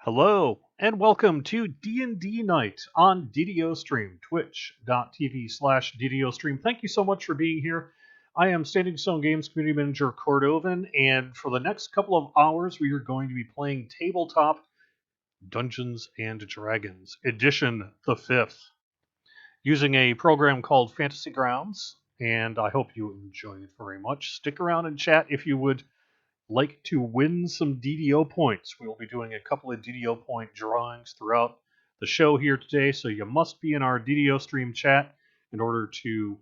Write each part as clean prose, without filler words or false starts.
Hello, and welcome to D&D Night on DDOstream, twitch.tv/DDOstream. Thank you so much for being here. I am Standing Stone Games Community Manager Cordovan, and for the next couple of hours, we are going to be playing Tabletop Dungeons and Dragons, Edition the 5th, using a program called Fantasy Grounds, and I hope you enjoy it very much. Stick around and chat if you would like to win some DDO points. We will be doing a couple of DDO point drawings throughout the show here today, so you must be in our DDOstream chat in order to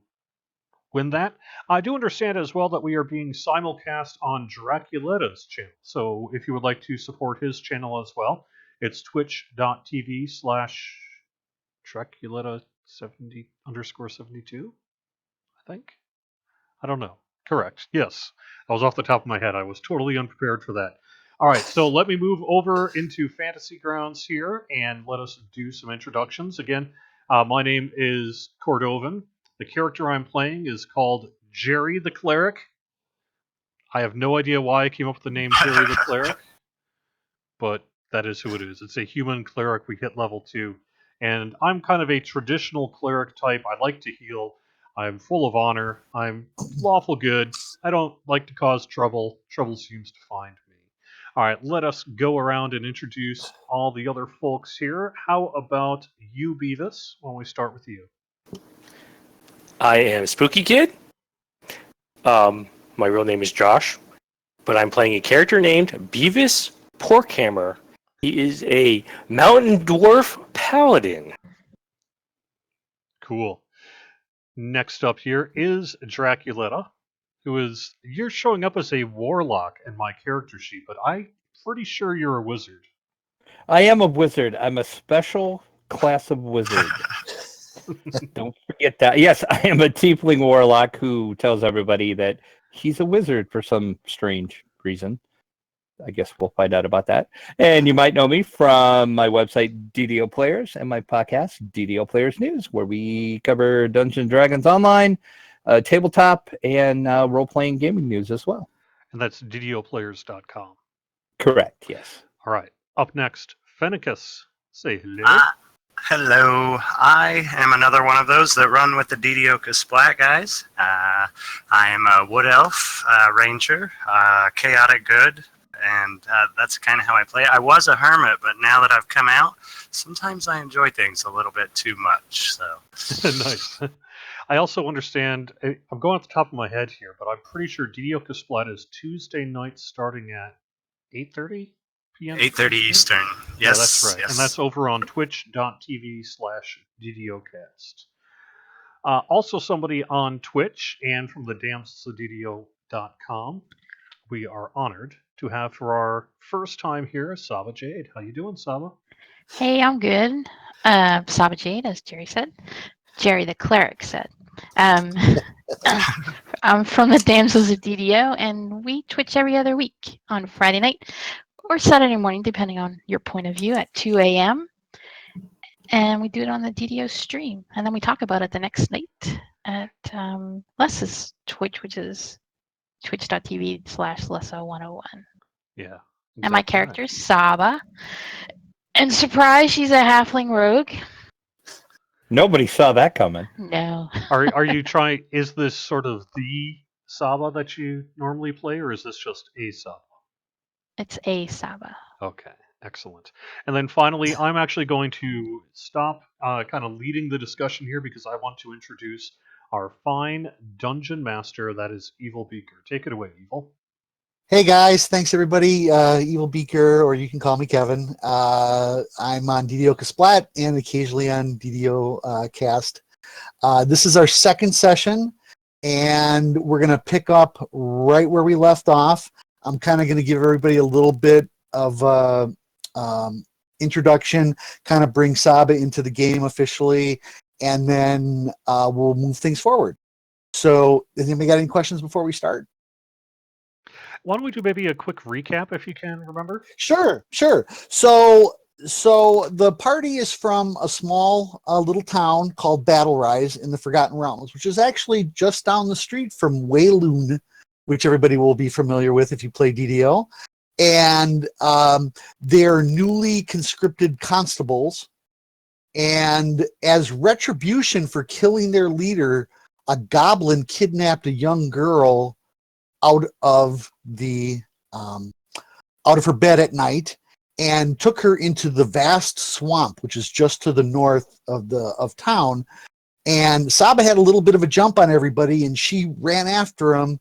win that. I do understand as well that we are being simulcast on Draculetta's channel, so if you would like to support his channel as well, it's twitch.tv/Draculetta70_72, I think. I don't know. Correct. Yes. I was off the top of my head. I was totally unprepared for that. All right, so let me move over into Fantasy Grounds here and let us do some introductions. Again, my name is Cordovan. The character I'm playing is called Jerry the Cleric. I have no idea why I came up with the name Jerry the Cleric, but that is who it is. It's a human cleric. We hit level 2. And I'm kind of a traditional cleric type. I like to heal. I'm full of honor. I'm lawful good. I don't like to cause trouble. Trouble seems to find me. All right, let us go around and introduce all the other folks here. How about you, Beavis, when we start with you? I am Spookykid. My real name is Josh, but I'm playing a character named Beavis Porkhammer. He is a mountain dwarf paladin. Cool. Next up here is Draculetta, who is... You're showing up as a warlock in my character sheet, but I'm pretty sure you're a wizard. I am a wizard. I'm a special class of wizard. Don't forget that. Yes, I am a tiefling warlock who tells everybody that he's a wizard for some strange reason. I guess we'll find out about that. And you might know me from my website, DDO Players, and my podcast, DDO Players News, where we cover Dungeons & Dragons Online, tabletop, and role-playing gaming news as well. And that's DDOplayers.com. Correct, yes. All right. Up next, Fenicus. Say hello. Hello. I am another one of those that run with the DDO Splat guys. I am a Wood Elf, Ranger, Chaotic Good, and that's kind of how I play. I was a hermit, but now that I've come out, sometimes I enjoy things a little bit too much. So Nice. I also understand, I'm going off the top of my head here, but I'm pretty sure DDO Splat is Tuesday nights starting at 8:30 p.m. 8:30 Eastern. Yes, Yeah, that's right. Yes. And that's over on twitch.tv/DDOcast. Also somebody on Twitch and from the damselsofddo.com, we are honored to have for our first time here Sahbajade. How you doing, Sahba? Hey, I'm good. Sahbajade, as Jerry said. Jerry the Cleric said. I'm from the Damsels of DDO, and we Twitch every other week on Friday night or Saturday morning, depending on your point of view, at 2 a.m. And we do it on the DDO stream. And then we talk about it the next night at Les's Twitch, which is twitch.tv/Lessa101. Yeah. And my character is Sahba. And surprise, she's a halfling rogue. Nobody saw that coming. No. Are you trying, is this sort of the Sahba that you normally play, or is this just a Sahba? It's a Sahba. Okay, excellent. And then finally, I'm actually going to stop kind of leading the discussion here because I want to introduce our fine dungeon master, that is Evilbeeker. Take it away, Evil. Hey guys, thanks everybody. Evilbeeker, or you can call me Kevin. I'm on DDO Splat and occasionally on DDO Cast. This is our second session, and we're going to pick up right where we left off. I'm kind of going to give everybody a little bit of introduction, kind of bring Sahba into the game officially, and then we'll move things forward. So, has anybody got any questions before we start? Why don't we do maybe a quick recap if you can remember? Sure. So the party is from a small little town called Battlerise in the Forgotten Realms, which is actually just down the street from Wayloon, which everybody will be familiar with if you play DDO. and they're newly conscripted constables. And as retribution for killing their leader, a goblin kidnapped a young girl out of her bed at night and took her into the vast swamp, which is just to the north of town. And Sahba had a little bit of a jump on everybody, and she ran after him.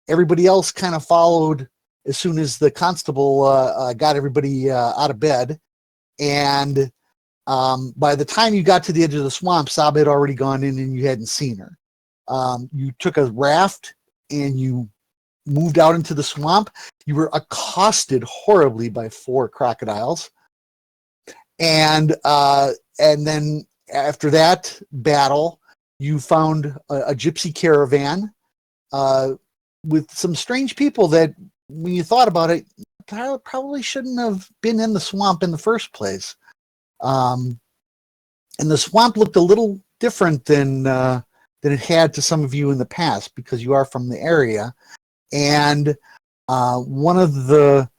Everybody else kind of followed as soon as the constable got everybody out of bed. And by the time you got to the edge of the swamp, Sahba had already gone in and you hadn't seen her. You took a raft and you moved out into the swamp. You were accosted horribly by 4 crocodiles. And then after that battle, you found a gypsy caravan with some strange people that, when you thought about it, probably shouldn't have been in the swamp in the first place. And the swamp looked a little different than it had to some of you in the past, because you are from the area. And one of the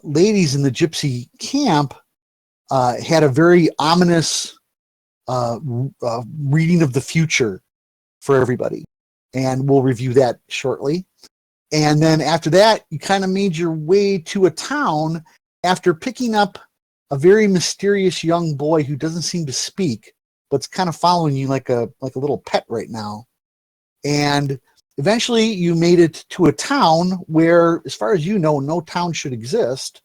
ladies in the gypsy camp had a very ominous reading of the future for everybody. And we'll review that shortly. And then after that, you kind of made your way to a town after picking up a very mysterious young boy who doesn't seem to speak, but's kind of following you like a little pet right now. And eventually you made it to a town where, as far as you know, no town should exist.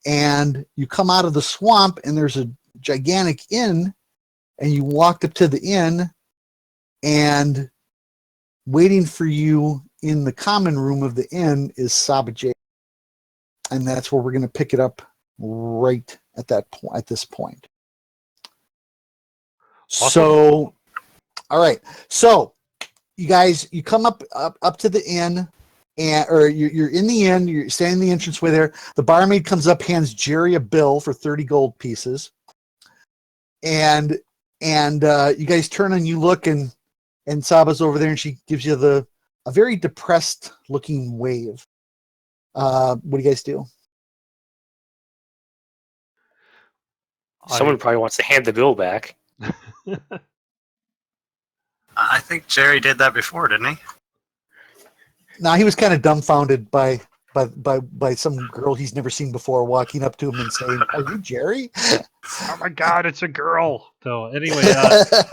And you come out of the swamp and there's a gigantic inn, and you walked up to the inn, and waiting for you in the common room of the inn is Sahbajade. And that's where we're going to pick it up right at this point. Awesome. So, all right. So, you guys, you come up to the inn, or you're in the inn. You're standing in the entranceway there. The barmaid comes up, hands Jerry a bill for 30 gold pieces, and you guys turn and you look, and Sahba's over there, and she gives you a very depressed looking wave. What do you guys do? Someone probably wants to hand the bill back. I think Jerry did that before, didn't he? Now, he was kind of dumbfounded by some girl he's never seen before walking up to him and saying, "Are you Jerry?" Oh my God, it's a girl. So anyway,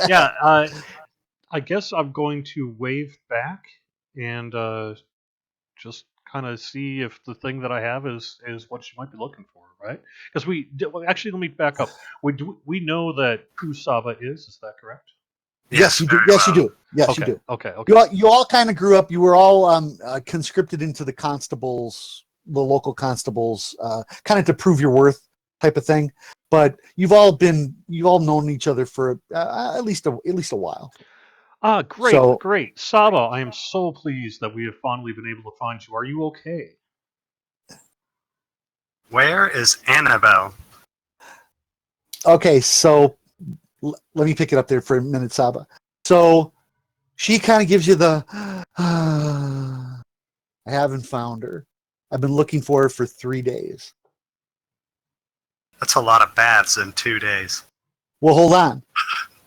yeah, I guess I'm going to wave back and just kind of see if the thing that I have is what she might be looking for, right? Because actually, let me back up. We know that who Sahba is. Is that correct? Yes, you do. very Yes, you well. do. Yes, Okay. you do. Okay. You all kind of grew up. You were all conscripted into the constables, the local constables, kind of to prove your worth, type of thing. But you've all known each other for at least a while. Great, So- great. Sahba, I am so pleased that we have finally been able to find you. Are you okay? Where is Annabelle? Okay, so let me pick it up there for a minute, Sahba. So she kind of gives you the, I haven't found her. I've been looking for her for 3 days. That's a lot of baths in 2 days. Well, hold on.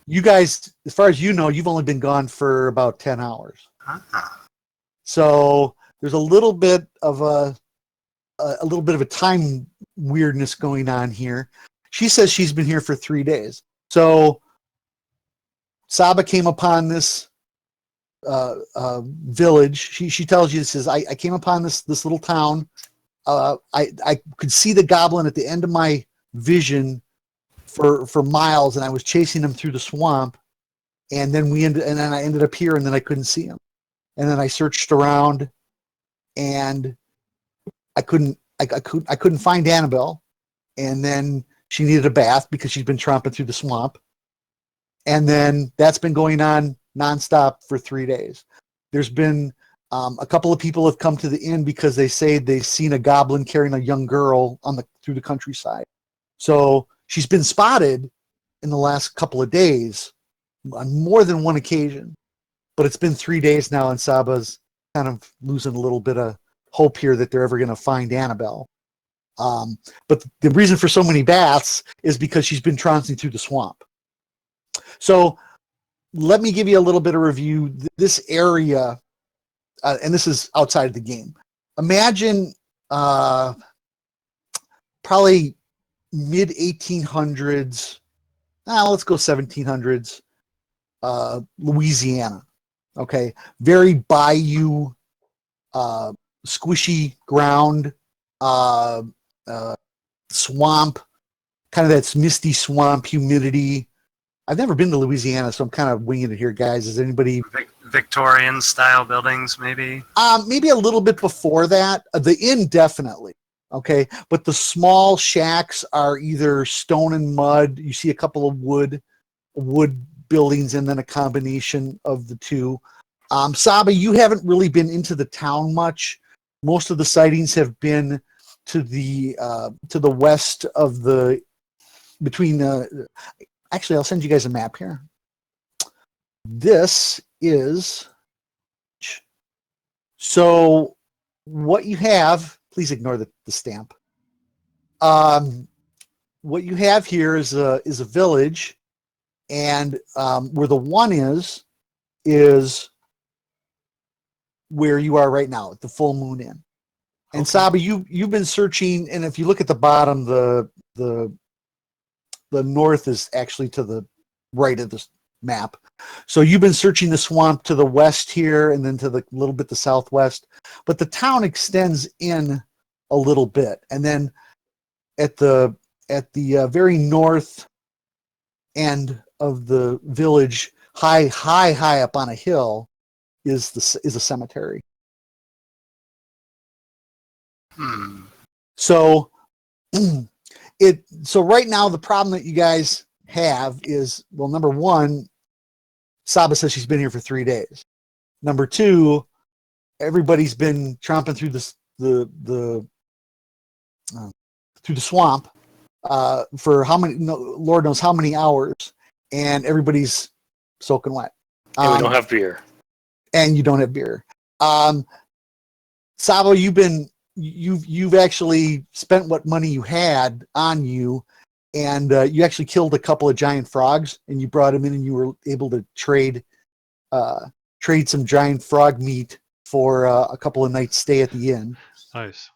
You guys, as far as you know, you've only been gone for about 10 hours. Ah. So there's a little bit of a time weirdness going on here. She says she's been here for 3 days. So Sahba came upon this village. She tells you, says, I came upon this little town. I could see the goblin at the end of my vision for miles, and I was chasing him through the swamp. And then I ended up here, and then I couldn't see him. And then I searched around, and I couldn't find Annabelle. And then she needed a bath because she's been tromping through the swamp. And then that's been going on nonstop for 3 days. There's been a couple of people have come to the inn because they say they've seen a goblin carrying a young girl through the countryside. So she's been spotted in the last couple of days on more than one occasion. But it's been 3 days now, and Sahba's kind of losing a little bit of hope here that they're ever going to find Annabelle. But the reason for so many baths is because she's been trouncing through the swamp. So let me give you a little bit of review. This area, and this is outside of the game. Imagine probably mid 1800s. Let's go 1700s. Louisiana. Okay, very bayou, squishy ground, swamp, kind of that misty swamp humidity. I've never been to Louisiana, so I'm kind of winging it here, guys. Is anybody Victorian style buildings, maybe? Maybe a little bit before that. The inn, definitely. Okay, but the small shacks are either stone and mud. You see a couple of wood buildings, and then a combination of the two. Sahba, you haven't really been into the town much. Most of the sightings have been to the west of actually, I'll send you guys a map here. This is, so what you have, please ignore the stamp. What you have here is a village, and where the one is where you are right now at the Full Moon Inn. And Okay. Sahba, you've been searching, and if you look at the bottom, the north is actually to the right of this map. So you've been searching the swamp to the west here, and then to the little bit the southwest. But the town extends in a little bit, and then at the very north end of the village, high up on a hill, is a cemetery. So so right now the problem that you guys have is, well, number one, Sahba says she's been here for 3 days. Number two, everybody's been tromping through the swamp for how many? No, Lord knows how many hours, and everybody's soaking wet. And we don't have beer. And you don't have beer. Sahba, you've actually spent what money you had on you, and you actually killed a couple of giant frogs, and you brought them in, and you were able to trade some giant frog meat for a couple of nights stay at the inn. Nice.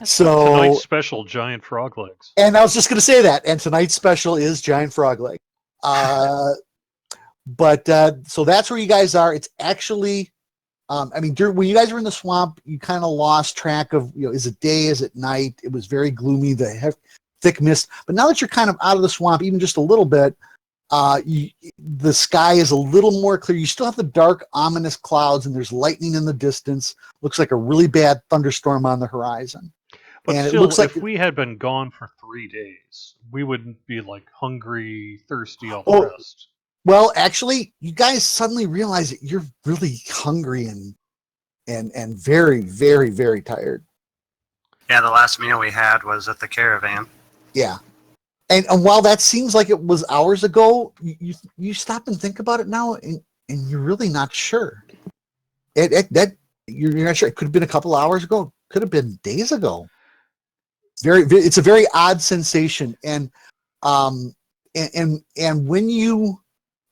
So Tonight's special, giant frog legs. And I was just going to say that. And tonight's special is giant frog leg. But so that's where you guys are. It's actually, I mean, when you guys were in the swamp, you kind of lost track of, is it day, is it night? It was very gloomy, the thick mist. But now that you're kind of out of the swamp, even just a little bit, the sky is a little more clear. You still have the dark, ominous clouds, and there's lightning in the distance. Looks like a really bad thunderstorm on the horizon. But And still, it looks like if we had been gone for 3 days, we wouldn't be like hungry, thirsty, all the Oh, rest. well, actually, you guys suddenly realize that you're really hungry and very, very, very tired. Yeah, the last meal we had was at the caravan. Yeah. And while that seems like it was hours ago, you stop and think about it now, and you're really not sure. You're not sure. It could have been a couple hours ago. Could have been days ago. It's a very odd sensation, and when you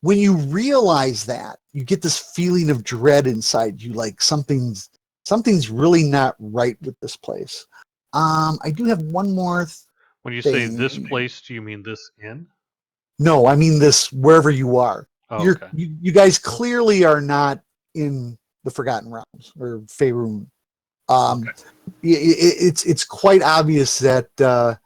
realize that, you get this feeling of dread inside you, like something's really not right with this place. I do have one more. When you say this place, do you mean this inn? No, I mean this wherever you are. Oh, okay. You guys clearly are not in the Forgotten Realms or Faerun. Okay. It's quite obvious that that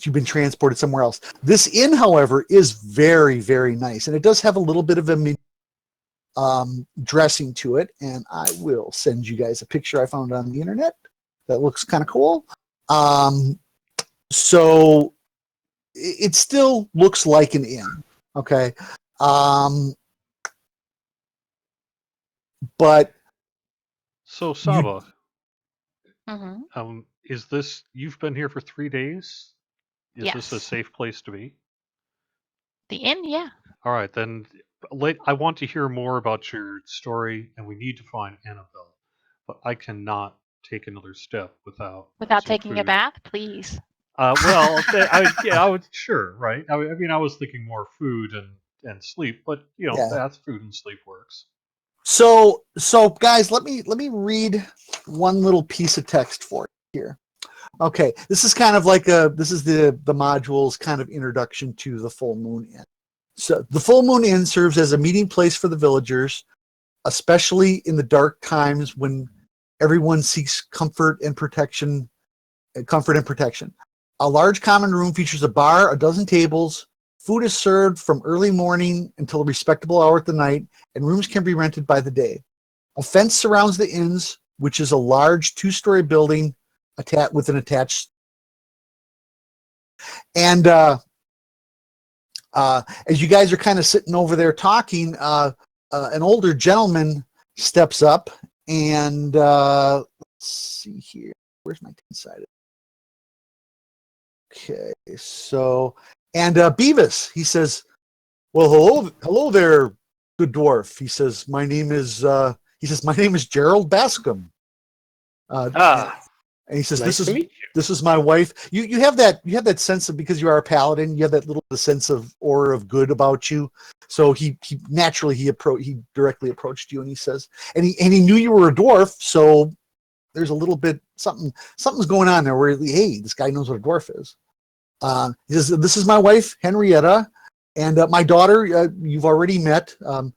you've been transported somewhere else. This inn, however, is very, very nice, and it does have a little bit of a dressing to it. And I will send you guys a picture I found on the internet that looks kind of cool. So it still looks like an inn, okay? But So, Sahba, Mm-hmm. is this, you've been here for 3 days? Is this a Yes. safe place to be? The inn, yeah. All right, then I want to hear more about your story, and we need to find Annabelle. but I cannot take another step without Without some taking a food. bath, please. Well, I would sure, right? I mean, I was thinking more food and sleep, but Yeah. bath, food, and sleep works. So guys, let me read one little piece of text for you here. Okay, this is kind of like this is the module's kind of introduction to the Full Moon Inn. So the Full Moon Inn serves as a meeting place for the villagers, especially in the dark times when everyone seeks comfort and protection. A large common room features a bar, a dozen tables. Food is served from early morning until a respectable hour at the night, and rooms can be rented by the day. A fence surrounds the inns, which is a large 2-story building with an attached. And as you guys are kind of sitting over there talking, an older gentleman steps up and let's see here. Where's my ten-sided? Okay, so and Beavis, he says, "Well, hello there, good dwarf." He says, "My name is Gerald Bascom." And he says, Nice to meet you. "This is my wife." You have that sense of, because you are a paladin, you have that little sense of aura of good about you. So he directly approached you, and he says, and he knew you were a dwarf, so there's a little bit something's going on there where, hey, this guy knows what a dwarf is. He says, "This is my wife, Henrietta, and my daughter. You've already met. That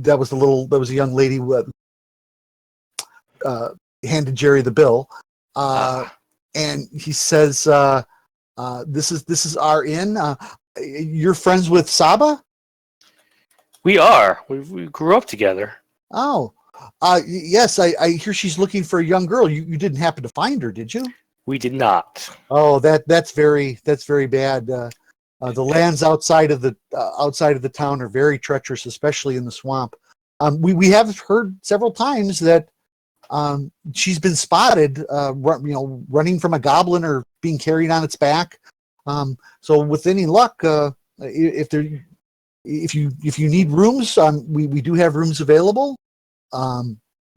was a young lady who handed Jerry the bill, and he says, "This is our inn. You're friends with Sahba?" We are. We grew up together. Oh, yes. I hear she's looking for a young girl. You didn't happen to find her, did you? We did not. Oh, that's very bad. The lands outside of the town are very treacherous, especially in the swamp. We have heard several times that she's been spotted, running from a goblin or being carried on its back. So with any luck, if you need rooms, we do have rooms available.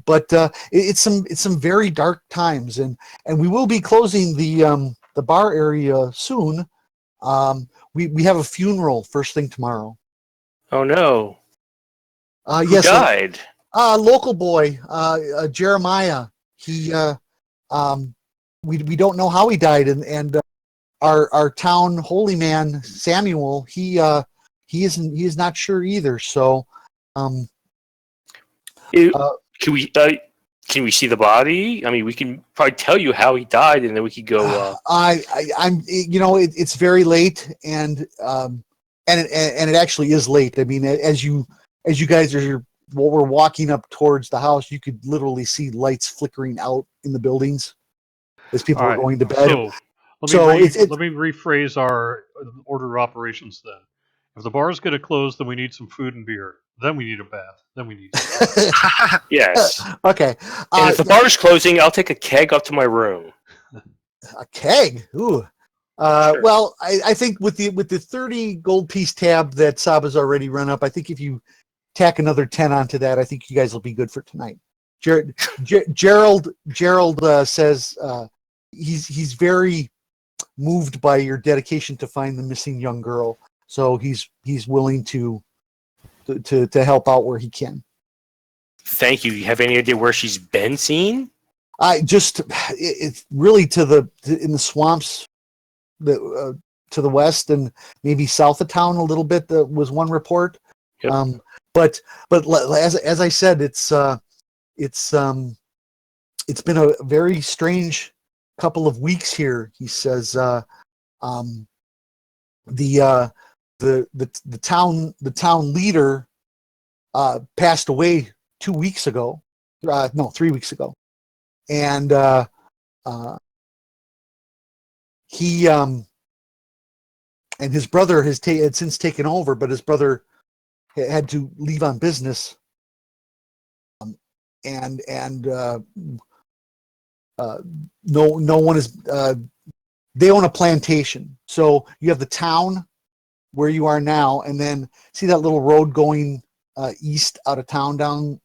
But it's some very dark times, and we will be closing the bar area soon. We have a funeral first thing tomorrow. Oh no! Who Yes, died? Local boy, Jeremiah. He we don't know how he died, and our town holy man Samuel, he is not sure either. So can we see the body? I mean, we can probably tell you how he died, and then we could go. It's very late, and it actually is late. I mean, as you guys are we're walking up towards the house, you could literally see lights flickering out in the buildings as people are going to bed. So let me rephrase our order of operations then. If the bar is going to close, then we need some food and beer. Then we need a bath. Then we need. Yes. Okay. And if the bar is closing, I'll take a keg up to my room. A keg. Ooh. Sure. Well, I think with the 30 gold piece tab that Sahba's already run up, I think if you tack another 10 onto that, I think you guys will be good for tonight. Gerald says he's very moved by your dedication to find the missing young girl, so he's willing to help out where he can. Thank you. You have any idea where she's been seen? It's really in the swamps, to the west and maybe south of town a little bit. That was one report. Yep. But as I said, it's been a very strange couple of weeks here. He says the town leader passed away 2 weeks ago. 3 weeks ago, and he and his brother had since taken over, but his brother had to leave on business, and no one is. They own a plantation, so you have the town where you are now, and then see that little road going east out of town down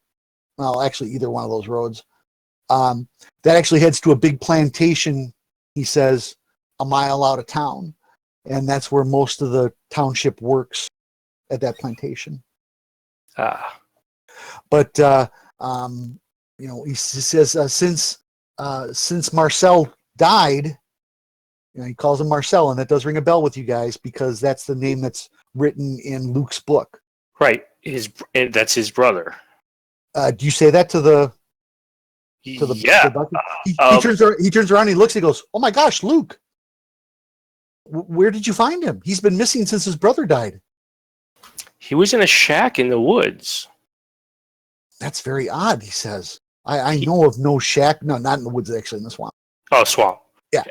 well, actually either one of those roads. That actually heads to a big plantation, he says, a mile out of town. And that's where most of the township works, at that plantation. Ah, But he says since Marcel died, he calls him Marcel, and that does ring a bell with you guys because that's the name that's written in Luke's book. right. That's his brother. Do you say that to the Yeah. doctor? He turns around, and he looks, and he goes, "Oh my gosh, Luke! Where did you find him? He's been missing since his brother died." He was in a shack in the woods. That's very odd, he says. I know of no shack. No, not in the woods, actually, in the swamp. Oh, swamp. Yeah.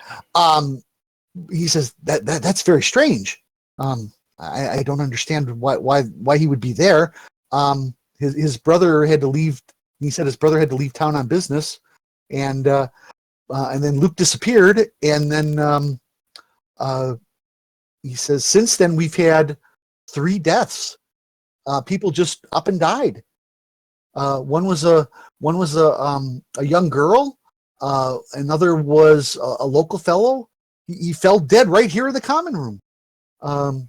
He says that's very strange. I don't understand why he would be there. His brother had to leave. He said his brother had to leave town on business, and then Luke disappeared. And then he says since then we've had 3 deaths. People just up and died. One was a young girl. Another was a local fellow. He fell dead right here in the common room. All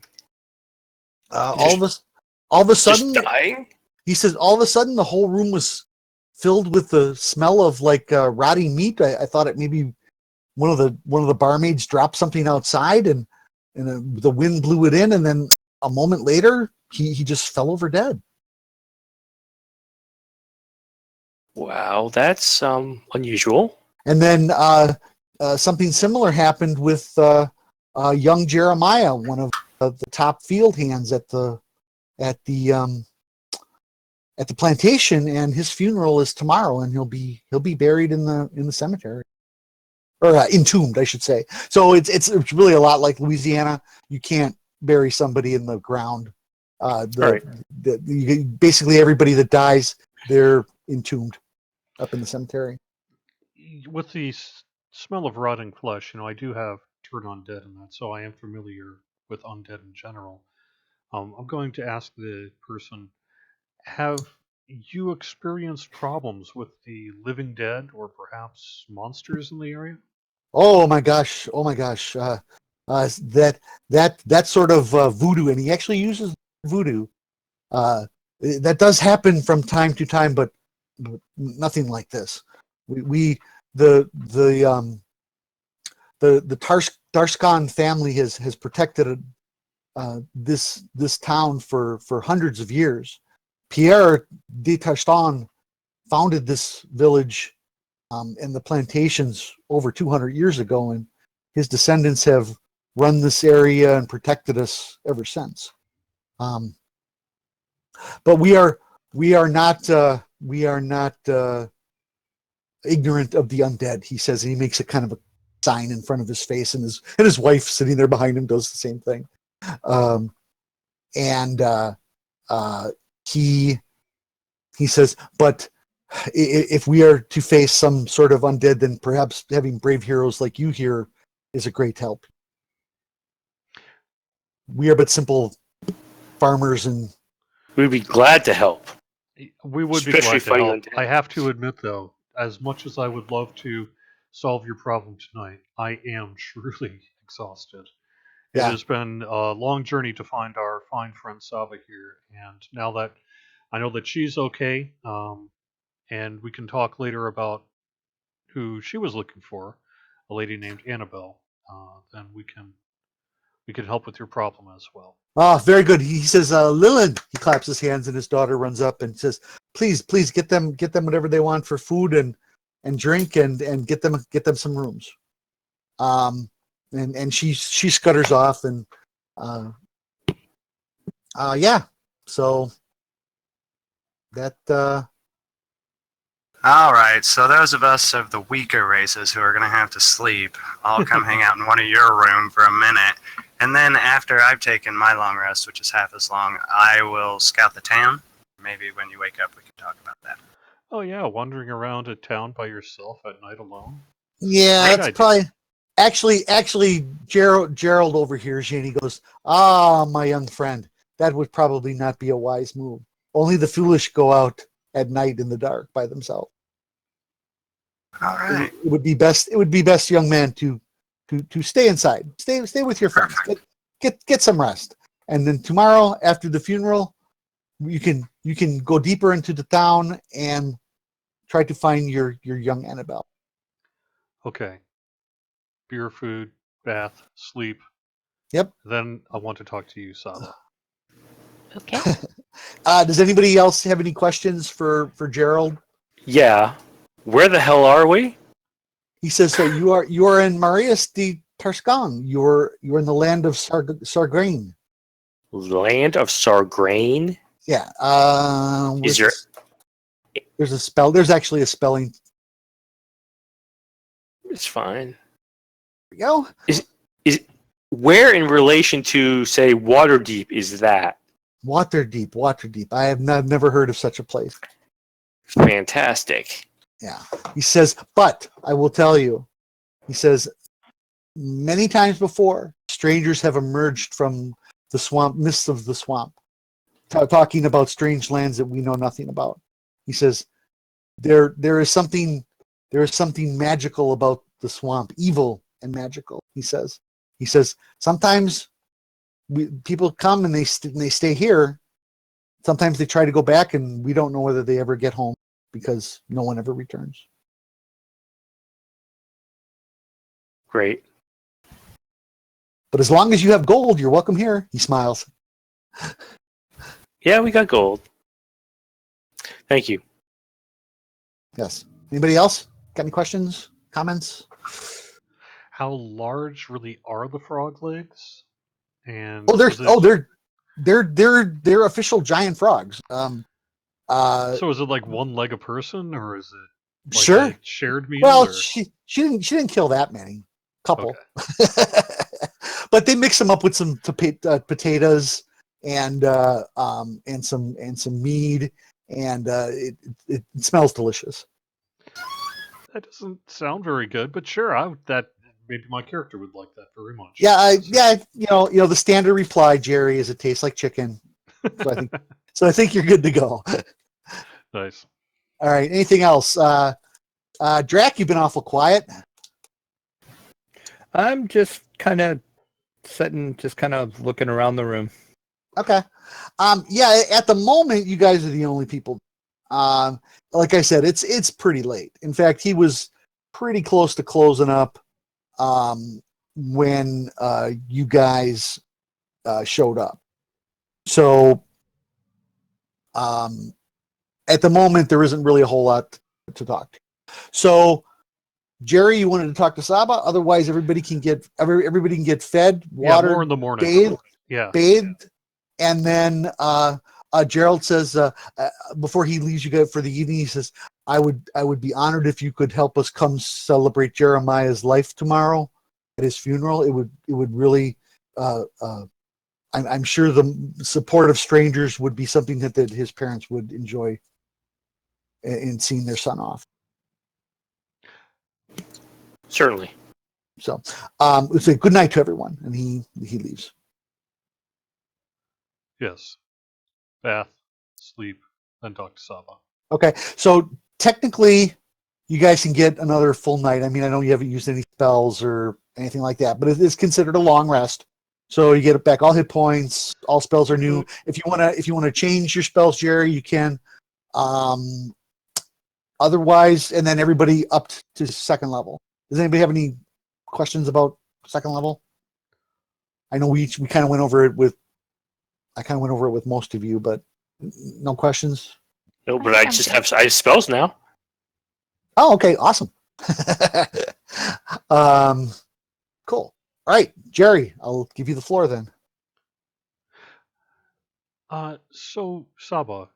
of a sudden, Just dying? he says, all of a sudden the whole room was filled with the smell of like rotting meat. I thought it maybe one of the barmaids dropped something outside, and the wind blew it in, and then a moment later he just fell over dead. Wow, that's unusual. And then something similar happened with young Jeremiah, one of the top field hands at the plantation, and his funeral is tomorrow, and he'll be buried in the cemetery, or entombed, I should say. So it's really a lot like Louisiana. You can't bury somebody in the ground. Basically everybody that dies, they're entombed up in the cemetery. With the smell of rotting flesh, I do have turn undead in that, so I am familiar with undead in general. I'm going to ask the person, have you experienced problems with the living dead or perhaps monsters in the area? Oh my gosh! That sort of voodoo, and he actually uses voodoo. That does happen from time to time, but nothing like this. The Darskan family has protected this town for hundreds of years. Pierre de Tarstan founded this village and the plantations over 200 years ago, and his descendants have run this area and protected us ever since. But we are not ignorant of the undead, he says, and he makes a kind of a sign in front of his face, and his wife sitting there behind him does the same thing. He says, but if we are to face some sort of undead, then perhaps having brave heroes like you here is a great help. We are but simple farmers, and We'd be glad to help. We would be Especially glad to fighting help. undead. I have to admit, though, as much as I would love to solve your problem tonight, I am truly exhausted. Yeah. It has been a long journey to find our fine friend Sahba here, and now that I know that she's okay, and we can talk later about who she was looking for, a lady named Annabelle, then we can help with your problem as well. oh, very good. He says, Lillian, he claps his hands, and his daughter runs up and says, please get them whatever they want for food and drink, and get them some rooms. And she scutters off, and yeah. So that All right, so those of us of the weaker races who are going to have to sleep, I'll come hang out in one of your room for a minute, and then after I've taken my long rest, which is half as long, I will scout the town. Maybe when you wake up, we can talk about that. Oh yeah, wandering around a town by yourself at night alone. yeah, Great it's idea. probably actually Gerald overhears you, and he goes, my young friend, that would probably not be a wise move. Only the foolish go out at night in the dark by themselves. All right. It would be best. It would be best, young man, to stay inside. Stay with your friends. Get some rest. And then tomorrow, after the funeral, you can go deeper into the town and try to find your young Annabelle. Okay. Beer, food, bath, sleep. Yep. Then I want to talk to you, Sahba. Okay. Does anybody else have any questions for Gerald? Yeah. Where the hell are we? He says, so you are in Marius de Tarskan. You're in the land of Sargrain. Land of Sargrain? Yeah. Is your There's a spell. There's actually a spelling. It's fine. There we go. Is where in relation to, say, Waterdeep is that? Waterdeep. I have never heard of such a place. Fantastic. Yeah. He says, but I will tell you, he says, many times before, strangers have emerged from the swamp, mists of the swamp, talking about strange lands that we know nothing about. He says, there is something magical about the swamp, evil and magical. He says, sometimes people come and they stay here. Sometimes they try to go back, and we don't know whether they ever get home because no one ever returns. Great. But as long as you have gold, you're welcome here. He smiles. Yeah, we got gold. Thank you. Yes. Anybody else got any questions, comments? How large really are the frog legs? And They're official giant frogs. So is it like one leg a person, or is it like Sure. a shared meal? Well, or? she didn't kill that many. Couple. Okay. But they mix them up with some potatoes and some mead, and it smells delicious. That doesn't sound very good, but sure, that maybe my character would like that very much. Yeah, you know the standard reply, Jerry, is it tastes like chicken. So I think you're good to go. Nice. All right. Anything else? Drac, you've been awful quiet. I'm just kind of sitting, just kind of looking around the room. Okay. Yeah, at the moment, you guys are the only people. Like I said, it's pretty late. In fact, he was pretty close to closing up when you guys showed up. So at the moment, there isn't really a whole lot to talk to. So, Jerry, you wanted to talk to Sahba. Otherwise, everybody can get fed, water, yeah, more in the morning. bathed, and then Gerald says before he leaves you guys for the evening, he says, "I would be honored if you could help us come celebrate Jeremiah's life tomorrow at his funeral. It would really." I'm sure the support of strangers would be something that his parents would enjoy in seeing their son off. Certainly. So, it's a good night to everyone, and he leaves. Yes. Bath, sleep, then talk to Sahba. Okay, so technically, you guys can get another full night. I mean, I know you haven't used any spells or anything like that, but it is considered a long rest. So you get back all hit points. All spells are new. If you wanna change your spells, Jerry, you can. Otherwise, and then everybody up to second level. Does anybody have any questions about second level? I know we kind of went over it with. I kind of went over it with most of you, but no questions. No, but I have spells now. Oh, okay, awesome. Cool. All right, Jerry, I'll give you the floor then. So Sahba,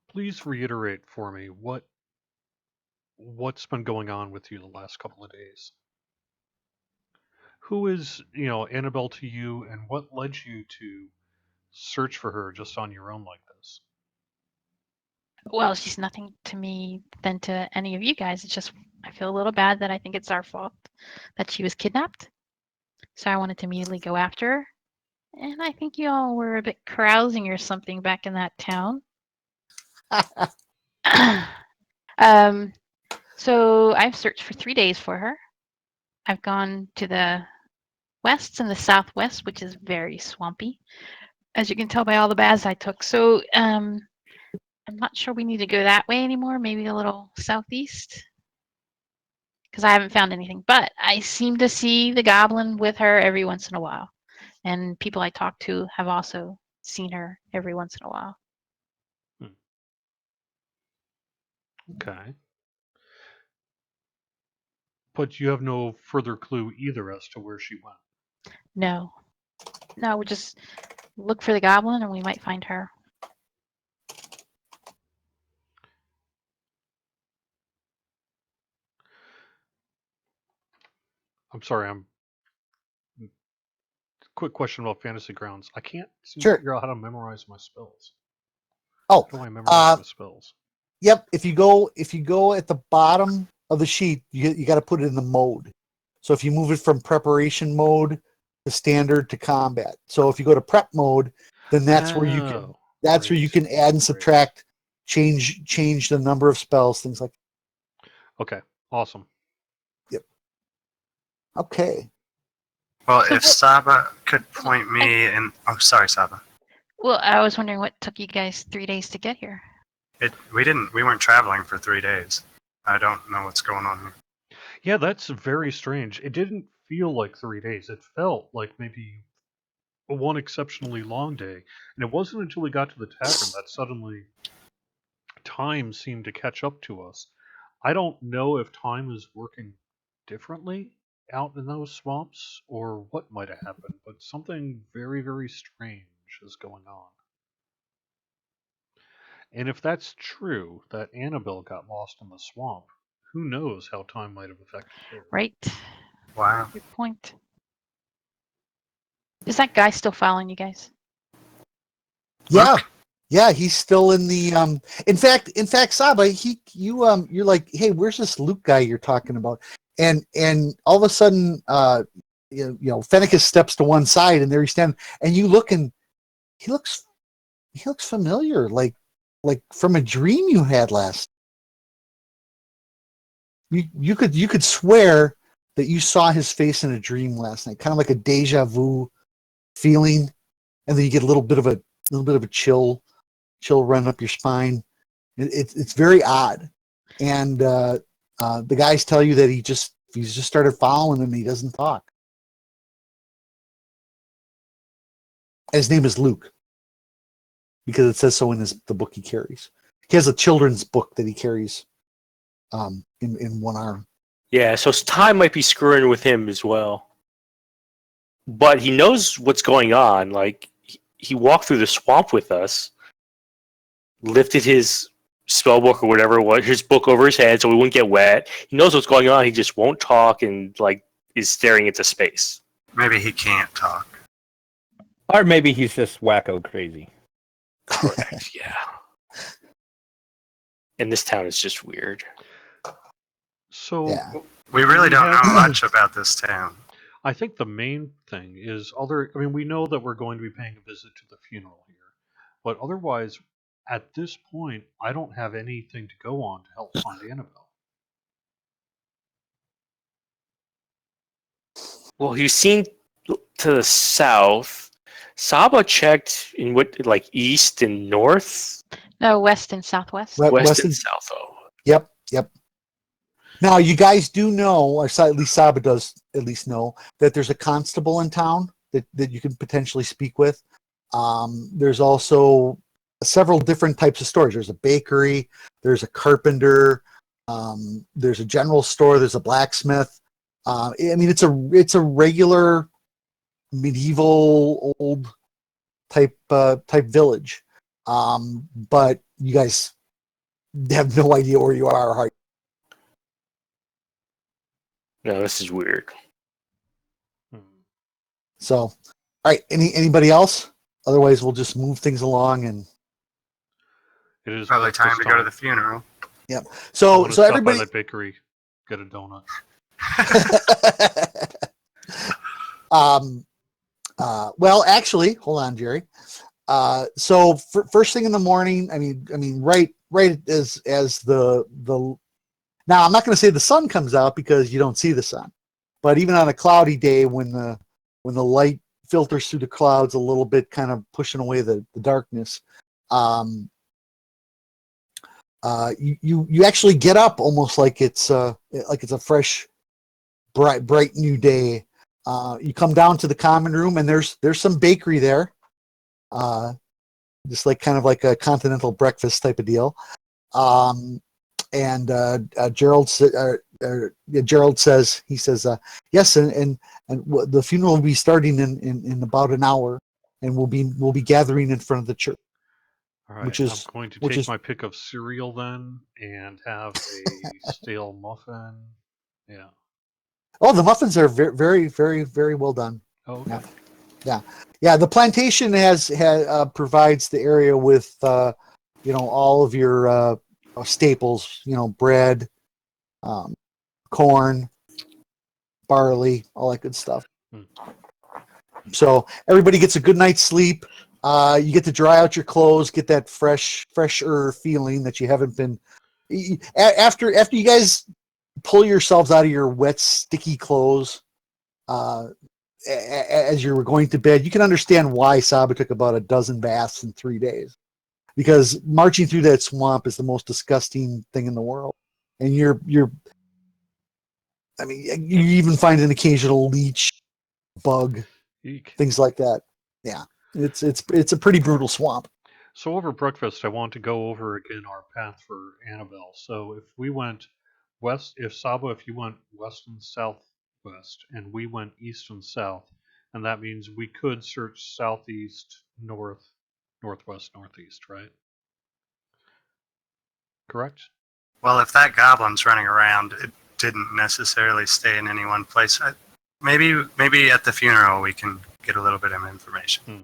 please reiterate for me what's been going on with you the last couple of days. Who is, Annabelle to you, and what led you to search for her just on your own like this? Well, she's nothing to me than to any of you guys. It's just I feel a little bad that I think it's our fault that she was kidnapped. So I wanted to immediately go after her. And I think you all were a bit carousing or something back in that town. So I've searched for 3 days for her. I've gone to the west and the southwest, which is very swampy, as you can tell by all the baths I took. So I'm not sure we need to go that way anymore. Maybe a little southeast, because I haven't found anything. But I seem to see the goblin with her every once in a while, and people I talk to have also seen her every once in a while. Okay. But you have no further clue either as to where she went. No, we'll just look for the goblin, and we might find her. I'm sorry, quick question about Fantasy Grounds. I can't seem Sure. to figure out how to memorize my spells. Oh, How do I memorize my spells? Yep. If you go at the bottom of the sheet, you got to put it in the mode. So if you move it from preparation mode to standard to combat. So if you go to prep mode, then that's where you can where you can add and subtract, change the number of spells, things like that. Okay. Awesome. Yep. Okay. Well, if Sahba could point me in... Oh, sorry, Sahba. Well, I was wondering what took you guys 3 days to get here. We weren't traveling for 3 days. I don't know what's going on here. Yeah, that's very strange. It didn't feel like 3 days. It felt like maybe one exceptionally long day. And it wasn't until we got to the tavern that suddenly time seemed to catch up to us. I don't know if time is working differently out in those swamps or what might have happened, but something very, very strange is going on. And if that's true, that Annabelle got lost in the swamp, who knows how time might have affected her. Right? Wow. Good point. Is that guy still following you guys? Yeah. Luke? Yeah, he's still in the in fact Sahba, you're like, "Hey, where's this Luke guy you're talking about?" And all of a sudden you know, Fenicus steps to one side and there he's standing, and you look, and he looks familiar, like from a dream you had last. You could swear that you saw his face in a dream last night, kind of like a deja vu feeling, and then you get a little bit of a chill run up your spine. It's very odd, and the guys tell you that he's just started following him. And he doesn't talk. And his name is Luke, because it says so in the book he carries. He has a children's book that he carries in one arm. Yeah, so time might be screwing with him as well. But he knows what's going on. Like, he walked through the swamp with us, lifted his spellbook or whatever it was, his book over his head so he wouldn't get wet. He knows what's going on. He just won't talk and, like, is staring into space. Maybe he can't talk. Or maybe he's just wacko crazy. Correct, yeah. And this town is just weird. So Yeah. We really don't know much about this town. I think the main thing is we know that we're going to be paying a visit to the funeral here, but otherwise, at this point, I don't have anything to go on to help find Annabelle. Well, he's seen to the south. Sahba checked in east and north? No, west and southwest. West and south, oh. Yep. Now, you guys do know, or at least Sahba does at least know, that there's a constable in town that you can potentially speak with. There's also several different types of stores. There's a bakery, there's a carpenter, there's a general store, there's a blacksmith. I mean, it's a regular medieval old type village. But you guys have no idea where you are or how. No, this is weird. So, all right. Anybody else? Otherwise, we'll just move things along. And It is Probably time to go to the funeral. yep. I So wanna stop everybody. by that bakery, get a donut. Well, actually, hold on, Jerry. So first thing in the morning, I mean, right right as the now I'm not going to say the sun comes out because you don't see the sun, but even on a cloudy day when the light filters through the clouds a little bit, kind of pushing away the darkness, you actually get up almost like it's a fresh, bright new day. You come down to the common room and there's some bakery there, just like kind of like a continental breakfast type of deal. And Gerald says, yes, and the funeral will be starting in about an hour, and we'll be gathering in front of the church. All right, Which is- I'm going to which take is- my pick of cereal then and have a stale muffin. Yeah. Oh, the muffins are very, very, very, very well done. Oh, okay. Yeah. The plantation provides the area with all of your staples. Bread, corn, barley, all that good stuff. So everybody gets a good night's sleep. You get to dry out your clothes, get that fresher feeling that you haven't been. After you guys pull yourselves out of your wet, sticky clothes as you were going to bed, you can understand why Sahba took about a dozen baths in 3 days. Because marching through that swamp is the most disgusting thing in the world, and you even find an occasional leech, bug, Eek. things like that. Yeah, it's a pretty brutal swamp. So over breakfast, I want to go over again our path for Annabelle. So if we went west, if you went west and southwest, and we went east and south, and that means we could search southeast, north, northwest, northeast, right? Correct? Well, if that goblin's running around, it didn't necessarily stay in any one place. Maybe at the funeral we can get a little bit of information.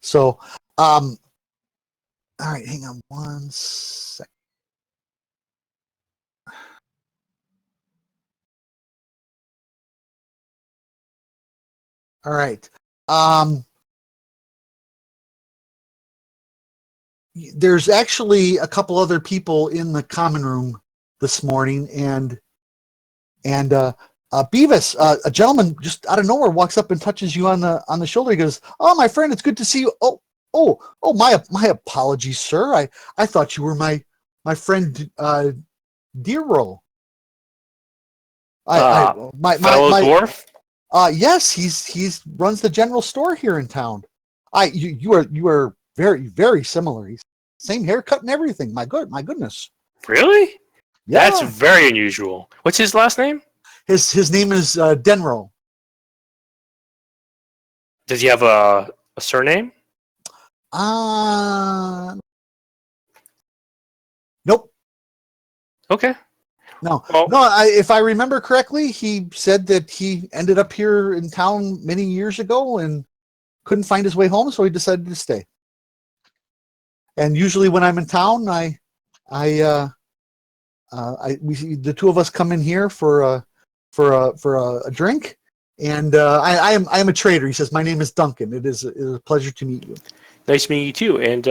So, all right, hang on one sec. All right. There's actually a couple other people in the common room this morning, and Beavis, a gentleman just out of nowhere walks up and touches you on the shoulder. He goes, "Oh, my friend, it's good to see you." Oh, my apologies, sir. I thought you were my friend Dero. Fellow My dwarf? yes, he's runs the general store here in town. You are very, very similar. He's same haircut and everything. My goodness. Really? Yeah. That's very unusual. What's his last name? His name is Denro. Does he have a surname? Nope. Okay. No. Well- No. If I remember correctly, he said that he ended up here in town many years ago and couldn't find his way home, so he decided to stay. And usually, when I'm in town, the two of us come in here for a drink, and I am a trader. He says, "My name is Duncan. It is a pleasure to meet you." Nice meeting you too, and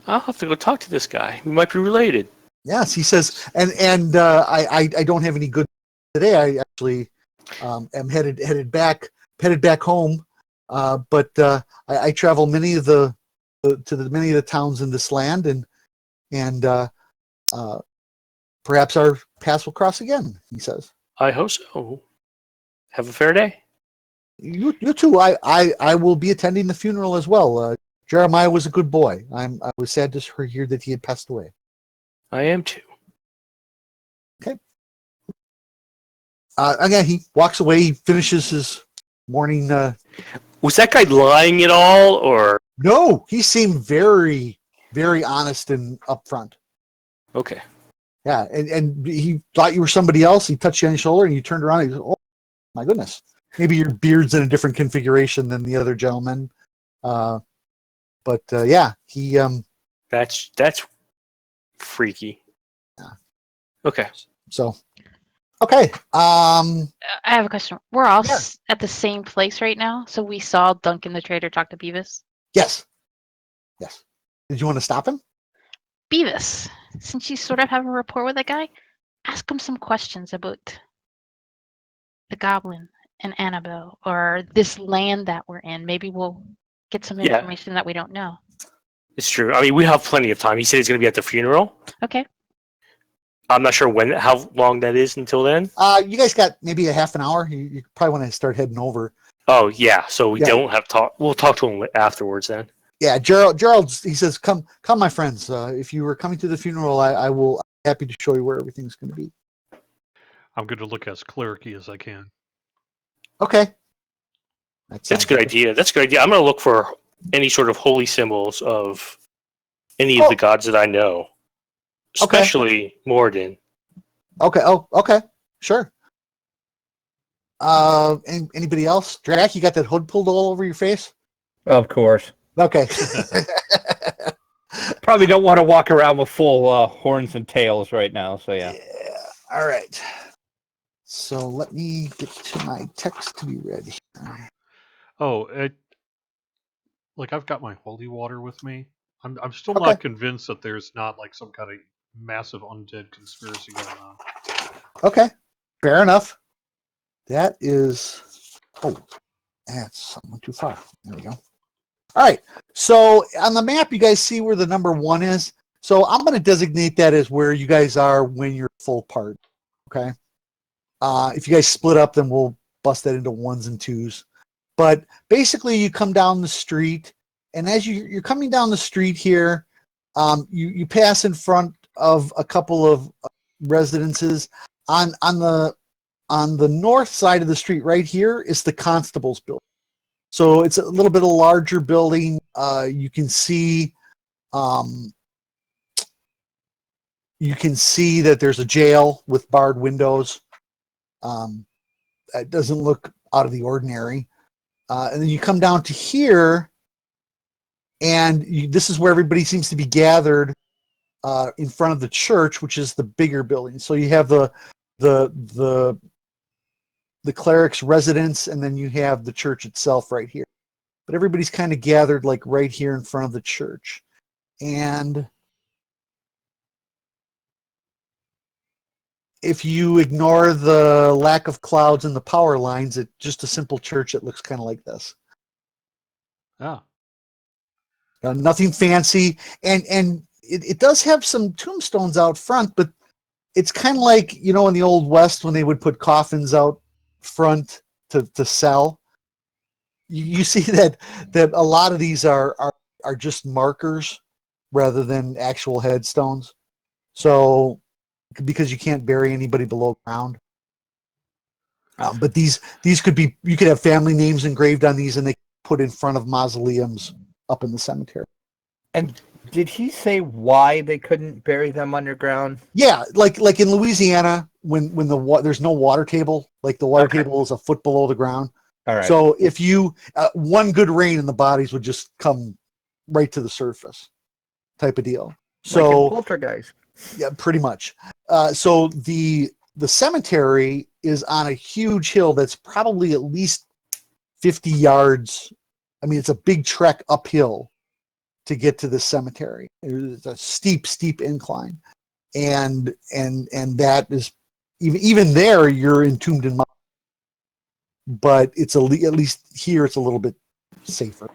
I'll have to go talk to this guy. We might be related. Yes, he says, and I don't have any good today. I actually am headed back home, but I travel many of the towns in this land, and perhaps our paths will cross again. He says. I hope so. Have a fair day. You too. I will be attending the funeral as well. Jeremiah was a good boy. I was sad to hear that he had passed away. I am too. Okay. Again, he walks away. He finishes his morning. Was that guy lying at all, or No, he seemed very, very honest and upfront. okay? Yeah, and he thought you were somebody else. He touched you on the shoulder, and you turned around and he goes, "Oh, my goodness. Maybe your beard's in a different configuration than the other gentleman." But yeah, he That's freaky. Yeah. Okay. so okay. I have a question. We're all Yeah. at the same place right now, so we saw Duncan the trader talk to Beavis. Yes. Did you want to stop him? Beavis, since you sort of have a rapport with that guy, ask him some questions about the goblin and Annabelle, or this land that we're in. Maybe we'll get some Yeah. information that we don't know. It's true. I mean, we have plenty of time. He said he's going to be at the funeral. Okay. I'm not sure how long that is until then. You guys got maybe a half an hour. You probably want to start heading over. Oh, yeah. So we Yeah. don't have talk. We'll talk to him afterwards then. Yeah, Gerald. He says, "Come, my friends. If you were coming to the funeral, I will. I'm happy to show you where everything's going to be." I'm going to look as cleric-y as I can. Okay. That's a good idea. That's a good idea. I'm going to look for any sort of holy symbols of any of the gods that I know, especially Morden. Okay. Oh, okay. Sure. Anybody else? Drac, you got that hood pulled all over your face? Of course. Okay. Probably don't want to walk around with full horns and tails right now. So yeah. All right. So let me get to my text to be ready. Oh, like I've got my holy water with me. I'm still not convinced that there's not like some kind of massive undead conspiracy going on. Okay. Fair enough. That is. Oh, that's something too far. There we go. All right. So on the map, you guys see where the number 1 is. So I'm going to designate that as where you guys are when you're full part. Okay. If you guys split up, then we'll bust that into 1s and 2s. But basically, you come down the street, and as you're coming down the street here, you pass in front of a couple of residences. On the north side of the street, right here, is the constable's building. So it's a little bit of a larger building. You can see that there's a jail with barred windows. It doesn't look out of the ordinary. And then you come down to here, and this is where everybody seems to be gathered in front of the church, which is the bigger building. So you have the cleric's residence, and then you have the church itself right here. But everybody's kind of gathered like right here in front of the church. And if you ignore the lack of clouds and the power lines, it's just a simple church that looks kind of like this. Ah. Nothing fancy. And it does have some tombstones out front, but it's kind of like, in the Old West when they would put coffins out front to sell. You see that a lot of these are just markers rather than actual headstones. So, because you can't bury anybody below ground. But these could be, you could have family names engraved on these, and they put in front of mausoleums up in the cemetery. And did he say why they couldn't bury them underground? Yeah, like in Louisiana, when there's no water table, like the water table is a foot below the ground. All right. So if you one good rain and the bodies would just come right to the surface, type of deal. So like in Poltergeist. Yeah, pretty much. So the cemetery is on a huge hill that's probably at least 50 yards. I mean, it's a big trek uphill to get to the cemetery. It's a steep incline, and that is even there you're entombed in. But it's at least here it's a little bit safer.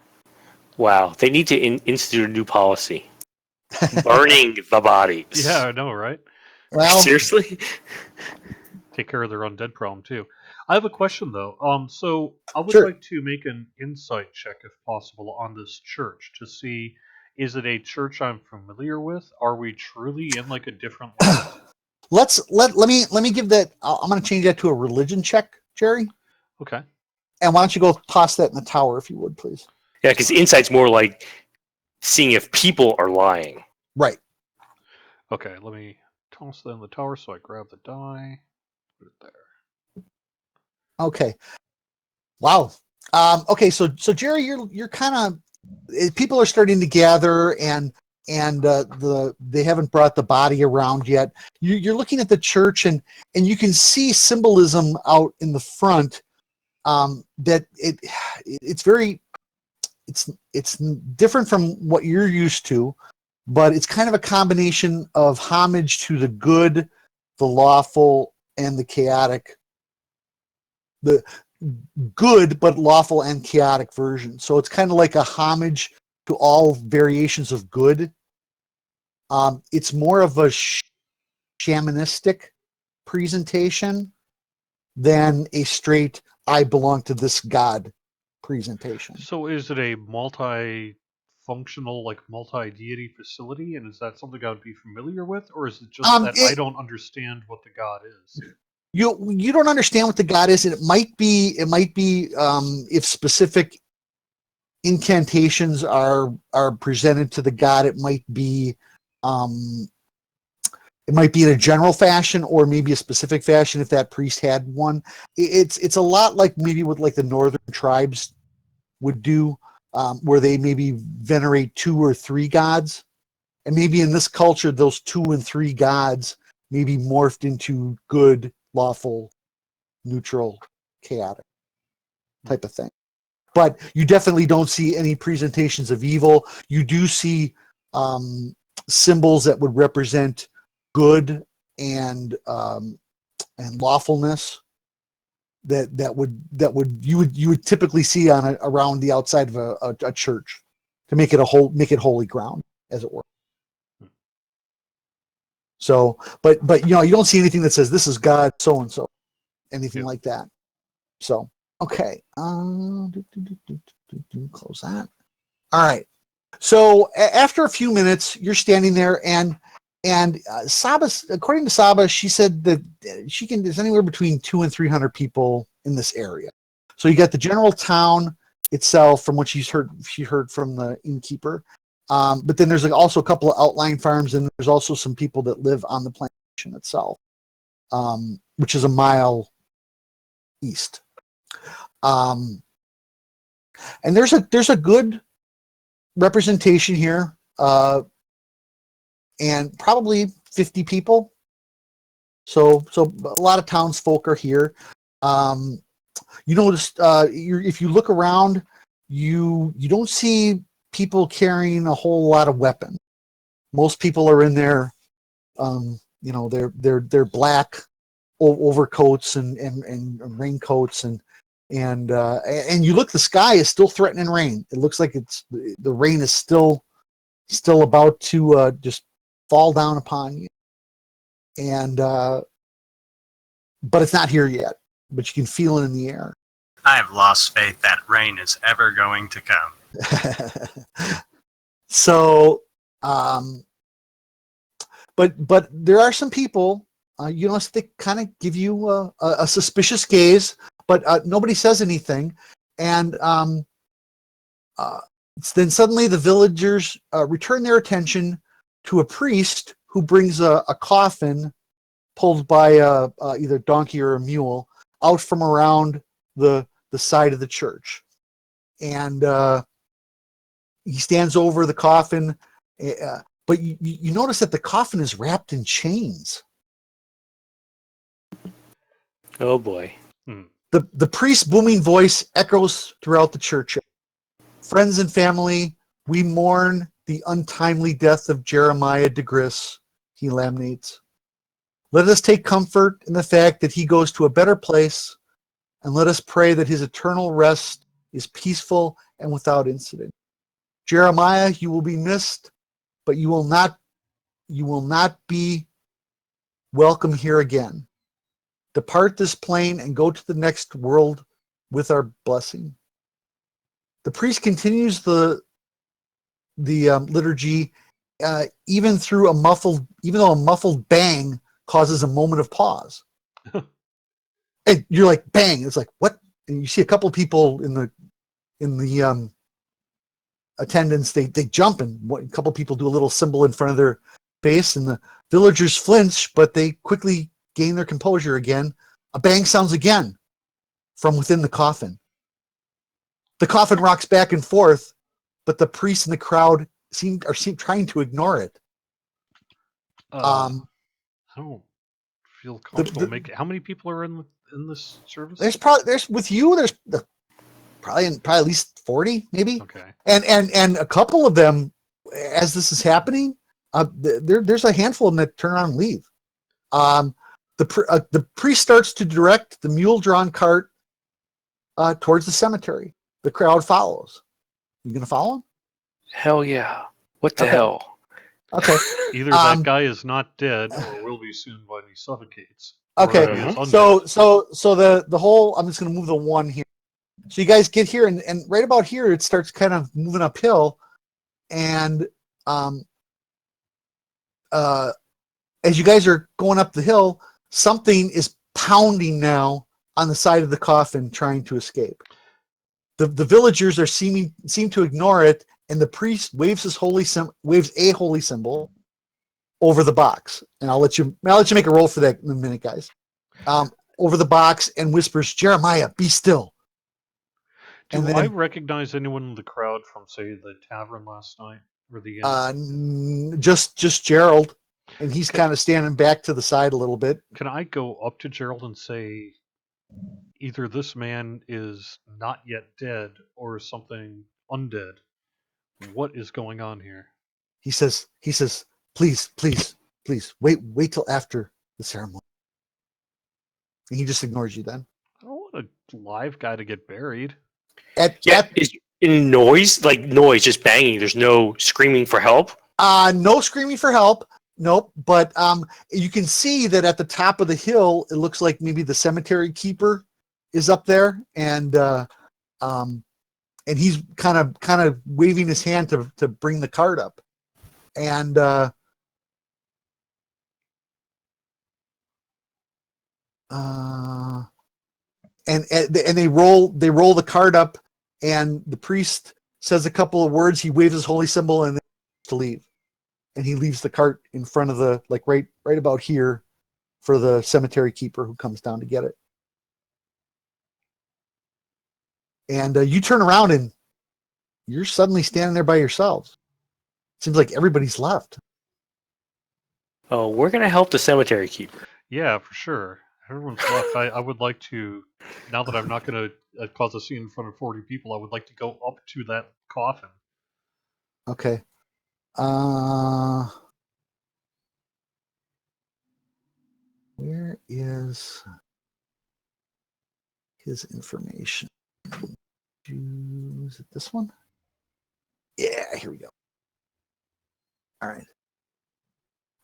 Wow, they need to institute a new policy. Burning the bodies. Yeah, I know, right? Well, Seriously? Take care of their undead problem too. I have a question though. So I would Sure. like to make an insight check, if possible, on this church to see, is it a church I'm familiar with? Are we truly in like a different land? let me give that. I'm going to change that to a religion check, Jerry. Okay. And why don't you go toss that in the tower, if you would, please? Yeah, because insight's more like seeing if people are lying. Right. Okay, let me toss that in the tower so I grab the die. Put it there. Okay. Wow. Okay, so Jerry, you're kind of, people are starting to gather, and they haven't brought the body around yet. You're looking at the church, and you can see symbolism out in the front. That it's different from what you're used to. but it's kind of a combination of homage to the good, the lawful, and the chaotic. The good but lawful and chaotic version. So it's kind of like a homage to all variations of good. It's more of a shamanistic presentation than a straight "I belong to this god" presentation. So is it a multi-functional, like multi-deity facility, and is that something I would be familiar with, or is it just that I don't understand what the god is? You don't understand what the god is, and it might be if specific incantations are presented to the god, it might be in a general fashion or maybe a specific fashion if that priest had one. It's a lot like maybe what like the northern tribes would do, where they maybe venerate 2 or 3 gods, and maybe in this culture those 2 and 3 gods maybe morphed into good, lawful, neutral, chaotic type of thing. But you definitely don't see any presentations of evil. You do see symbols that would represent good and lawfulness that would you would typically see on around the outside of a church to make it holy ground, as it were. So, but you don't see anything that says this is God so and so, anything like that. So, okay, close that. All right. So after a few minutes, you're standing there, and Sahba, according to Sahba, she said that there's anywhere between 200 and 300 people in this area. So you got the general town itself, from what she heard from the innkeeper. But then there's also a couple of outlying farms, and there's also some people that live on the plantation itself, which is a mile east. And there's a good representation here, and probably 50 people. So a lot of townsfolk are here. You notice if you look around, you don't see people carrying a whole lot of weapons. Most people are in their their black overcoats and raincoats, and you look, the sky is still threatening rain. It looks like the rain is still about to just fall down upon you, and but it's not here yet, but you can feel it in the air. I have lost faith that rain is ever going to come. So, but there are some people, you notice they kind of give you a suspicious gaze, but nobody says anything. And then suddenly the villagers return their attention to a priest who brings a coffin pulled by either a donkey or a mule out from around the side of the church. And he stands over the coffin, but you notice that the coffin is wrapped in chains. Oh boy. The priest's booming voice echoes throughout the church. Friends and family, we mourn the untimely death of Jeremiah de Gris, he lamentates. Let us take comfort in the fact that he goes to a better place, and let us pray that his eternal rest is peaceful and without incident. Jeremiah, you will be missed, but you will not be welcome here again. Depart this plane and go to the next world with our blessing. The priest continues the liturgy, even though a muffled bang causes a moment of pause. And you're like, bang! It's like, what? And you see a couple of people in the attendance. They jump, and a couple of people do a little symbol in front of their face, and the villagers flinch, but they quickly gain their composure again. A bang sounds again from within the coffin. The coffin rocks back and forth, but the priests in the crowd seem trying to ignore it. I don't feel comfortable making. How many people are in this service? There's probably at least 40, maybe. Okay. And a couple of them as this is happening, there's a handful of them that turn around and leave. The priest starts to direct the mule-drawn cart towards the cemetery. The crowd follows. You gonna follow him? Hell yeah. What the Okay. hell? Okay. Either that guy is not dead or will be soon when he suffocates. or Okay. he is So undead. the whole, I'm just gonna move the one here. So you guys get here, and right about here it starts kind of moving uphill, and as you guys are going up the hill, something is pounding now on the side of the coffin, trying to escape. The villagers are seem to ignore it, and the priest waves a holy symbol over the box. And I'll let you make a roll for that in a minute, guys. Over the box, and whispers, "Jeremiah, be still." Do and I then recognize anyone in the crowd from, say, the tavern last night or the inn? just Gerald, and he's kind of standing back to the side a little bit. Can I go up to Gerald and say, either this man is not yet dead or something undead? What is going on here? He says, please, wait till after the ceremony. And he just ignores you then. I don't want a live guy to get buried. Is in noise, like noise, just banging. There's no screaming for help. No screaming for help. Nope. But you can see that at the top of the hill, it looks like maybe the cemetery keeper is up there, and he's kind of waving his hand to bring the cart up, and they roll the cart up, and the priest says a couple of words. He waves his holy symbol and then to leave, and he leaves the cart in front of the, like, right about here for the cemetery keeper who comes down to get it. And you turn around and you're suddenly standing there by yourselves. Seems like everybody's left. Oh, we're gonna help the cemetery keeper. Yeah, for sure. Everyone's left. I would like to, now that I'm not going to cause a scene in front of 40 people, I would like to go up to that coffin. Okay. Where is his information? Is it this one? Yeah, here we go. All right.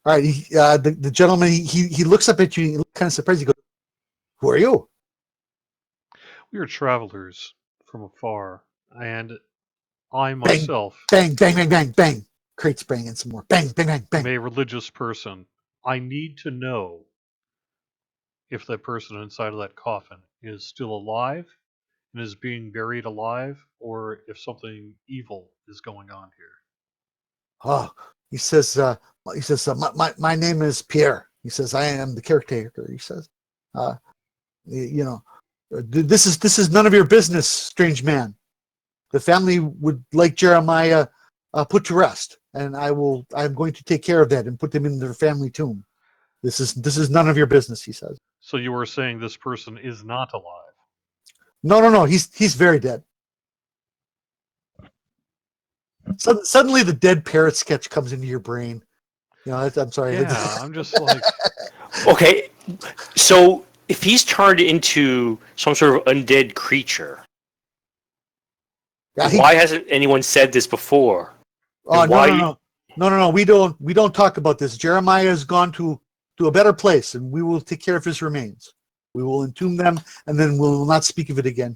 The gentleman, he looks up at you, he looks kind of surprised. He goes, "Who are you?" We are travelers from afar, and I myself Bang, bang, bang, bang, bang. Crates banging some more. Bang, bang, bang, bang. am a religious person. I need to know if that person inside of that coffin is still alive and is being buried alive, or if something evil is going on here. Oh, he says, my name is Pierre. He says, I am the caretaker. He says, this is none of your business, strange man. The family would like Jeremiah put to rest, and I'm going to take care of that and put them in their family tomb. This is none of your business, he says. So you were saying this person is not alive? No. He's very dead. Suddenly, the dead parrot sketch comes into your brain. I'm sorry. Yeah, I'm just like... Okay, so if he's turned into some sort of undead creature, why hasn't anyone said this before? Oh, no. We don't talk about this. Jeremiah has gone to a better place, and we will take care of his remains. We will entomb them, and then we'll not speak of it again.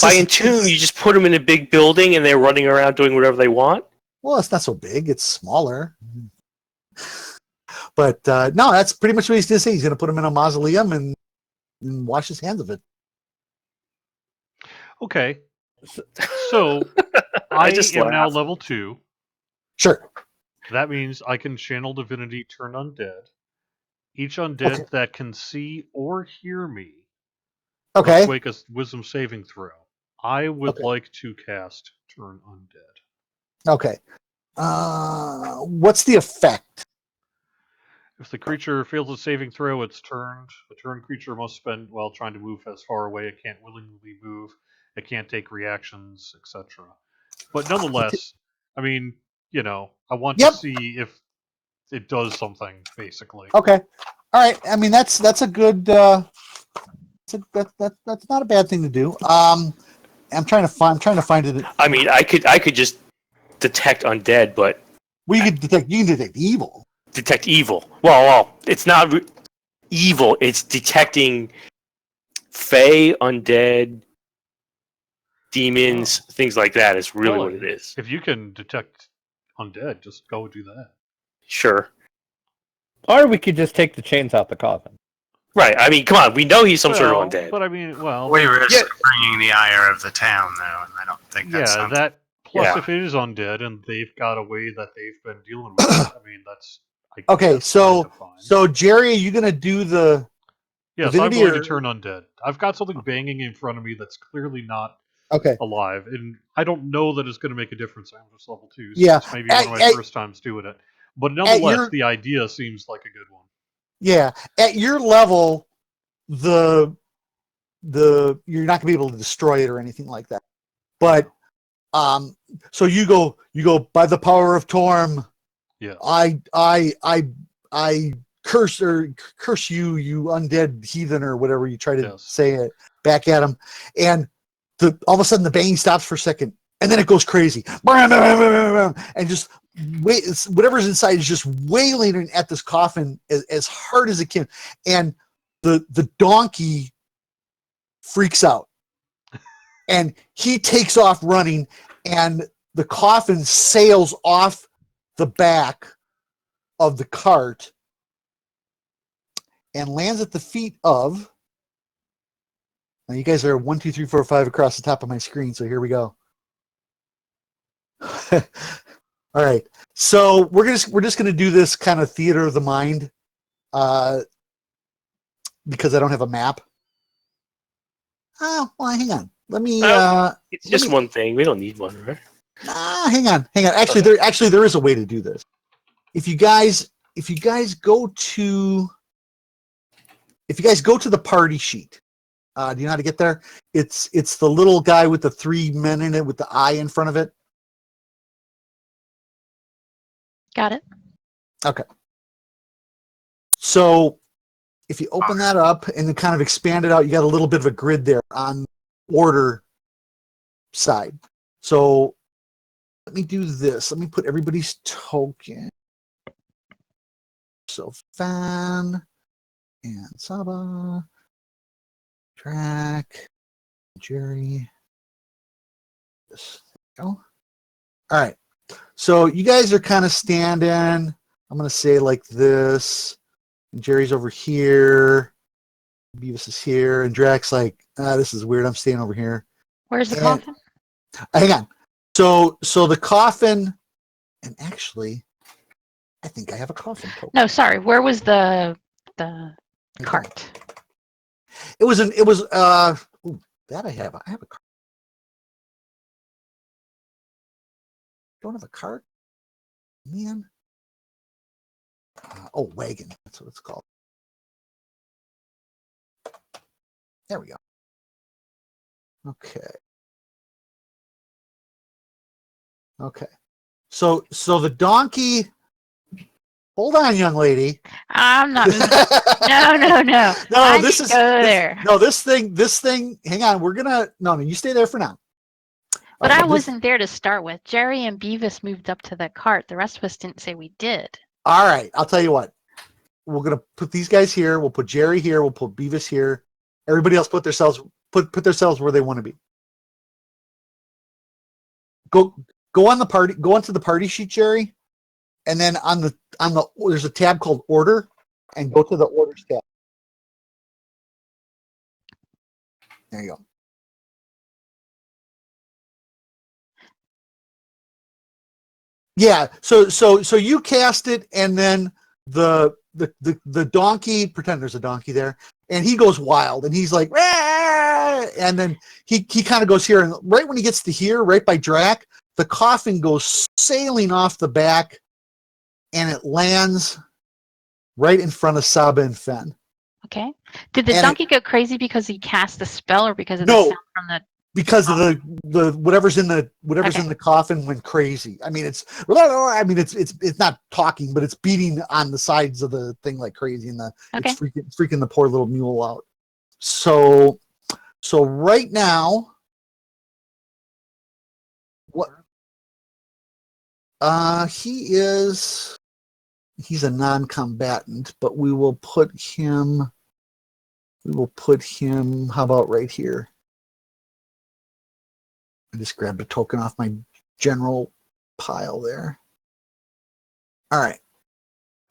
By entomb, you just put them in a big building, and they're running around doing whatever they want? Well, it's not so big. It's smaller. But no, that's pretty much what he's going to say. He's going to put them in a mausoleum and wash his hands of it. Okay. So I just am now laugh. level 2. Sure. That means I can channel divinity, turn undead. Each undead that can see or hear me must make a wisdom saving throw. I would like to cast turn undead. Okay. What's the effect? If the creature fails a saving throw, it's turned. The turned creature must spend, while trying to move as far away. It can't willingly move. It can't take reactions, etc. But nonetheless, I mean, I want Yep. to see if it does something, basically. Okay. All right. I mean, that's a good. That's not a bad thing to do. I'm trying to find it. I mean, I could just detect undead, but You can detect evil. detect evil. Well, it's not evil. It's detecting fey, undead, demons, things like that. Is really Well, what it is. If you can detect undead, just go do that. Sure. Or we could just take the chains out the coffin. Right. I mean, come on. We know he's some sort of undead. But I mean, We risk bringing the ire of the town, though, and I don't think that's yeah, something. that plus Yeah. if it is undead and they've got a way that they've been dealing with it, I mean, that's Okay, that's kind of fine. so Jerry, are you gonna do the? Yes, I'm divinity going to or- turn undead. I've got something banging in front of me that's clearly not Okay. alive, and I don't know that it's going to make a difference. I'm just level 2, so Yeah, it's maybe one of my first times doing it. But nonetheless, the idea seems like a good one. Yeah, at your level, the you're not gonna be able to destroy it or anything like that. But so you go by the power of Torm. Yeah. I curse you, you undead heathen, or whatever you try to say it back at him, and all of a sudden the banging stops for a second, and then it goes crazy, and just whatever's inside is just wailing at this coffin as hard as it can, and the donkey freaks out, and he takes off running, and the coffin sails off the back of the cart and lands at the feet of. Now you guys are 1, 2, 3, 4, 5 across the top of my screen, so here we go. All right, so we're just gonna do this kind of theater of the mind, because I don't have a map. Oh, well, hang on. Let me. It's just one thing. We don't need one, right? Hang on. Actually, there is a way to do this. If you guys go to the party sheet, do you know how to get there? It's the little guy with the 3 men in it with the eye in front of it. Got it. Okay. So if you open that up and then kind of expand it out, you got a little bit of a grid there on order side. So let me do this. Let me put everybody's token. So Fan and Sahba, Drac, Jerry. This. There we go. All right. So you guys are kind of standing. I'm going to say like this. And Jerry's over here. Beavis is here. And Drac's like, this is weird. I'm staying over here. Where's the coffin? Hang on. So the coffin, and actually, I think I have a coffin token. No, sorry. Where was the cart? It was that I have a cart. Don't have a cart, man. Wagon. That's what it's called. There we go. Okay. So the donkey. Hold on, young lady. I'm not. No. No, this is go there. This thing. Hang on. We're gonna. No. You stay there for now. But I wasn't there to start with. Jerry and Beavis moved up to the cart. The rest of us didn't say we did. All right. I'll tell you what. We're gonna put these guys here. We'll put Jerry here. We'll put Beavis here. Everybody else put themselves where they want to be. Go on the party. Go onto the party sheet, Jerry, and then on the there's a tab called Order, and go to the Orders tab. There you go. Yeah. So you cast it, and then the donkey. Pretend there's a donkey there, and he goes wild, and he's like, "Rah!" And then he kind of goes here, and right when he gets to here, right by Drac, the coffin goes sailing off the back, and it lands right in front of Sahba and Fen. Okay. Did the donkey go crazy because he cast the spell, or because of the sound from the because of the whatever's in the coffin went crazy. I mean, it's not talking, but it's beating on the sides of the thing like crazy, and it's freaking the poor little mule out. So right now, what? He's a non-combatant, but we will put him. How about right here? I just grabbed a token off my general pile there. All right.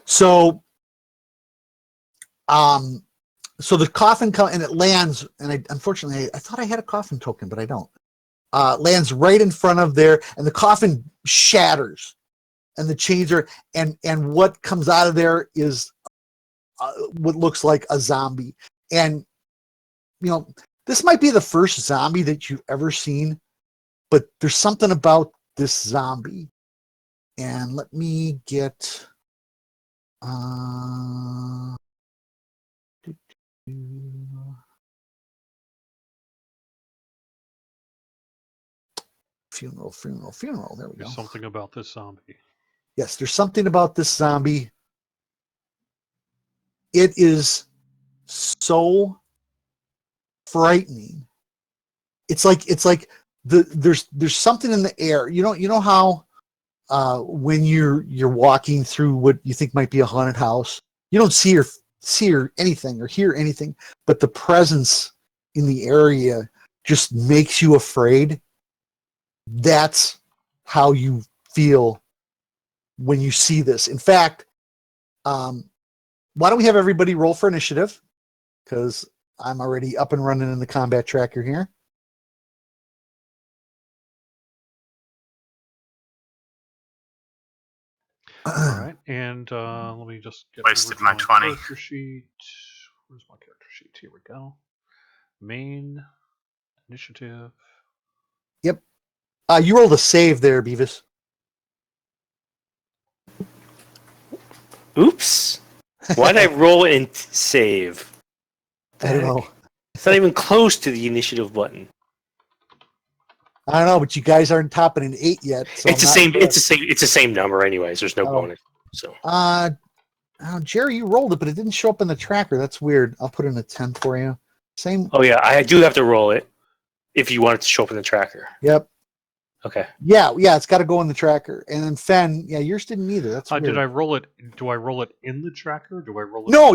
So the coffin comes and it lands, and unfortunately I thought I had a coffin token, but I don't. Lands right in front of there, and the coffin shatters, and the chains are, and what comes out of there is what looks like a zombie. And this might be the first zombie that you've ever seen, but there's something about this zombie. And let me get funeral. There we go. There's something about this zombie. Yes, there's something about this zombie. It is so frightening. It's like there's something in the air. You know how when you're walking through what you think might be a haunted house, you don't see or anything or hear anything, but the presence in the area just makes you afraid. That's how you feel when you see this. In fact, why don't we have everybody roll for initiative? Because I'm already up and running in the combat tracker here. All right, and let me just get Wasted over to my 20. Character sheet. Where's my character sheet? Here we go. Main initiative. Yep. You rolled a save there, Beavis. Oops. Why'd I roll and save? I don't know. It's not even close to the initiative button. I don't know, but you guys aren't topping an 8 yet. So It's the same number anyways. There's no bonus. So Jerry, you rolled it, but it didn't show up in the tracker. That's weird. I'll put in a 10 for you. Same. Oh yeah, I do have to roll it if you want it to show up in the tracker. Yep. Okay. Yeah, it's got to go in the tracker. And then Fen, yours didn't either. That's weird. Did I roll it? Do I roll it in the tracker? Do I roll it? No,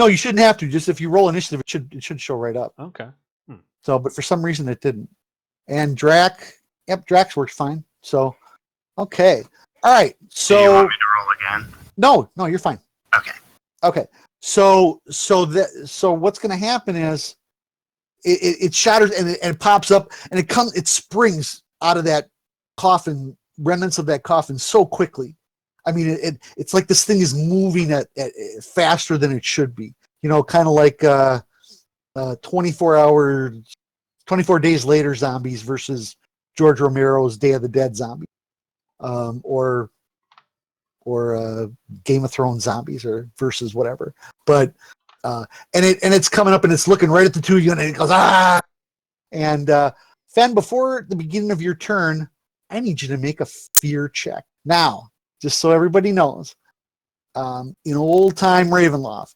you shouldn't have to. Just if you roll initiative, it should show right up. Okay. So, but for some reason it didn't. And Drax works fine. So, okay. All right. So do you want me to roll again? No, you're fine. Okay. So what's going to happen is it shatters and it pops up and it springs out of that coffin, remnants of that coffin so quickly. I mean, it's like this thing is moving at faster than it should be. Kind of like 24 days later zombies versus George Romero's Day of the Dead zombie, or Game of Thrones zombies, or versus whatever. But and it's coming up and it's looking right at the two of you and it goes ah. And Fen, before the beginning of your turn, I need you to make a fear check now, just so everybody knows. In old time Ravenloft,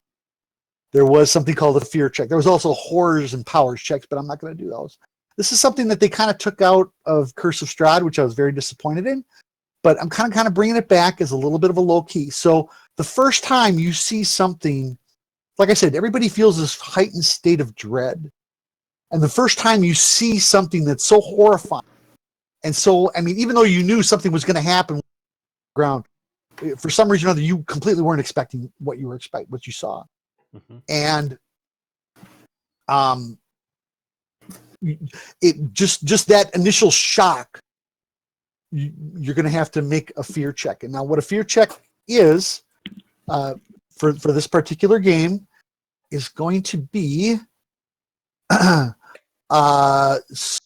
there was something called a fear check. There was also horrors and powers checks, but I'm not going to do those. This is something that they kind of took out of Curse of Strahd, which I was very disappointed in. But I'm kind of bringing it back as a little bit of a low key. So the first time you see something, like I said, everybody feels this heightened state of dread. And the first time you see something that's so horrifying, and so, I mean, even though you knew something was going to happen on the ground, for some reason or other, you completely weren't expecting what you saw. Mm-hmm. And it just that initial shock, you're going to have to make a fear check. And now what a fear check is for this particular game is going to be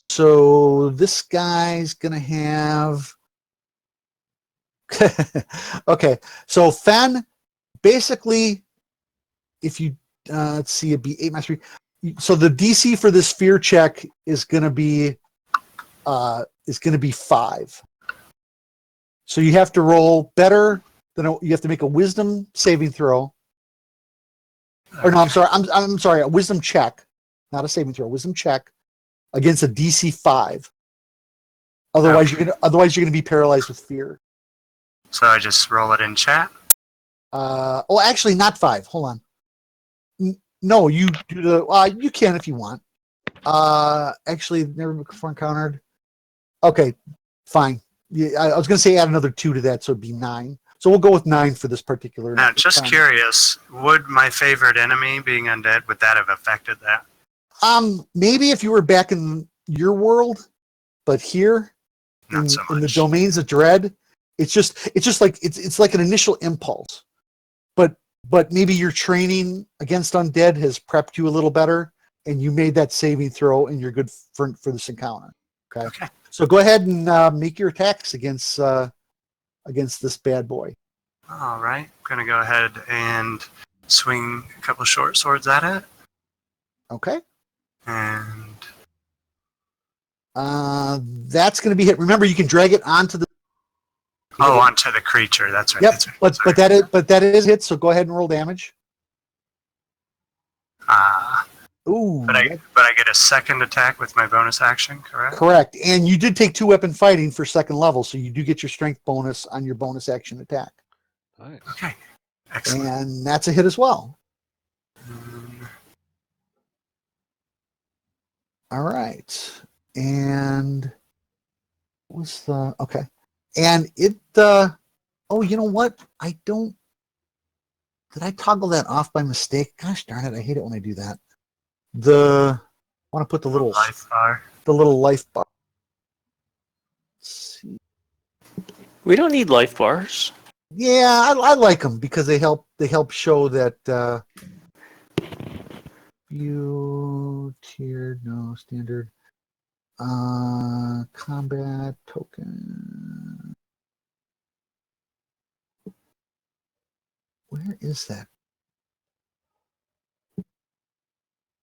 so this guy's going to have okay, so Fen, basically, if you let's see, it'd be 8 minus 3. So the DC for this fear check is going to be is going to be 5. So you have to roll better than you have to make a wisdom saving throw. Or no, I'm sorry. I'm sorry. A wisdom check, not a saving throw. A wisdom check against a DC 5. Otherwise, you're gonna be paralyzed with fear. So I just roll it in chat. Oh, actually, not 5. Hold on. No, you do the. You can if you want. Actually, never before encountered. Okay, fine. Yeah, I was gonna say add another 2 to that, so it'd be 9. So we'll go with 9 for this particular. Now, just curious, would my favorite enemy being undead, would that have affected that? Maybe if you were back in your world, but here Not so in the much. domains of dread, it's just like it's like an initial impulse. But maybe your training against undead has prepped you a little better, and you made that saving throw, and you're good for this encounter. Okay. So go ahead and make your attacks against this bad boy. All right. I'm going to go ahead and swing a couple short swords at it. Okay. And That's going to be hit. Remember, you can drag it onto the. onto the creature. That's right. Yep. That's right. But that is hit. So go ahead and roll damage. Ooh. But I get a second attack with my bonus action, correct? Correct. And you did take 2 weapon fighting for second level, so you do get your strength bonus on your bonus action attack. Nice. Okay. Excellent. And that's a hit as well. All right. And what's the okay? And it oh, you know what? Did I toggle that off by mistake? Gosh darn it, I hate it when I do that. I want to put the little Life bar. The little life bar. Let's see. We don't need life bars. Yeah, I like them because they help show that view tiered, no standard combat token. Where is that?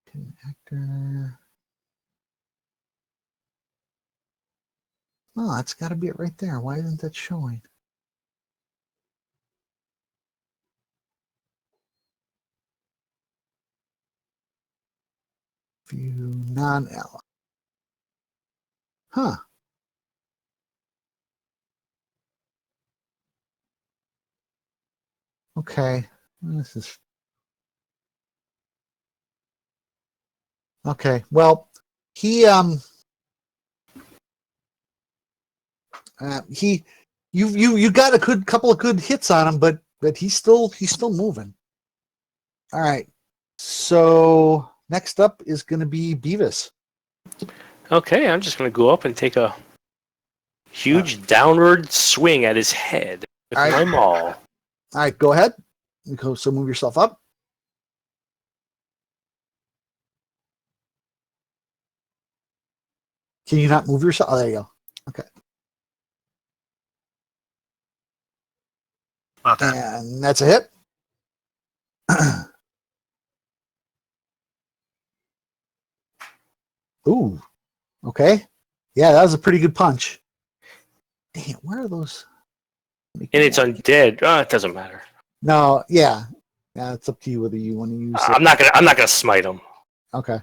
Connector. Oh, that's got to be it right there. Why isn't that showing? View non-ally. Huh. Okay. This is okay. Well, you got a good couple of good hits on him, but he's still moving. All right. So next up is going to be Beavis. Okay, I'm just going to go up and take a huge downward swing at his head with All right. my maul. All right, go ahead. So move yourself up. Can you not move yourself? Oh, there you go. Okay. Well done. And that's a hit. Ooh. Okay. Yeah, that was a pretty good punch. Dang it, where are those? And it's undead. Oh, it doesn't matter. No, yeah. Yeah, it's up to you whether you want to use it. I'm not gonna smite him. Okay.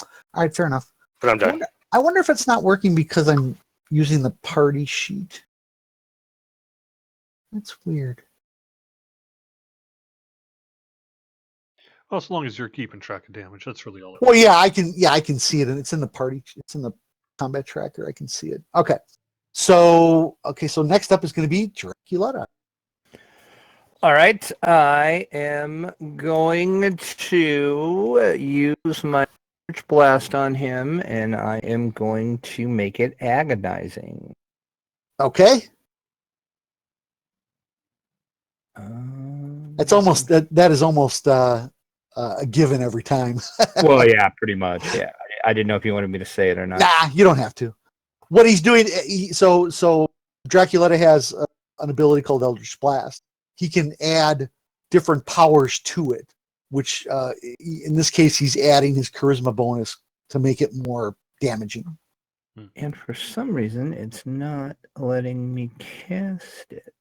All right, fair enough. But I'm done. I wonder if it's not working because I'm using the party sheet. That's weird. Well, as long as you're keeping track of damage, that's really all. It Well, yeah, I can see it, and it's in the party. It's in the combat tracker. I can see it. Okay. So next up is going to be Draculetta. All right, I am going to use my Search Blast on him, and I am going to make it agonizing. Okay. That's almost that is almost a given every time. Well, yeah, pretty much. Yeah, I didn't know if you wanted me to say it or not. Nah, you don't have to. What he's doing, so Draculetta has an ability called Eldritch Blast. He can add different powers to it, which in this case he's adding his charisma bonus to make it more damaging. And for some reason, it's not letting me cast it.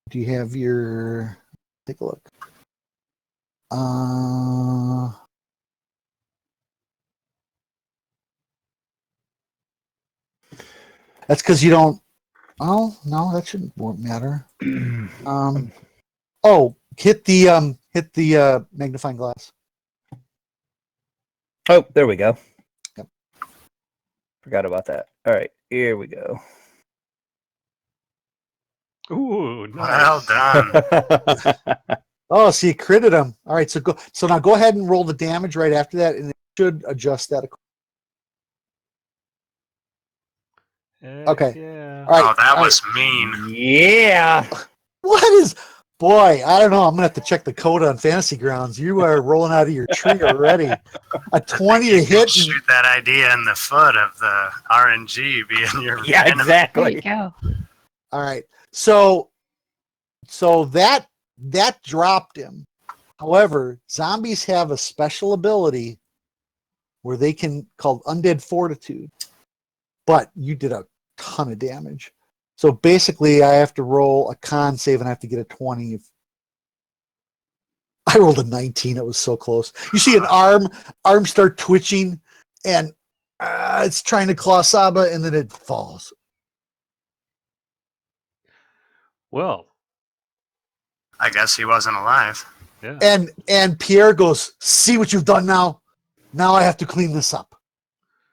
Do you have your... Take a look. That's because you don't... Oh, no, that won't matter. Hit the magnifying glass. Oh, there we go. Yep. Forgot about that. All right, here we go. Ooh, nice. Well done. Oh, so you critted him. All right, so now go ahead and roll the damage right after that, and it should adjust that. Okay. Yeah. All right. Oh, that all was mean. Yeah. What is... Boy, I don't know. I'm going to have to check the code on Fantasy Grounds. You are rolling out of your tree already. A 20 to hit. Shoot that idea in the foot of the RNG being your Yeah, enemy. There exactly. you go. All right. So that dropped him. However, zombies have a special ability where they can called Undead Fortitude. But you did a ton of damage. So basically, I have to roll a con save and I have to get a 20. I rolled a 19. It was so close. You see an arm start twitching, and it's trying to claw Sahba, and then it falls. Well, I guess he wasn't alive. yeah. And Pierre goes, "See what you've done now? Now I have to clean this up."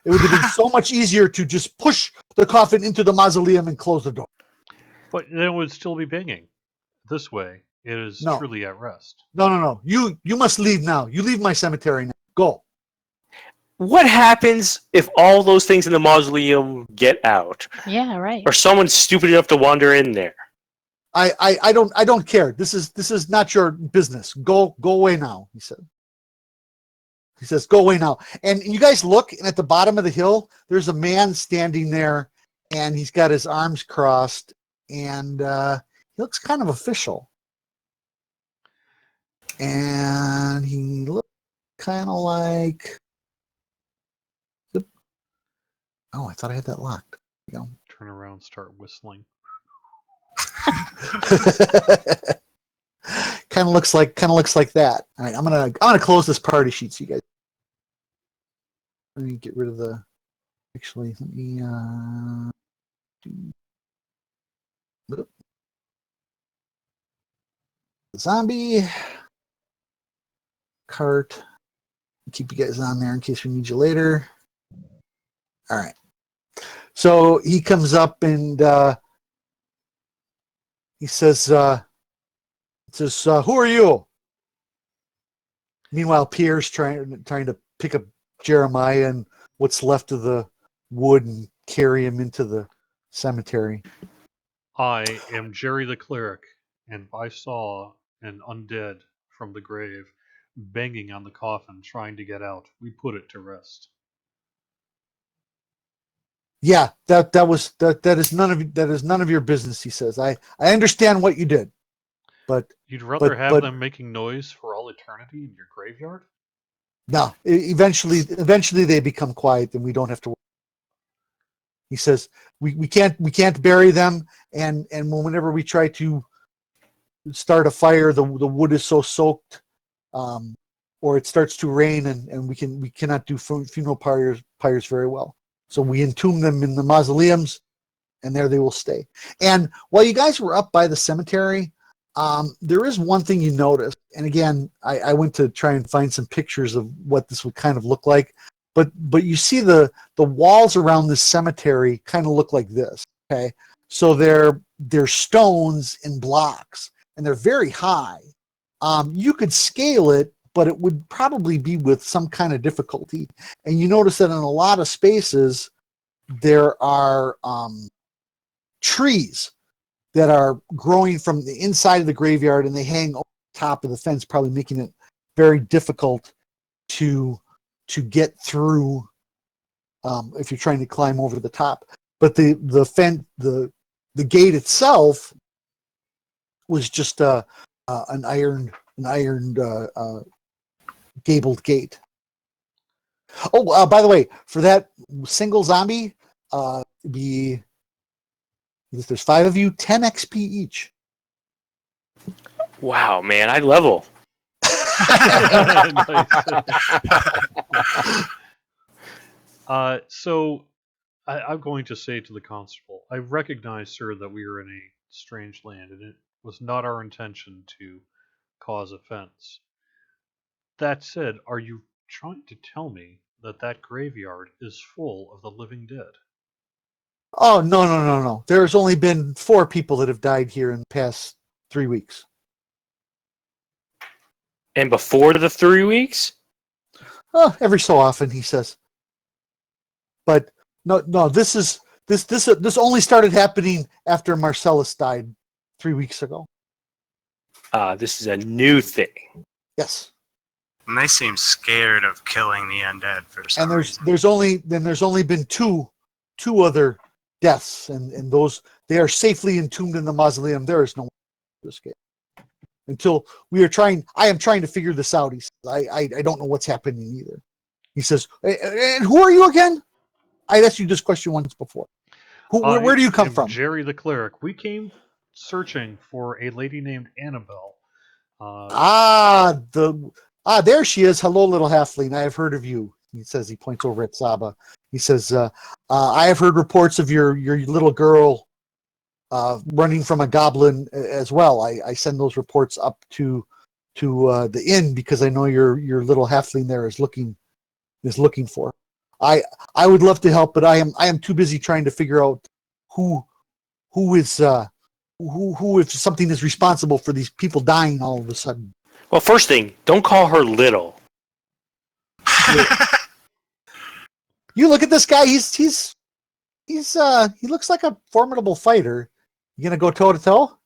It would have been so much easier to just push the coffin into the mausoleum and close the door. But then it would still be banging. This way, it is No. truly at rest. No. You must leave now. You leave my cemetery now. Go. What happens if all those things in the mausoleum get out, Yeah, right. or someone's stupid enough to wander in there? I don't care. This is not your business. Go away now, he said. He says, "Go away now." And you guys look, and at the bottom of the hill, there's a man standing there, and he's got his arms crossed, and he looks kind of official. And he looks kind of like... Oh, I thought I had that locked. There you Turn around, start whistling. go. kind of looks like that. All right, I'm gonna close this party sheet so you guys. Let me get rid of the. Actually, let me do the zombie cart. Keep you guys on there in case we need you later. All right. So he comes up and he says, "Who are you?" Meanwhile, Pierre's trying to pick up Jeremiah and what's left of the wood and carry him into the cemetery. I am Jerry the Cleric, and I saw an undead from the grave banging on the coffin trying to get out. We put it to rest. Yeah, that is none of your business, he says. I understand what you did, but You'd rather have but- them making noise for all eternity in your graveyard? no, eventually they become quiet and we don't have to worry. He says we can't bury them, and whenever we try to start a fire, the wood is so soaked, or it starts to rain, and we cannot do funeral pyres very well. So we entomb them in the mausoleums, and there they will stay. And while you guys were up by the cemetery, there is one thing you noticed. And again, I went to try and find some pictures of what this would kind of look like. But you see the walls around this cemetery kind of look like this. Okay, so they're stones and blocks, and they're very high. You could scale it, but it would probably be with some kind of difficulty. And you notice that in a lot of spaces, there are trees that are growing from the inside of the graveyard, and they hang over the top of the fence, probably making it very difficult to get through if you're trying to climb over the top. But the gate itself was just an iron gabled gate. Oh, by the way, for that single zombie, if there's 5 of you, 10 XP each. Wow, man, I level. So I'm going to say to the constable, I recognize, sir, that we are in a strange land, and it was not our intention to cause offense. That said, are you trying to tell me that that graveyard is full of the living dead? Oh, no. There's only been 4 people that have died here in the past 3 weeks. And before the 3 weeks? Oh, every so often, he says. But no, this only started happening after Marcellus died 3 weeks ago. This is a new thing. Yes. And they seem scared of killing the undead for some And reason. there's only been two other deaths, and those, they are safely entombed in the mausoleum. There is no one to escape until I am trying to figure this out. He says, I don't know what's happening either. He says, and who are you again? I asked you this question once before. Where do you come from? Jerry the Cleric. We came searching for a lady named Annabelle. There she is. Hello, little halfling. I have heard of you. He says, he points over at Sahba. He says, I have heard reports of your little girl running from a goblin as well. I send those reports up to the inn because I know your little halfling there is looking for. I would love to help, but I am too busy trying to figure out who if something is responsible for these people dying all of a sudden. Well, first thing, don't call her little. You look at this guy. He looks like a formidable fighter. You gonna go toe to toe?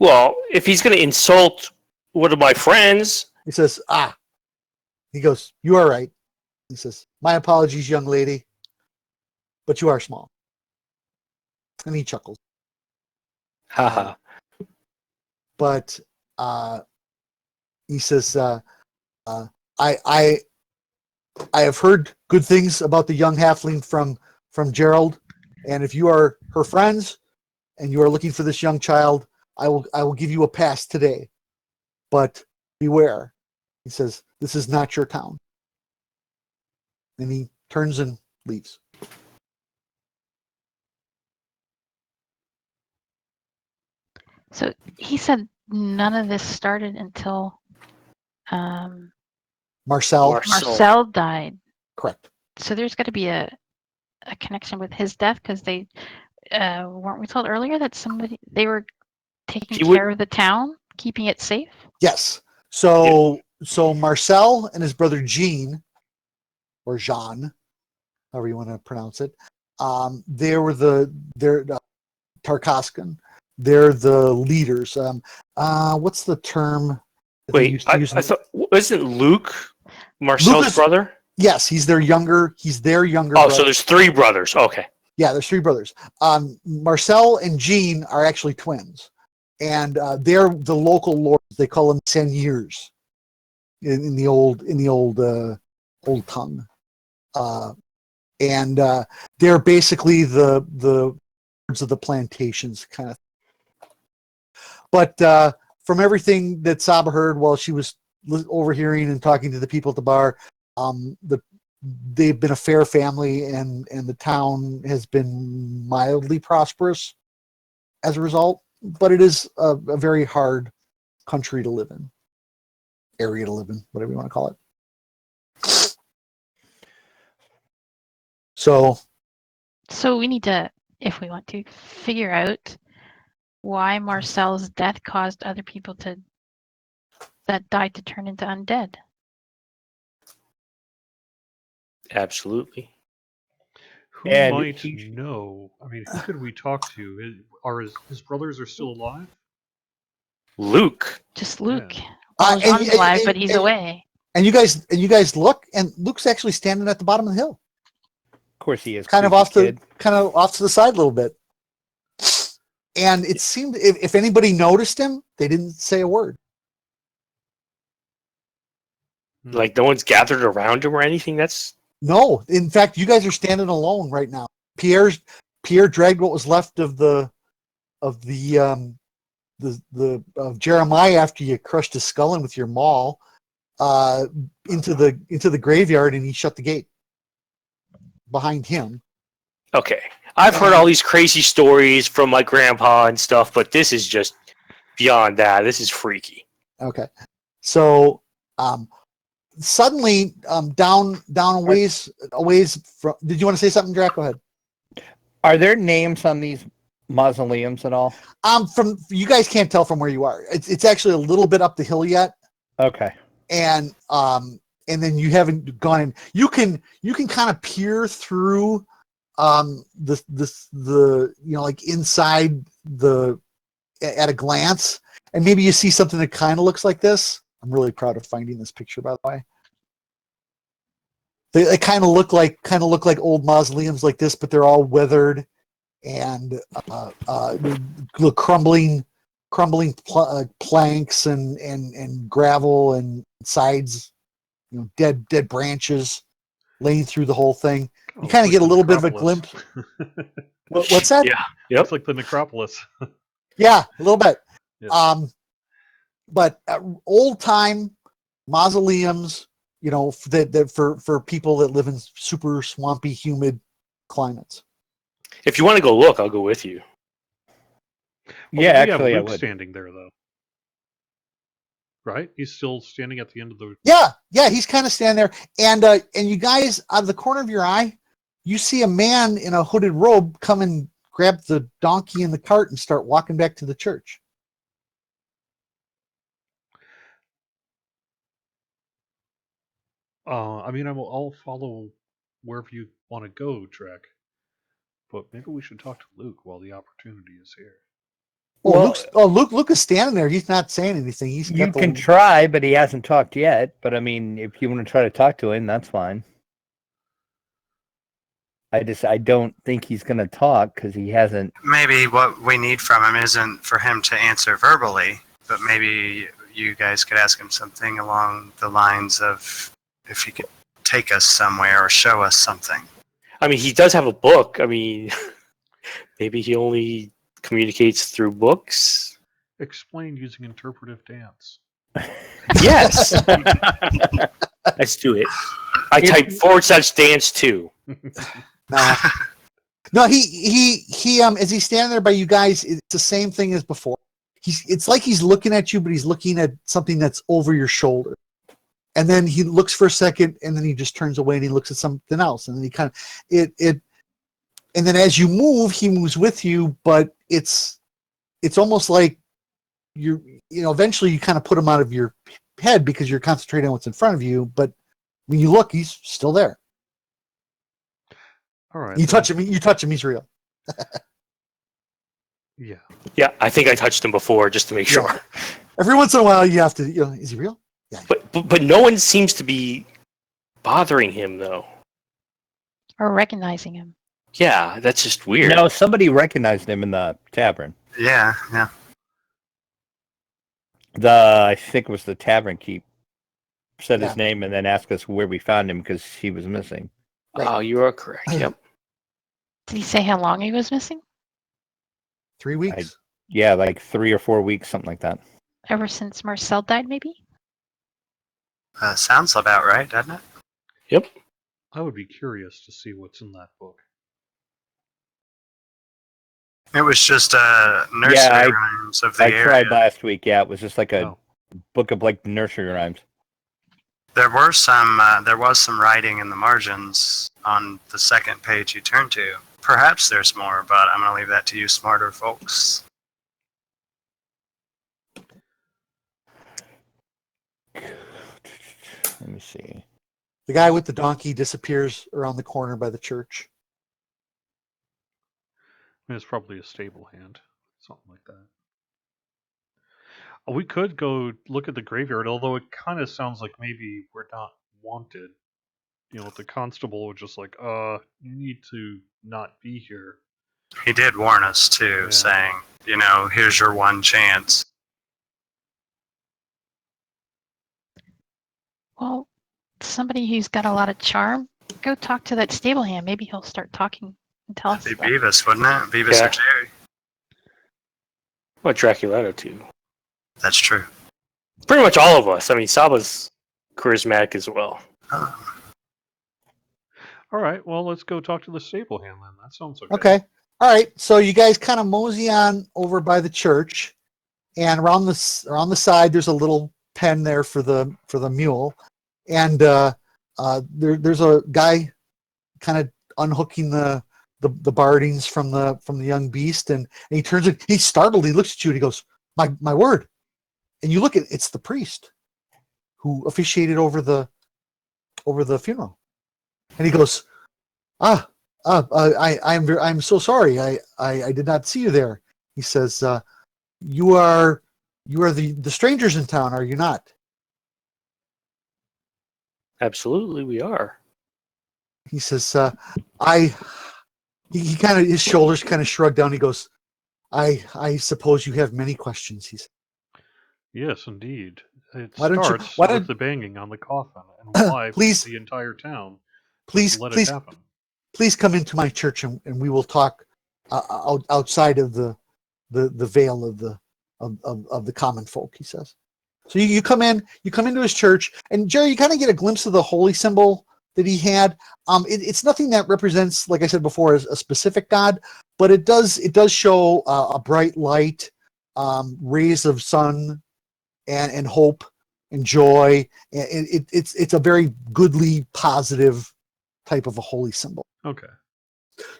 Well, if he's going to insult one of my friends, He says, He goes, you are right. He says, my apologies, young lady, but you are small. And he chuckles. haha. But he says, I have heard good things about the young halfling from Gerald, and if you are her friends and you are looking for this young child, I will give you a pass today. But beware. He says, this is not your town. And he turns and leaves. So he said none of this started until Marcel. Marcel died. Correct. So there's got to be a connection with his death because they weren't we told earlier that they were taking care of the town, keeping it safe? Yes. So Marcel and his brother Jean, or Jean, however you want to pronounce it, they're Tarkaskan. They're the leaders. What's the term? Wait, I thought, wasn't Luke Marcel's brother? Yes, he's their younger Oh, brother. so there's 3 brothers. Okay. Yeah, there's 3 brothers. Marcel and Jean are actually twins, and they're the local lords. They call them seigneurs in the old tongue, and they're basically the lords of the plantations kind of. But from everything that Sahba heard while she was overhearing and talking to the people at the bar, they've been a fair family, and the town has been mildly prosperous as a result. But it is a very hard country to live in, area to live in, whatever you want to call it. So we need to, if we want to, figure out why Marcel's death caused other people that died to turn into undead. Absolutely. Who And might know? I mean, who could we talk to? Are his brothers are still alive? Luke. Just Luke. Yeah. Well, John's alive, but he's away. And you guys look, and Luke's actually standing at the bottom of the hill, Of course he is. kind of creepy off to the side a little bit. And it seemed if anybody noticed him, they didn't say a word. Like no one's gathered around him or anything. That's No, in fact, you guys are standing alone right now. Pierre dragged what was left of of Jeremiah after you crushed his skull in with your maul into the graveyard, and he shut the gate behind him. okay. I've heard all these crazy stories from my grandpa and stuff, but this is just beyond that. This is freaky. Okay, so suddenly down a ways from. Did you want to say something, Drac? Go ahead. Are there names on these mausoleums at all? From you guys can't tell from where you are. It's actually a little bit up the hill yet, Okay. and then you haven't gone in. You can kind of peer through the like inside at a glance, and maybe you see something that kind of looks like this. I'm really proud of finding this picture, by the way. They kind of look like old mausoleums like this, but they're all weathered and crumbling planks and gravel and sides, dead branches laying through the whole thing. You kind of get a little bit of a glimpse. What's that? Yeah. Yep. It's like the necropolis. Yeah, a little bit. Yeah. But old time mausoleums, that for people that live in super swampy, humid climates. If you want to go look, I'll go with you. Yeah, actually, I Luke would. standing there though. Right? He's still standing at the end of the. Yeah, he's kind of standing there, and you guys, out of the corner of your eye, you see a man in a hooded robe come and grab the donkey and the cart and start walking back to the church. I'll follow wherever you want to go, Trek. But maybe we should talk to Luke while the opportunity is here. Luke is standing there. He's not saying anything. You can try, but he hasn't talked yet. But I mean, if you want to try to talk to him, that's fine. I don't think he's going to talk because he hasn't. Maybe what we need from him isn't for him to answer verbally, but maybe you guys could ask him something along the lines of if he could take us somewhere or show us something. I mean, he does have a book. I mean, maybe he only communicates through books. Explain using interpretive dance. Yes. Let's do it. I type /dance too. No, he as he's standing there by you guys, it's the same thing as before. It's like he's looking at you, but he's looking at something that's over your shoulder. And then he looks for a second, and then he just turns away and he looks at something else. And then he kind of and then as you move, he moves with you, but it's almost like eventually you kind of put him out of your head because you're concentrating on what's in front of you. But when you look, he's still there. All right. You touch him, he's real. Yeah. Yeah, I think I touched him before just to make sure. Every once in a while, you have to. Is he real? Yeah. But no one seems to be bothering him though. Or recognizing him. Yeah, that's just weird. No, somebody recognized him in the tavern. Yeah. I think it was the tavern keep said Yeah. his name and then asked us where we found him because he was missing. Right. Oh, you are correct. Yep. Did he say how long he was missing? 3 weeks. Yeah, like 3 or 4 weeks, something like that. Ever since Marcel died, maybe? Sounds about right, doesn't it? Yep. I would be curious to see what's in that book. It was just nursery rhymes of the I area. tried last week. Yeah, it was just like a Oh. book of like nursery rhymes. There was some writing in the margins on the second page you turn to. Perhaps there's more, but I'm going to leave that to you smarter folks. Let me see. The guy with the donkey disappears around the corner by the church. It's probably a stable hand, something like that. We could go look at the graveyard, although it kind of sounds like maybe we're not wanted. The constable was just like, you need to not be here. He did warn us, too, Yeah. saying, here's your one chance. Well, somebody who's got a lot of charm. Go talk to that stable hand. Maybe he'll start talking and tell us That'd be stuff. Beavis, wouldn't it? Beavis Yeah. or Jerry. Well, Draculetta too. That's true. Pretty much all of us. I mean, Sahba's charismatic as well. All right, well, let's go talk to the stable hand then. That sounds okay. Okay. All right. So you guys kind of mosey on over by the church, and around the side there's a little pen there for the mule, and there's a guy kind of unhooking the bardings from the young beast, and he turns it. He's startled. He looks at you and he goes, "My word!" And you look at it's the priest who officiated over the funeral, and he goes, I'm so sorry. I did not see you there. He says, you are the strangers in town, are you not? Absolutely, we are. He says, he kind of, his shoulders kind of shrugged down. He goes, I suppose you have many questions. He said. Yes, indeed. It Why don't you- starts why with don't- the banging on the coffin and why Please- the entire town Please, let please, it happen. please come into my church and we will talk outside of the veil of the common folk. He says. So you come into his church, and Jerry, you kind of get a glimpse of the holy symbol that he had. It's nothing that represents, like I said before, as a specific god, but it does show a bright light, rays of sun, and hope and joy. And it's a very goodly, positive type of a holy symbol. Okay.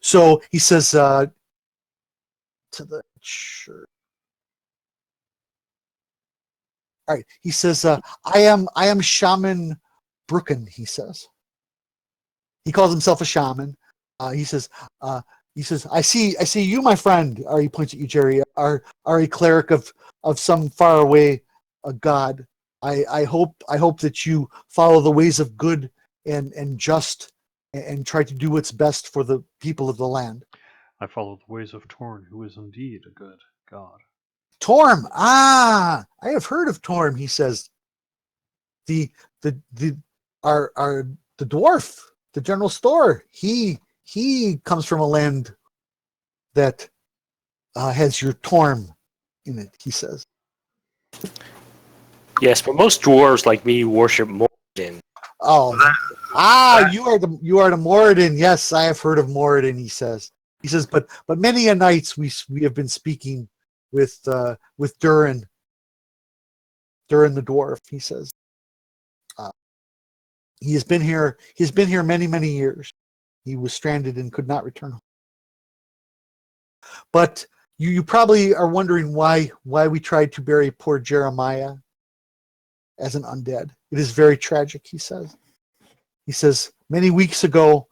So he says to the church. All right. He says, I am Shaman Brooken, he says. He calls himself a shaman. He says, I see you, my friend, or he points at you, Jerry, are a cleric of some faraway god. I hope that you follow the ways of good and just and try to do what's best for the people of the land. I follow the ways of Torn, who is indeed a good god. Torm, I have heard of Torm, he says. The dwarf, the general store, he comes from a land that has your Torm in it, he says. Yes, but most dwarves like me worship Moradin. Oh, you are the Moradin. Yes, I have heard of Moradin, he says. He says, but many a nights we have been speaking with Durin the dwarf, he says. He has been here many years. He was stranded and could not return home. But you probably are wondering why we tried to bury poor Jeremiah as an undead. It is very tragic, he says. He says, many weeks ago,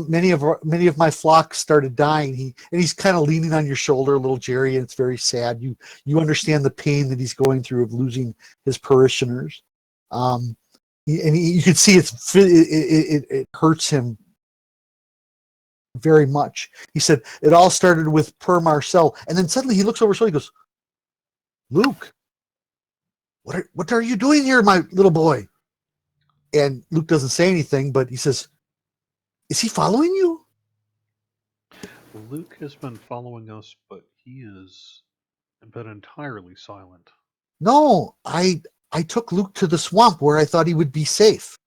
many of my flocks started dying. He's kind of leaning on your shoulder a little, Jerry, and it's very sad. You understand the pain that he's going through of losing his parishioners. You can see it hurts him very much. He said it all started with Per Marcel, and then suddenly he looks over his shoulder. He goes, "Luke, what are you doing here, my little boy?" And Luke doesn't say anything, but he says, "Is he following you?" Luke has been following us, but he has been entirely silent. No, I took Luke to the swamp where I thought he would be safe.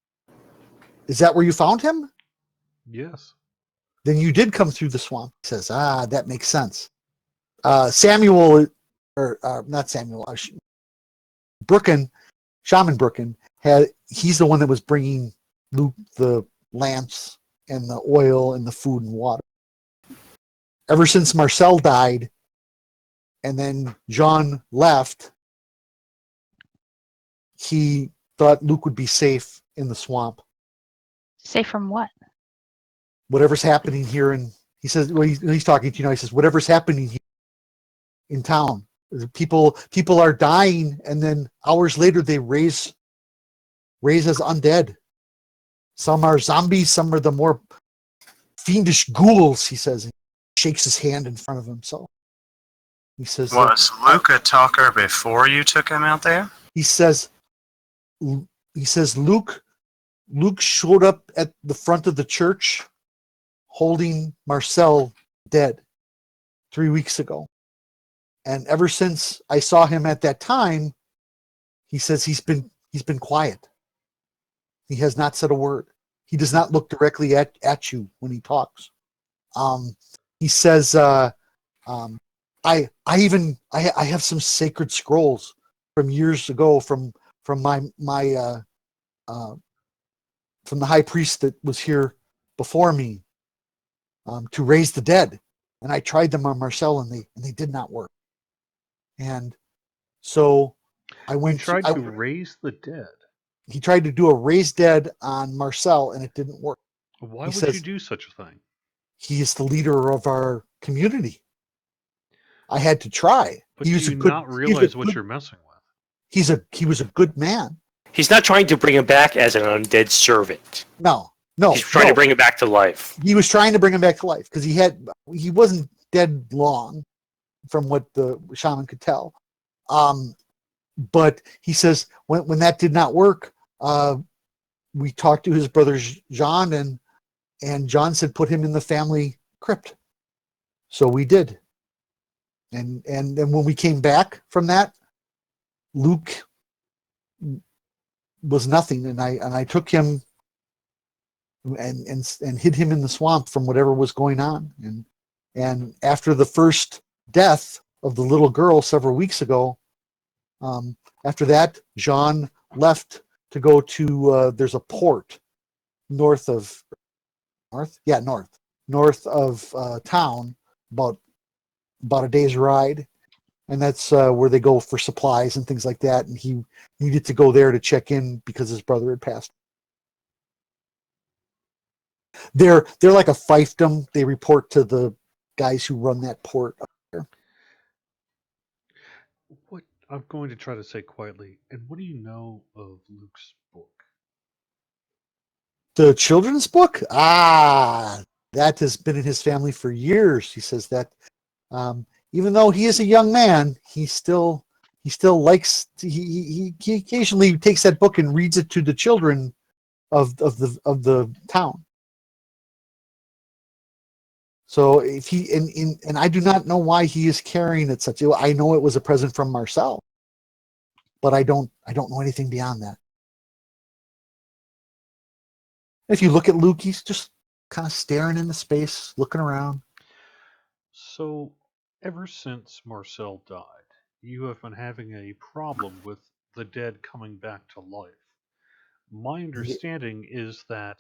Is that where you found him? Yes. Then you did come through the swamp. He says, that makes sense. Samuel, or not Samuel, Brooken, Shaman Brooken, he's the one that was bringing Luke the lamps and the oil and the food and water. Ever since Marcel died, and then John left, he thought Luke would be safe in the swamp. Safe from what? Whatever's happening here, he says, well, he's talking to you now. He says, whatever's happening here in town, people are dying, and then hours later they raise as undead. Some are zombies, some are the more fiendish ghouls. He says, he shakes his hand in front of himself. He says, Was Luke a talker before you took him out there? He says, Luke Luke showed up at the front of the church holding Marcel dead 3 weeks ago. And ever since I saw him at that time, he says he's been quiet. He has not said a word. He does not look directly at you when he talks. He says, I have some sacred scrolls from years ago from the high priest that was here before me, to raise the dead, and I tried them on Marcel, and they did not work. And so I went. You tried to raise the dead. He tried to do a raise dead on Marcel, and it didn't work. Why He would says you do such a thing? he is the leader of our community. I had to try. But do you not realize what you're messing with? He was a good man. He's not trying to bring him back as an undead servant. No. He's trying to bring him back to life. He was trying to bring him back to life because he wasn't dead long, from what the shaman could tell. But he says when that did not work, we talked to his brother John, and John said put him in the family crypt. So we did. And then when we came back from that, Luke was nothing, and I took him and hid him in the swamp from whatever was going on. And after the first death of the little girl several weeks ago, after that, Jean left to go to there's a port north of town, about a day's ride, and that's where they go for supplies and things like that. And he needed to go there to check in because his brother had passed. They're like a fiefdom. They report to the guys who run that port up there. What I'm going to try to say quietly, and what do you know of Luke's book? The children's book? That has been in his family for years. He says that even though he is a young man, he still likes to, he occasionally takes that book and reads it to the children of the town. So if he and I do not know why he is carrying it such. I know it was a present from Marcel, but I don't know anything beyond that. If you look at Luke, he's just kind of staring into space, looking around. So, ever since Marcel died, you have been having a problem with the dead coming back to life. My understanding is that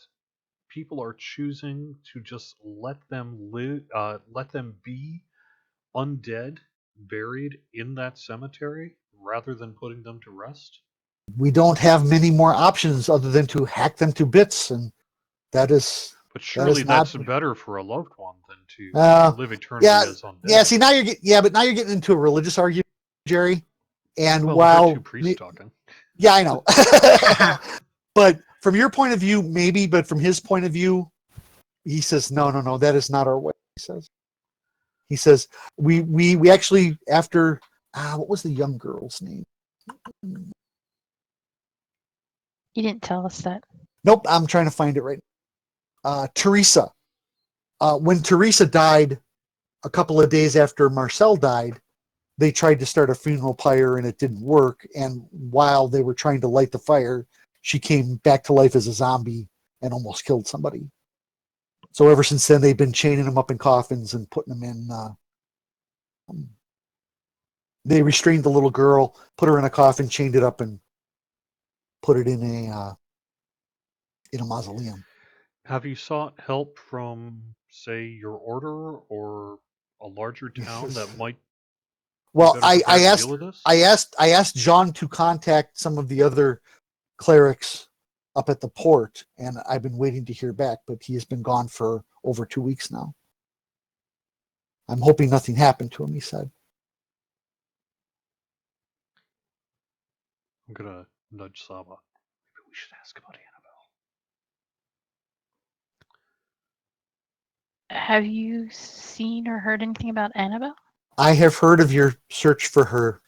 people are choosing to just let them live, let them be undead, buried in that cemetery, rather than putting them to rest. We don't have many more options other than to hack them to bits, and that is. But surely that's better for a loved one than to live eternally as undead. Yeah. See, now but now you're getting into a religious argument, Jerry. And while two priests talking. Yeah, I know. But from your point of view, maybe. But from his point of view, he says, no, that is not our way. He says, we actually after what was the young girl's name? You didn't tell us that. Nope, I'm trying to find it right now. Teresa. When Teresa died, a couple of days after Marcel died, they tried to start a funeral pyre and it didn't work. And while they were trying to light the fire, she came back to life as a zombie and almost killed somebody. So ever since then, they've been chaining them up in coffins and putting them in. They restrained the little girl, put her in a coffin, chained it up, and put it in a mausoleum. Have you sought help from, say, your order or a larger town that might? Well, I asked John to contact some of the other clerics up at the port, and I've been waiting to hear back, but he has been gone for over 2 weeks now. I'm hoping nothing happened to him, he said. I'm gonna nudge Sahba. Maybe we should ask about Annabelle. Have you seen or heard anything about Annabelle? I have heard of your search for her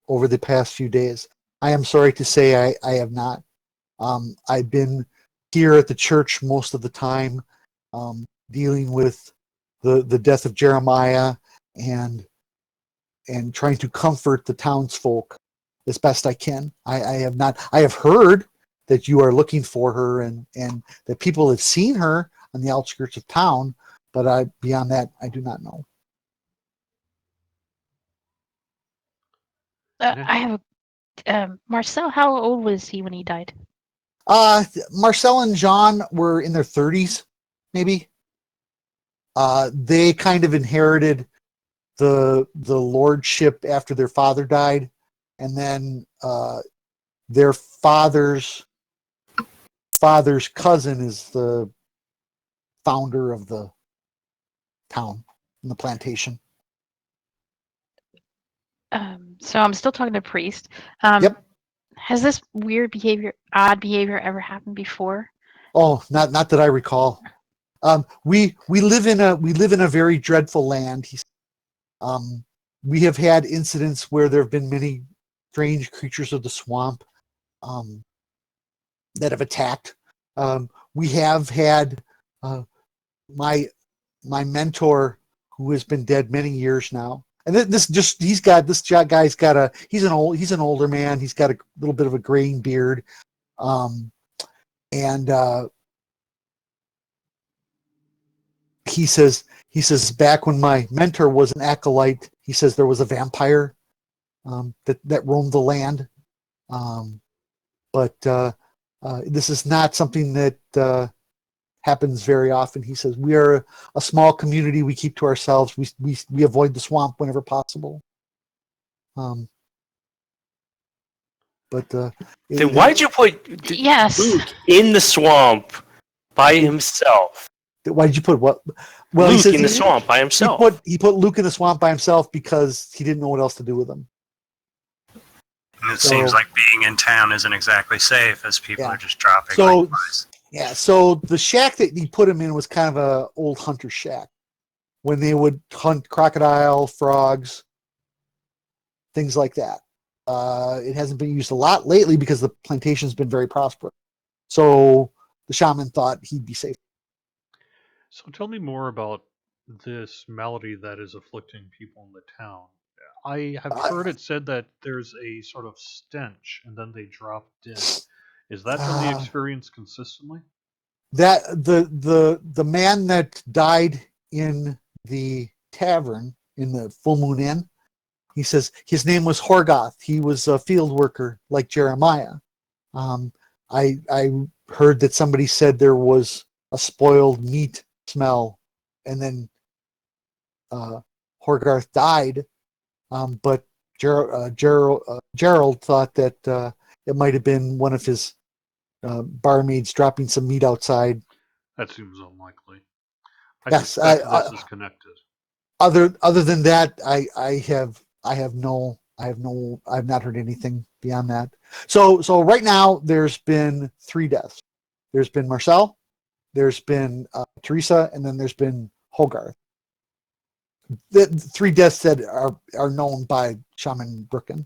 over the past few days. I am sorry to say I have not. I've been here at the church most of the time, dealing with the death of Jeremiah and trying to comfort the townsfolk as best I can. I have heard that you are looking for her and that people have seen her on the outskirts of town, but beyond that, I do not know. I have Marcel. How old was he when he died? Marcel and Jean were in their 30s, maybe. They kind of inherited the lordship after their father died, and then their father's cousin is the founder of the town and the plantation. So I'm still talking to priest. Yep. Has this odd behavior ever happened before? Oh, not that I recall. We live in a very dreadful land. We have had incidents where there have been many strange creatures of the swamp that have attacked. We have had my mentor, who has been dead many years now, and he's an older man. He's got a little bit of a graying beard, and he says back when my mentor was an acolyte, he says there was a vampire that roamed the land, but this is not something that happens very often. He says we are a small community. We keep to ourselves. We avoid the swamp whenever possible. Then why'd you put Yes. Luke in the swamp by himself? Why did you put what? Well, Luke in the swamp by himself. He put Luke in the swamp by himself because he didn't know what else to do with him. And it seems like being in town isn't exactly safe, as people are just dropping. So, like flies. so the shack that he put him in was kind of a old hunter shack, when they would hunt crocodile, frogs, things like that. It hasn't been used a lot lately because the plantation's been very prosperous. So the shaman thought he'd be safe. So tell me more about this malady that is afflicting people in the town. I have heard it said that there's a sort of stench and then they drop dead. Is that been the experience consistently? That the man that died in the tavern in the Full Moon Inn, he says his name was Horgoth. He was a field worker like Jeremiah. I heard that somebody said there was a spoiled meat smell, and then Horgoth died. But Gerald thought that it might have been one of his barmaids dropping some meat outside. That seems unlikely. I Yes, suspect this is connected. Other than that, I have not heard anything beyond that. So right now there's been 3 deaths. There's been Marcel, there's been Teresa, and then there's been Hogarth. The 3 deaths that are known by Shaman Brooken.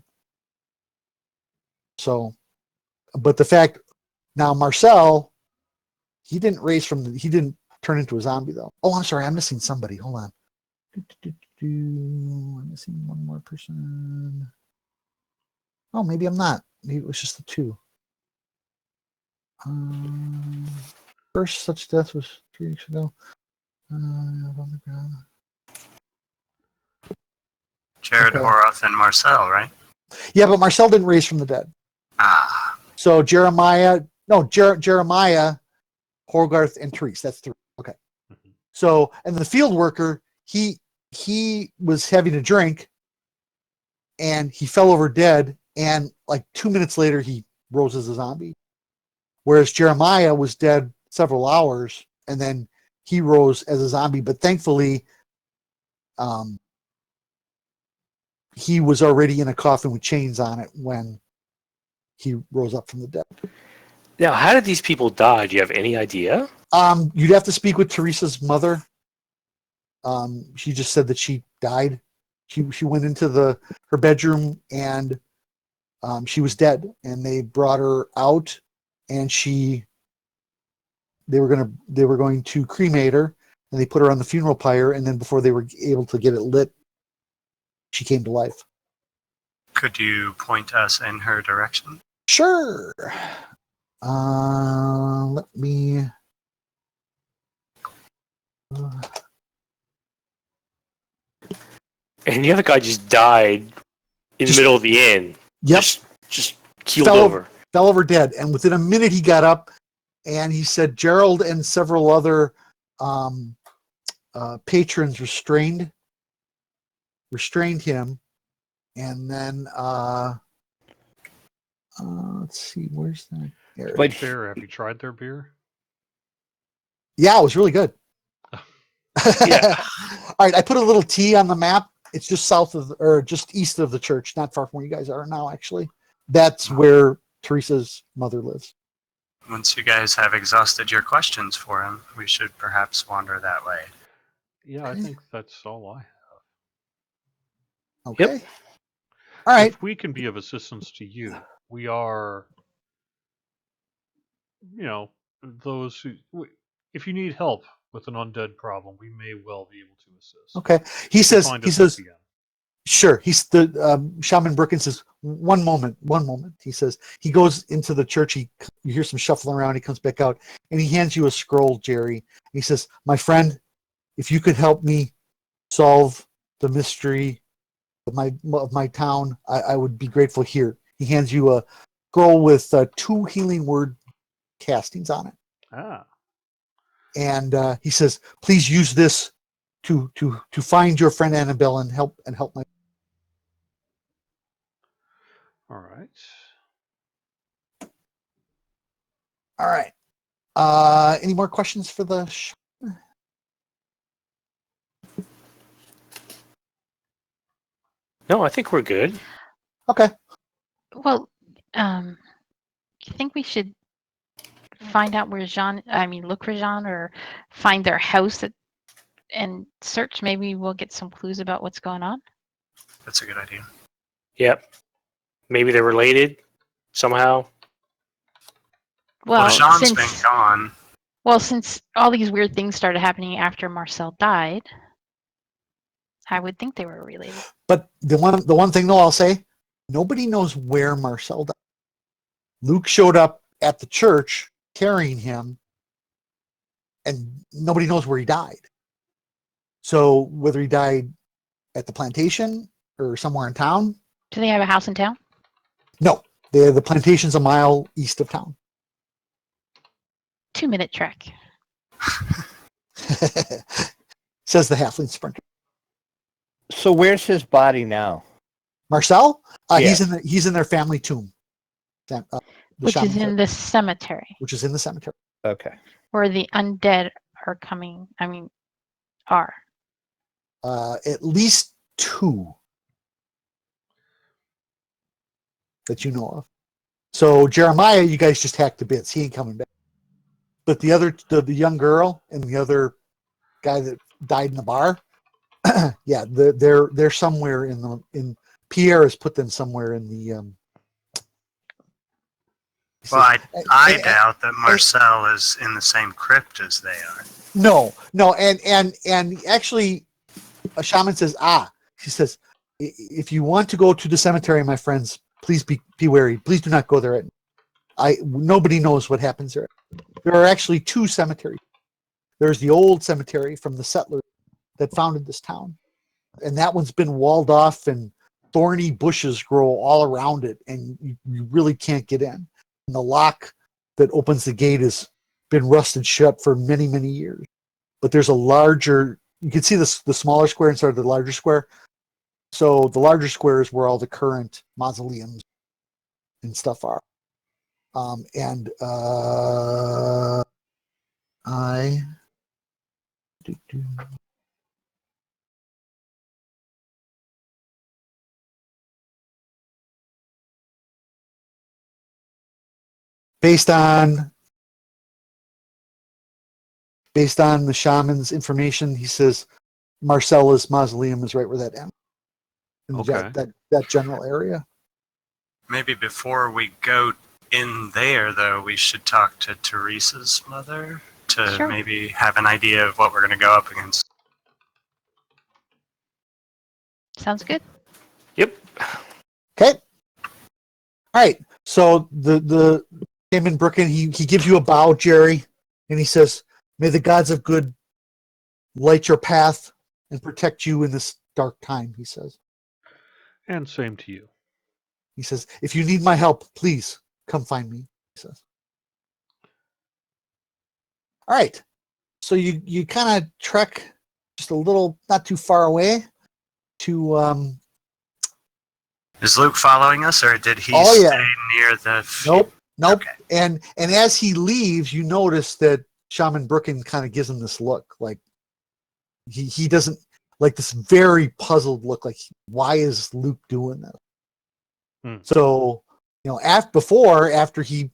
So, but the fact now Marcel, he didn't turn into a zombie though. Oh, I'm sorry, I'm missing somebody. Hold on. I'm missing one more person. Oh, maybe I'm not. Maybe it was just the 2. First such death was 3 weeks ago. On the ground. Jared, Horoth, and Marcel, right? Yeah, but Marcel didn't raise from the dead. So Jeremiah, Horgarth, and Therese. That's 3. Okay. Mm-hmm. So, and the field worker, he was having a drink, and he fell over dead, and like 2 minutes later, he rose as a zombie. Whereas Jeremiah was dead several hours, and then he rose as a zombie. But thankfully, he was already in a coffin with chains on it when he rose up from the dead. Now, how did these people die? Do you have any idea? You'd have to speak with Teresa's mother. She just said that she died. She went into her bedroom and she was dead, and they brought her out, and she they were going to cremate her, and they put her on the funeral pyre, and then before they were able to get it lit, she came to life. Could you point us in her direction? Sure. Let me. And the other guy just died in the middle of the inn. Yep. Just keeled over. Fell over dead, and within a minute he got up, and he said Gerald and several other patrons restrained him, and then let's see, where's that? There. But Beer, have you tried their beer? Yeah, it was really good. Yeah. All right, I put a little T on the map. It's just just east of the church, not far from where you guys are now, actually. That's where Teresa's mother lives. Once you guys have exhausted your questions for him, we should perhaps wander that way. Yeah, I think that's all I have. Okay. Yep. All right. If we can be of assistance to you, we are, those who, if you need help with an undead problem, we may well be able to assist. Okay. He says, sure. He's the Shaman Birkin says, one moment. He says, he goes into the church. You hear some shuffling around. He comes back out and he hands you a scroll, Jerry. He says, my friend, if you could help me solve the mystery of my town, I would be grateful. Here. He hands you a scroll with 2 healing word castings on it. Ah. And he says, please use this to find your friend Annabelle and help my. All right. All right. Any more questions for the? No, I think we're good. Okay. Well, you think we should find out where look for Jean or find their house and search? Maybe we'll get some clues about what's going on. That's a good idea. Yep. Maybe they're related somehow. Well, Jean's been gone. Well, since all these weird things started happening after Marcel died, I would think they were related. But the one thing though I'll say, nobody knows where Marcel died. Luke showed up at the church carrying him, and nobody knows where he died. So whether he died at the plantation or somewhere in town. Do they have a house in town? No, the plantation's a mile east of town. 2-minute trek. Says the halfling sprinter. So where's his body now? Marcel? Yeah. He's in their family tomb. Which is in the cemetery. Which is in the cemetery. Okay. Where the undead are are. At least 2 that you know of. So Jeremiah, you guys just hacked to bits. He ain't coming back. But the other, the young girl and the other guy that died in the bar, yeah, they're somewhere in Pierre has put them somewhere in the. Well, I doubt that Marcel is in the same crypt as they are. No, and actually, a shaman says, she says, if you want to go to the cemetery, my friends, please be wary. Please do not go there. Nobody knows what happens there. There are actually 2 cemeteries. There's the old cemetery from the settlers that founded this town, and that one's been walled off, and thorny bushes grow all around it, and you really can't get in. And the lock that opens the gate has been rusted shut for many, many years. But there's a larger, you can see the smaller square inside of the larger square. So the larger square is where all the current mausoleums and stuff are. Based on the shaman's information, he says Marcella's mausoleum is right where that ends. In that general area. Maybe before we go in there, though, we should talk to Teresa's mother. to Sure. maybe have an idea of what we're going to go up against. Sounds good. Yep. Okay. All right. So the Shaman Brooklyn, he gives you a bow, Jerry, and he says, "May the gods of good light your path and protect you in this dark time," he says. And same to you. He says, "If you need my help, please come find me," he says. All right. So you kind of trek just a little, not too far away to Is Luke following us, or did he Oh, yeah. stay near the... Nope. Okay. And as he leaves, you notice that Shaman Brooklyn kind of gives him this look, like he doesn't, like this very puzzled look, like why is Luke doing that? So, after he,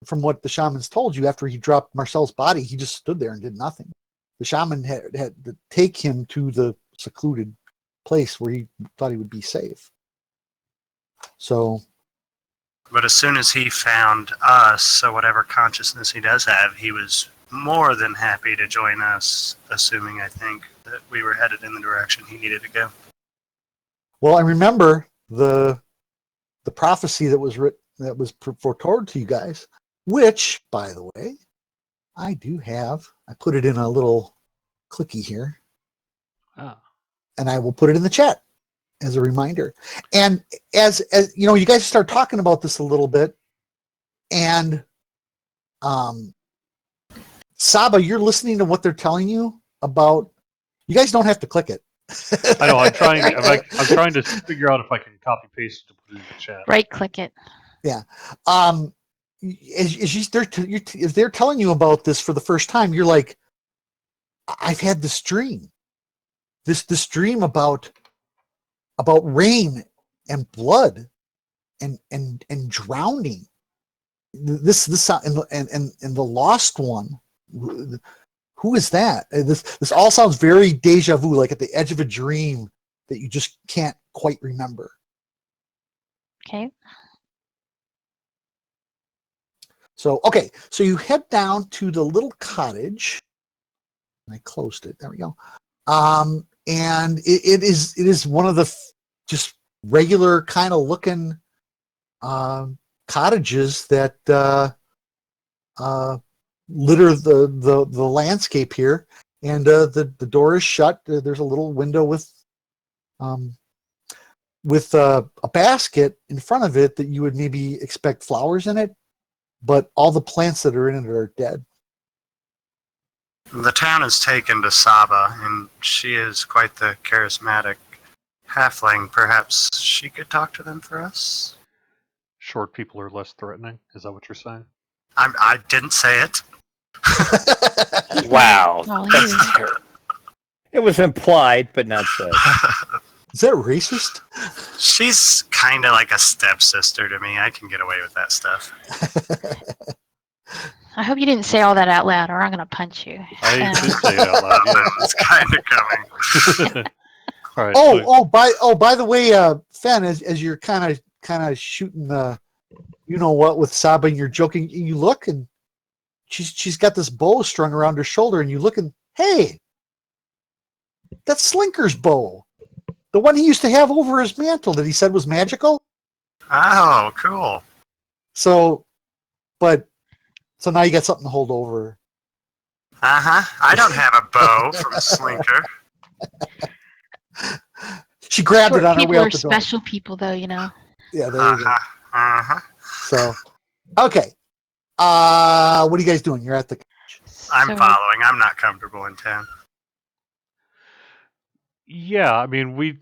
from what the shamans told you, after he dropped Marcel's body, he just stood there and did nothing. The shaman had to take him to the secluded place where he thought he would be safe. So, But as soon as he found us, so whatever consciousness he does have, he was more than happy to join us, assuming, I think, that we were headed in the direction he needed to go. well, I remember the prophecy that was written, that was foretold to you guys, which, by the way, I do have. I put it in a little clicky here, and I will put it in the chat as a reminder. And as you guys start talking about this a little bit, and Sahba, you're listening to what they're telling you about. You guys don't have to click it. I know. I'm trying to figure out if I can copy paste it to put it in the chat. Right click it. Yeah. If they're telling you about this for the first time, you're like, I've had this dream. This dream about rain and blood and drowning. This and the lost one. Who is that? This all sounds very deja vu, like at the edge of a dream that you just can't quite remember. Okay. So, okay, so you head down to the little cottage. I closed it. There we go. And it is one of the just regular kind of looking cottages that litter the landscape here. And the door is shut. There's a little window with a basket in front of it that you would maybe expect flowers in it, but all the plants that are in it are dead. The town is taken to Sahba, and she is quite the charismatic halfling. Perhaps she could talk to them for us? Short people are less threatening. Is that what you're saying? I didn't say it. Wow. Well, That's you- terrible. It was implied, but not said. Is that racist? She's kind of like a stepsister to me. I can get away with that stuff. I hope you didn't say all that out loud, or I'm gonna punch you. I did say it out loud. Yeah. It's kind of coming. All right. By the way, Fen, as you're kind of shooting the, with Sahba, and you're joking, you look and she's got this bow strung around her shoulder, and you look and, hey, that's Slinker's bow, the one he used to have over his mantle that he said was magical. Oh, cool. So now you got something to hold over. I don't have a bow from Slinker. She grabbed it Short on her people way are out the door. special people, though, you know. Yeah, there you go. Uh-huh. So, okay. What are you guys doing? You're at the. I'm So- following. I'm not comfortable in town. Yeah, I mean,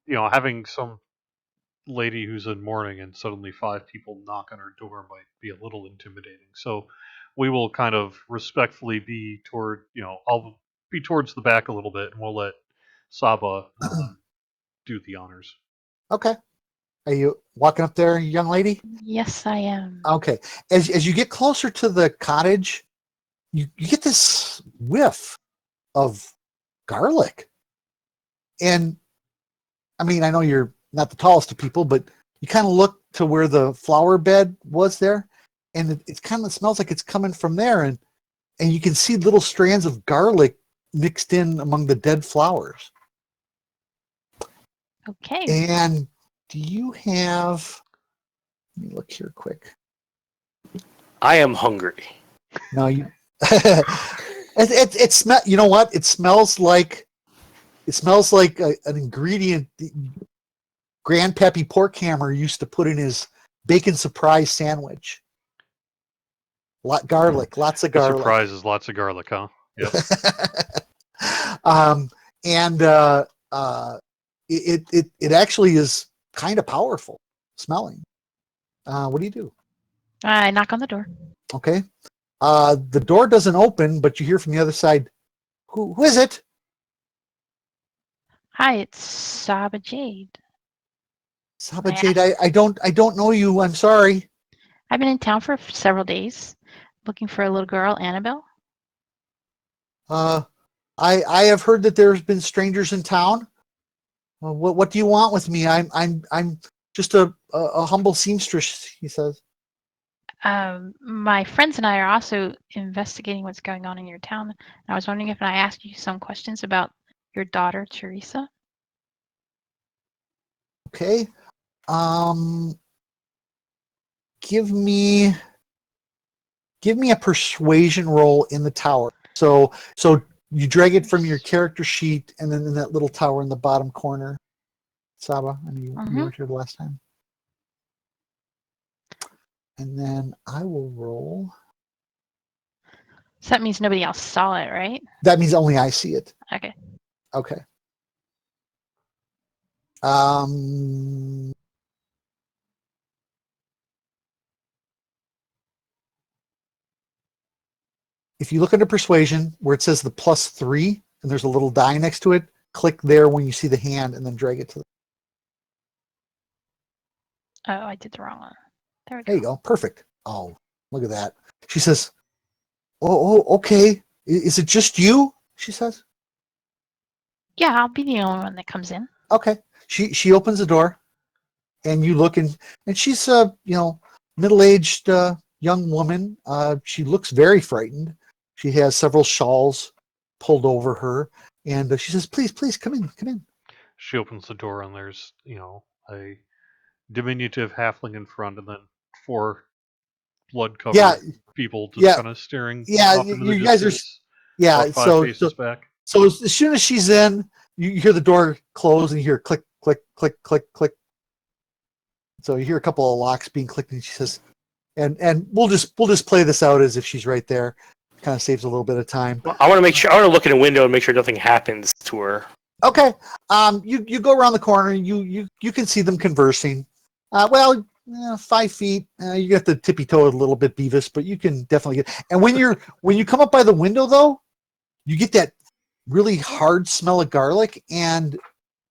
having some lady who's in mourning and suddenly 5 people knock on her door might be a little intimidating. So we will kind of respectfully be I'll be towards the back a little bit, and we'll let Sahba do the honors. Okay. Are you walking up there, young lady? Yes, I am. Okay. As you get closer to the cottage, you get this whiff of garlic. And I mean, I know you're not the tallest of people, but you kind of look to where the flower bed was there, and it kind of smells like it's coming from there. And and you can see little strands of garlic mixed in among the dead flowers. Okay. And do you have? Let me look here quick. I am hungry. No, you. It smell. You know what? It smells like. It smells like an ingredient Grandpappy Porkhammer used to put in his bacon surprise sandwich. Garlic, lots of The garlic. surprise is lots of garlic, huh? Yep. It actually is kind of powerful smelling. What do you do? I knock on the door. Okay. The door doesn't open, but you hear from the other side, who is it? Hi, it's Sahbajade. Sahbajade, I don't know you. I'm sorry. I've been in town for several days, looking for a little girl, Annabelle. I have heard that there's been strangers in town. What do you want with me? I'm just a humble seamstress, he says. My friends and I are also investigating what's going on in your town. And I was wondering if I asked you some questions about your daughter, Teresa. Okay. Give me a persuasion roll in the tower. So you drag it from your character sheet, and then in that little tower in the bottom corner. Sahba, I mean, you weren't here the last time. And then I will roll. So that means nobody else saw it, right? That means only I see it. Okay. Okay. If you look under persuasion where it says the +3 and there's a little die next to it, click there when you see the hand and then drag it to the. Oh, I did the wrong one. There we go. There you go. Perfect. Oh, look at that. She says, oh, okay. Is it just you? She says. Yeah, I'll be the only one that comes in. Okay. She opens the door, and you look, and she's middle-aged young woman. She looks very frightened. She has several shawls pulled over her, and she says, "Please, come in." She opens the door and there's, a diminutive halfling in front and then 4 blood-covered people just kind of staring off into the you guys distance. are about 5 faces back. So as soon as she's in, you hear the door close and you hear click, click, click, click, click. So you hear a couple of locks being clicked, and she says, "And we'll just play this out as if she's right there." Kind of saves a little bit of time. Well, I want to make sure. I want to look in a window and make sure nothing happens to her. Okay. You go around the corner and you can see them conversing. 5 feet. You get the tippy toe a little bit, Beavis, but you can definitely get. And when you come up by the window, though, you get that really hard smell of garlic. And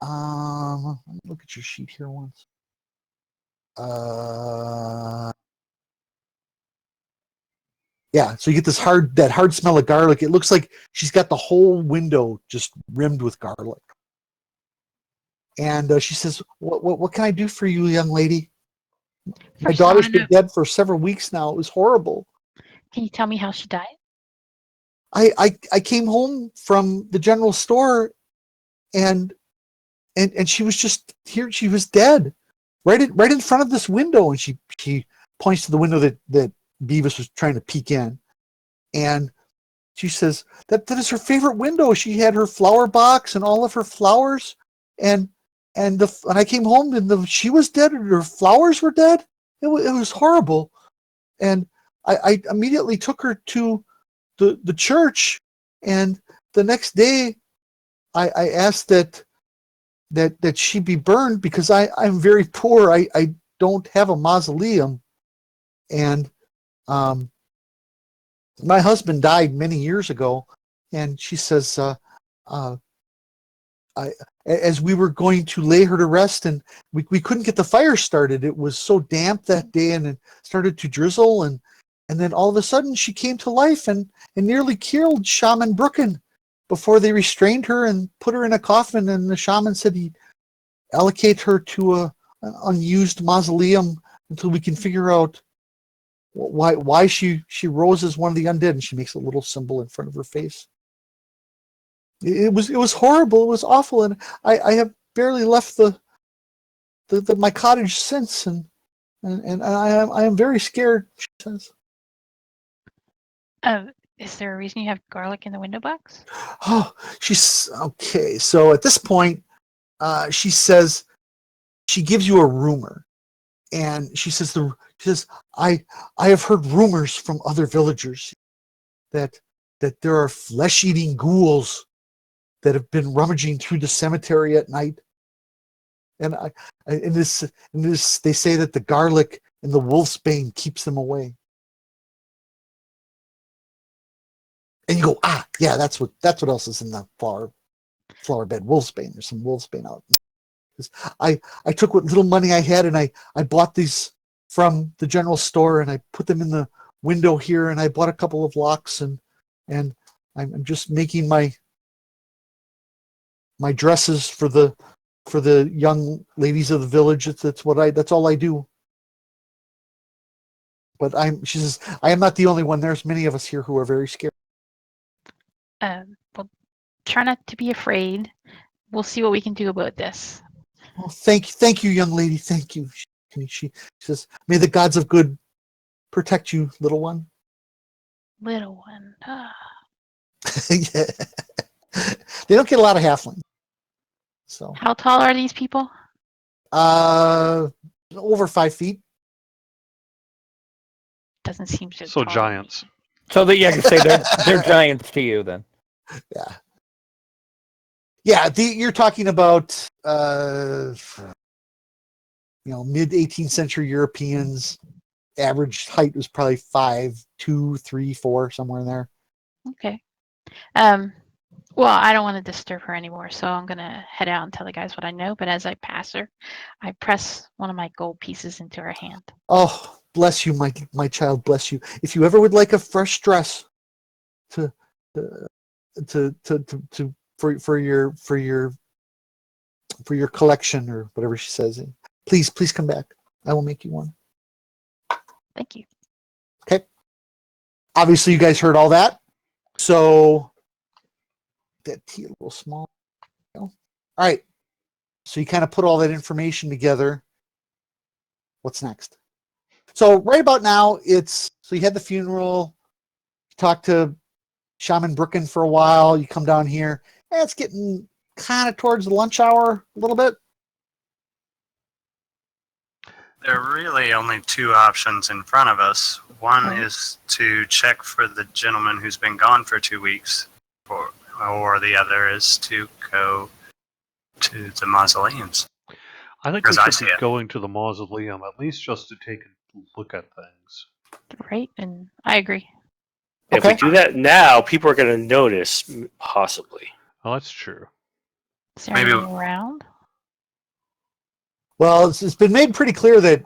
let me look at your sheet here once. Yeah, so you get that hard smell of garlic. It looks like she's got the whole window just rimmed with garlic. And she says, "What can I do for you, young lady? My daughter's been dead for several weeks now. It was horrible." Can you tell me how she died? I came home from the general store, and she was just here. She was dead, right in front of this window. And she points to the window that Beavis was trying to peek in, and she says that is her favorite window. She had her flower box and all of her flowers, and I came home and she was dead and her flowers were dead. It was horrible, and I immediately took her to the church, and the next day I asked that she be burned because I'm very poor. I don't have a mausoleum, and my husband died many years ago. And she says, as we were going to lay her to rest, and we couldn't get the fire started. It was so damp that day, and it started to drizzle, and then all of a sudden she came to life and nearly killed Shaman Brooken before they restrained her and put her in a coffin. And the shaman said he'd allocate her to an unused mausoleum until we can figure out why she rose as one of the undead, and she makes a little symbol in front of her face. It was horrible. It was awful, and I have barely left my cottage since, and I am very scared. She says. Is there a reason you have garlic in the window box? Oh, she's okay. So at this point, she says she gives you a rumor, and she says I have heard rumors from other villagers that there are flesh-eating ghouls that have been rummaging through the cemetery at night, and in this they say that the garlic and the wolf's bane keeps them away. And you go, yeah, that's what else is in the flower bed. Wolfsbane. There's some wolfsbane out. I took what little money I had, and I bought these from the general store, and I put them in the window here, and I bought a couple of locks, and I'm just making my dresses for the young ladies of the village. That's all I do. But she says, I am not the only one. There's many of us here who are very scared. Well, try not to be afraid. We'll see what we can do about this. Oh, thank you, young lady. Thank you. She says, may the gods of good protect you, little one. Little one. Yeah. They don't get a lot of halfling. So. How tall are these people? Over 5 feet. Doesn't seem so. So tall. giants. So that I can say they're giants to you then. Yeah. Yeah, you're talking about mid 18th century Europeans. Average height was probably 5'2", 3, 4, somewhere in there. Okay. Well, I don't want to disturb her anymore, so I'm gonna head out and tell the guys what I know. But as I pass her, I press one of my gold pieces into her hand. Oh, bless you, my child, bless you. If you ever would like a fresh dress for your collection or whatever she says, please come back. I will make you one. Thank you. Okay. Obviously, you guys heard all that. So that tea a little small. All right. So you kind of put all that information together. What's next? So right about now, so you had the funeral, you talked to Shaman Brooken for a while, you come down here, and it's getting kind of towards the lunch hour a little bit. There are really only two options in front of us. One is to check for the gentleman who's been gone for 2 weeks, or the other is to go to the mausoleums. I think we As I should see be it. going to the mausoleum, at least just to take a look at things. Right, and I agree. If we do that now, people are going to notice, possibly. Well, that's true. Is there Maybe- anything around? Well, it's been made pretty clear that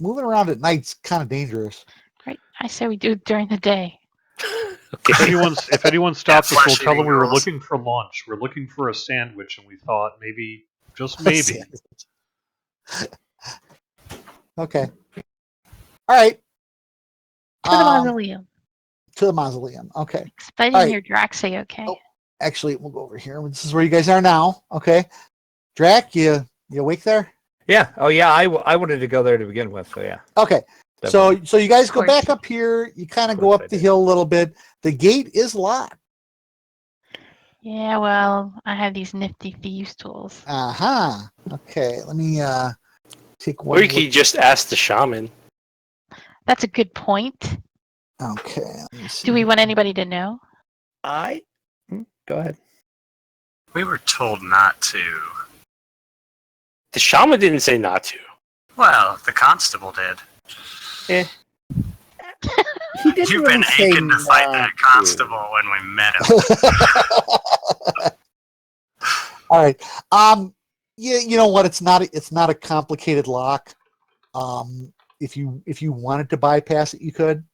moving around at night's kind of dangerous. Right, I say we do it during the day. If anyone stops us, we'll flesh tell them eating we were girls. looking for lunch. We're looking for a sandwich, and we thought maybe, just maybe. Okay. All right. To the mausoleum. To the mausoleum. Okay. But I didn't All right. hear Drax say okay. Oh. Actually, we'll go over here. This is where you guys are now. Okay. Drac, you awake there? Yeah. Oh, yeah. I wanted to go there to begin with. So yeah. Okay. Definitely. So you guys go Of course. back up here. You kind of Of go course up I the did. hill a little bit. The gate is locked. Yeah, well, I have these nifty thieves tools. Okay. Let me take one. Or you could just ask the shaman. That's a good point. Okay. Let me see. Do we want anybody to know? Go ahead. We were told not to. The shaman didn't say not to. Well, the constable did. He didn't You've really been say aching to fight that not constable when we met him. All right. You know what? It's not a complicated lock. If you wanted to bypass it, you could.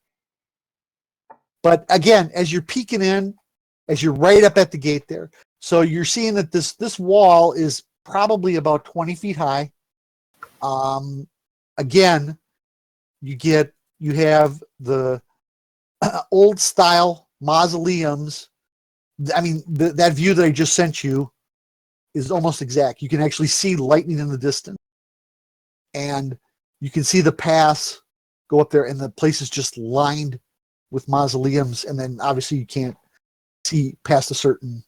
But again, as you're peeking in, as you're right up at the gate there, so you're seeing that this wall is probably about 20 feet high. Again, you get you have the old style mausoleums. I mean, that view that I just sent you is almost exact. You can actually see lightning in the distance, and you can see the pass go up there, and the place is just lined with mausoleums. And then obviously you can't see past a certain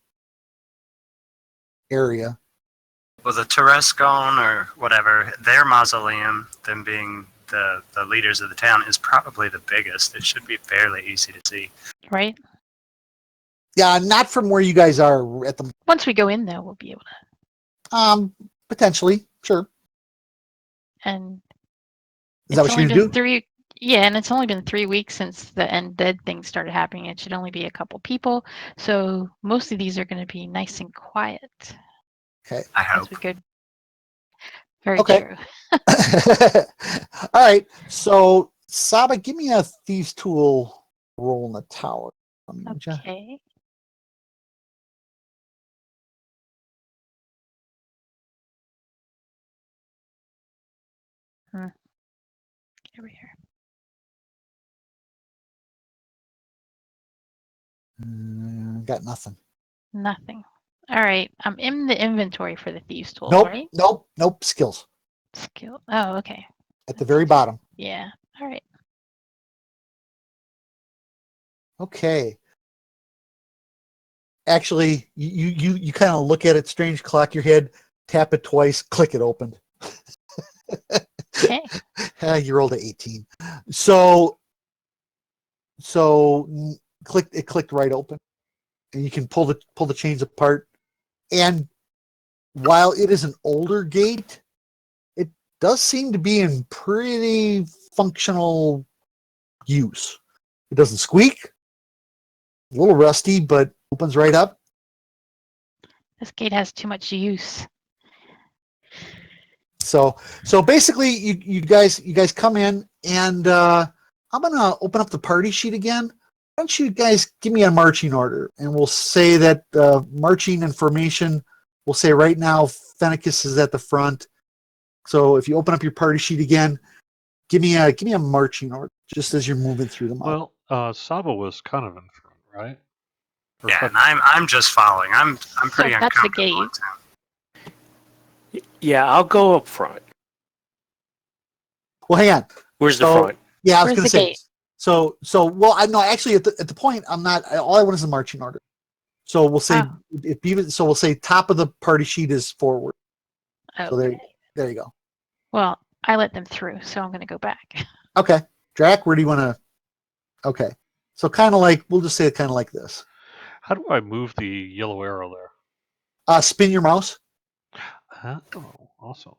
area. Well, the Terescon or whatever, their mausoleum, them being the leaders of the town, is probably the biggest. It should be fairly easy to see. Right? Yeah, not from where you guys are at the Once we go in, though, we'll be able to. potentially, sure. And Is that it's what you're only gonna been do? 3. Yeah, and it's only been 3 weeks since the end dead thing started happening. It should only be a couple people, so most of these are going to be nice and quiet. Okay. I That's hope. a good. Very Okay. true. All right. So Sahba, give me a thieves tool roll in the tower. Would ya? Okay. Get over here. Got nothing. Nothing. All right. I'm in the inventory for the thieves tools, Nope. right? Nope. Skills Skill. Oh, okay. at the very bottom. Yeah. All right. Okay. Actually, you kind of look at it strange, clock your head, tap it twice, click it open. Okay. You rolled a 18. So it clicked right open, and you can pull the chains apart. And while it is an older gate, it does seem to be in pretty functional use. It doesn't squeak. A little rusty, but opens right up. This gate has too much use. So basically, you guys come in, and I'm gonna open up the party sheet again. Why don't you guys give me a marching order, and we'll say that marching information. We'll say right now, Fenicus is at the front. So if you open up your party sheet again, give me a marching order just as you're moving through them. Well, Sahba was kind of in front, right? Or Yeah, cut- and I'm just following. I'm pretty So that's the uncomfortable in gate. town. Yeah, I'll go up front. Well, hang on. Where's the So- front? Yeah, I was Where's going the to say. gate? So well, I know actually at the point I'm not. All I want is the marching order. So we'll say Oh. if Beavis. So we'll say top of the party sheet is forward. So Okay. there you go. Well, I let them through, so I'm going to go back. Okay, Drac, where do you want to? Okay, so kind of like we'll just say it kind of like this. How do I move the yellow arrow there? Spin your mouse. Oh, awesome.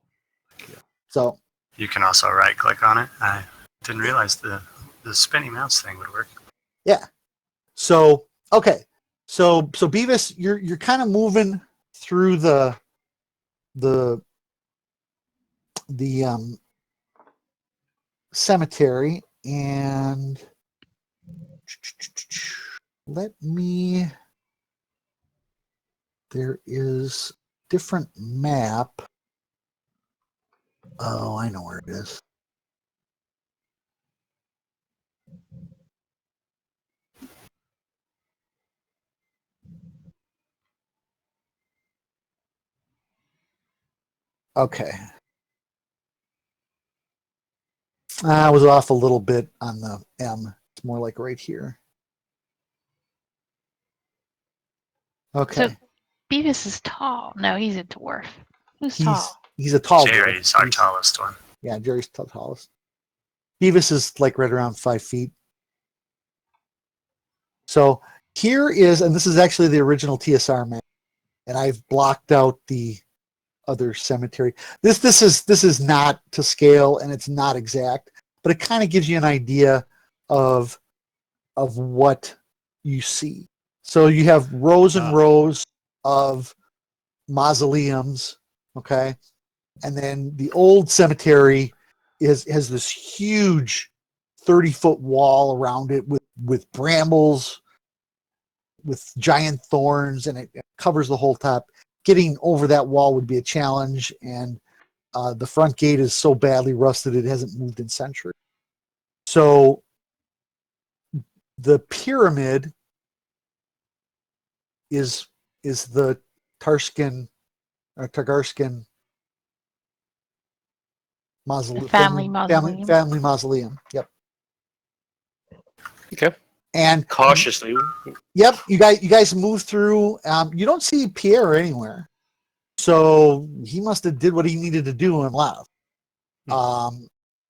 So You can also right click on it. I didn't realize the spinning mouse thing would work. yeah. So okay. So Beavis, you're kind of moving through the cemetery, and there is different map. Oh, I know where it is. Okay. I was off a little bit on the M. It's more like right here. Okay. So Beavis is tall. No, he's a dwarf. Who's tall? He's a tall Jerry's dwarf. our tallest one. Yeah, Jerry's the tallest. Beavis is like right around 5 feet. So here is, and this is actually the original TSR map, and I've blocked out the other cemetery. This is not to scale, and it's not exact, but it kind of gives you an idea of what you see. So you have rows and rows of mausoleums, okay, and then the old cemetery has this huge 30-foot wall around it with brambles, with giant thorns, and it covers the whole top. Getting over that wall would be a challenge, and the front gate is so badly rusted it hasn't moved in centuries. So the pyramid is the Tarskin or Targarskin mausoleum. Family mausoleum. Family mausoleum. Yep. Okay. And Cautiously. yep, you guys move through. You don't see Pierre anywhere, so he must have did what he needed to do and left.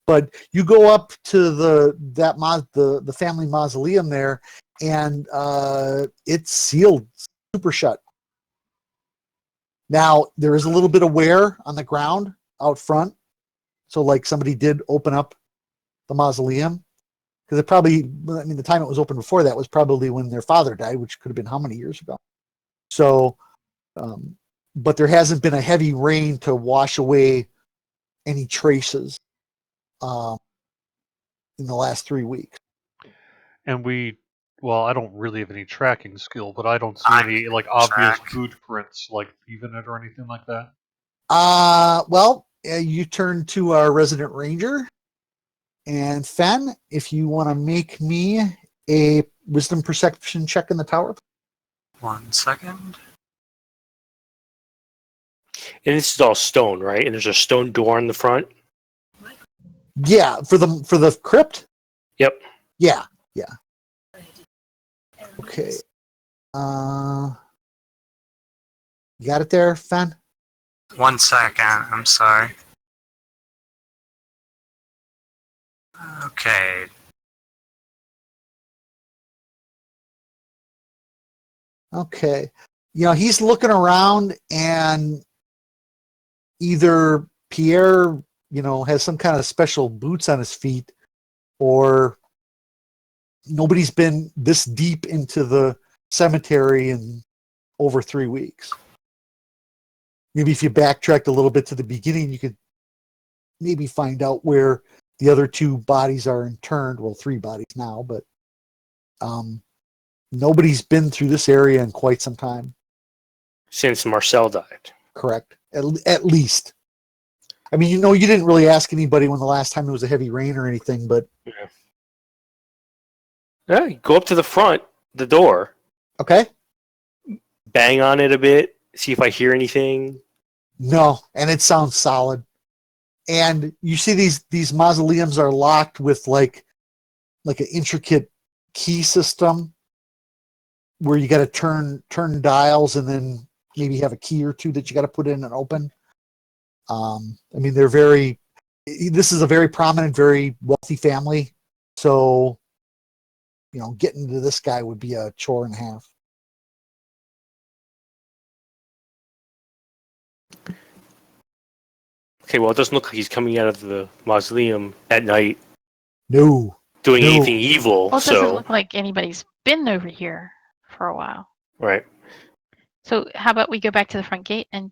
But you go up to the family mausoleum there, and it's sealed super shut. Now there is a little bit of wear on the ground out front, so like somebody did open up the mausoleum, because it probably, I mean, the time it was open before that was probably when their father died, which could have been how many years ago. So, but there hasn't been a heavy rain to wash away any traces in the last 3 weeks. And I don't really have any tracking skill, but I don't see I any like can obvious track. boot prints like leaving it or anything like that. Well, you turn to our resident ranger, and Fen, if you want to make me a wisdom perception check in the tower. 1 second. And this is all stone, right? And there's a stone door in the front. Yeah, for the crypt. Yep. Yeah. Okay. You got it there, Fen? 1 second. I'm sorry. Okay. Okay. He's looking around, and either Pierre, has some kind of special boots on his feet, or nobody's been this deep into the cemetery in over 3 weeks. Maybe if you backtracked a little bit to the beginning, you could maybe find out where the other 2 bodies are interned. Well, 3 bodies now, but nobody's been through this area in quite some time. Since Marcel died. Correct. At least. I mean, you didn't really ask anybody when the last time there was a heavy rain or anything, but... Yeah, go up to the front, the door. Okay. Bang on it a bit. See if I hear anything. No, and it sounds solid. And you see these mausoleums are locked with like an intricate key system where you got to turn dials, and then maybe have a key or 2 that you got to put in and open. I mean, this is a very prominent, very wealthy family. So, getting to this guy would be a chore and a half. Okay, well, it doesn't look like he's coming out of the mausoleum at night No. doing No. anything evil. Well, it doesn't So, look like anybody's been over here for a while. right. So how about we go back to the front gate and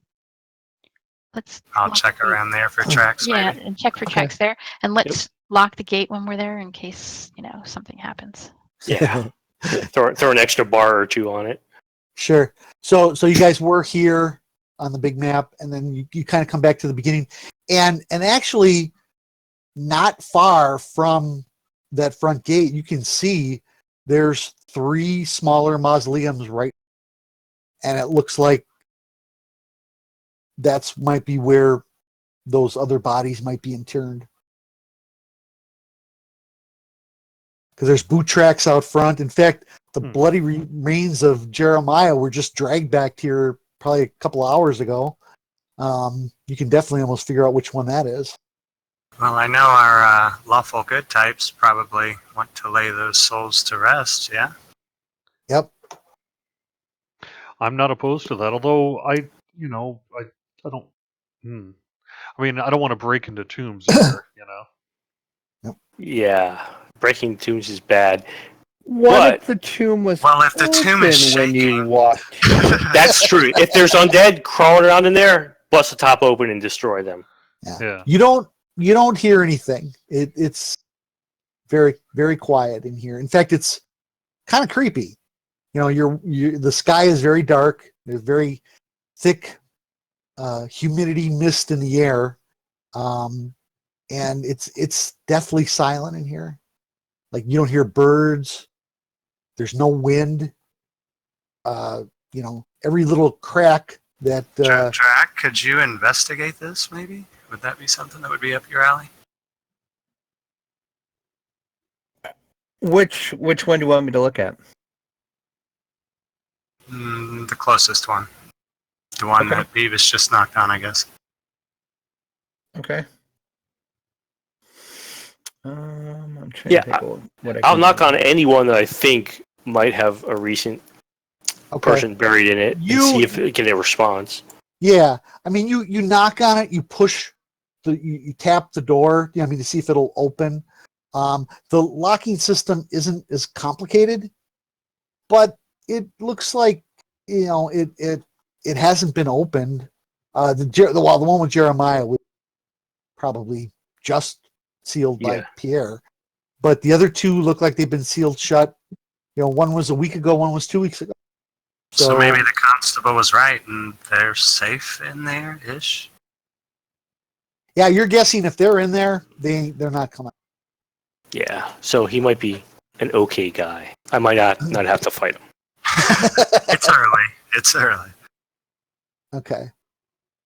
I'll lock check the gate. around there for tracks. Yeah, Maybe. and check for Okay. tracks there, and let's lock the gate when we're there in case something happens. Yeah. throw an extra bar or 2 on it. Sure. So you guys were here on the big map, and then you kind of come back to the beginning, and actually not far from that front gate, you can see there's 3 smaller mausoleums right, and it looks like that's might be where those other bodies might be interned. Because there's boot tracks out front. In fact, the bloody remains of Jeremiah were just dragged back here probably a couple of hours ago. You can definitely almost figure out which one that is. Well, I know our lawful good types probably want to lay those souls to rest, yeah? Yep. I'm not opposed to that, although I don't. I mean, I don't want to break into tombs either. Yeah. Breaking tombs is bad. What if the tomb was Well, if the tomb is open when you shaking. walked? That's true. If there's undead crawling around in there, bust the top open and destroy them. Yeah. You don't hear anything. It's very, very quiet in here. In fact, it's kind of creepy. The sky is very dark. There's very thick humidity mist in the air, and it's deathly silent in here. Like you don't hear birds. There's no wind. Every little crack that Drac, could you investigate this? Maybe would that be something that would be up your alley? Which one do you want me to look at? The closest one, the one Okay. that Beavis just knocked on, I guess. Okay. I'm trying Yeah, to think of what I I'll can knock do. on anyone that I think might have a recent person buried in it and see if it can get a response. Yeah, I mean, you knock on it, you push, you tap the door. To see if it'll open. The locking system isn't as complicated, but it looks like it hasn't been opened. The one with Jeremiah was probably just sealed by Yeah. Pierre, but the other two look like they've been sealed shut. One was a week ago, one was 2 weeks ago. So maybe the constable was right, and they're safe in there ish. Yeah, you're guessing if they're in there, they're not coming. Yeah, so he might be an okay guy. I might not have to fight him. It's early. It's early. Okay.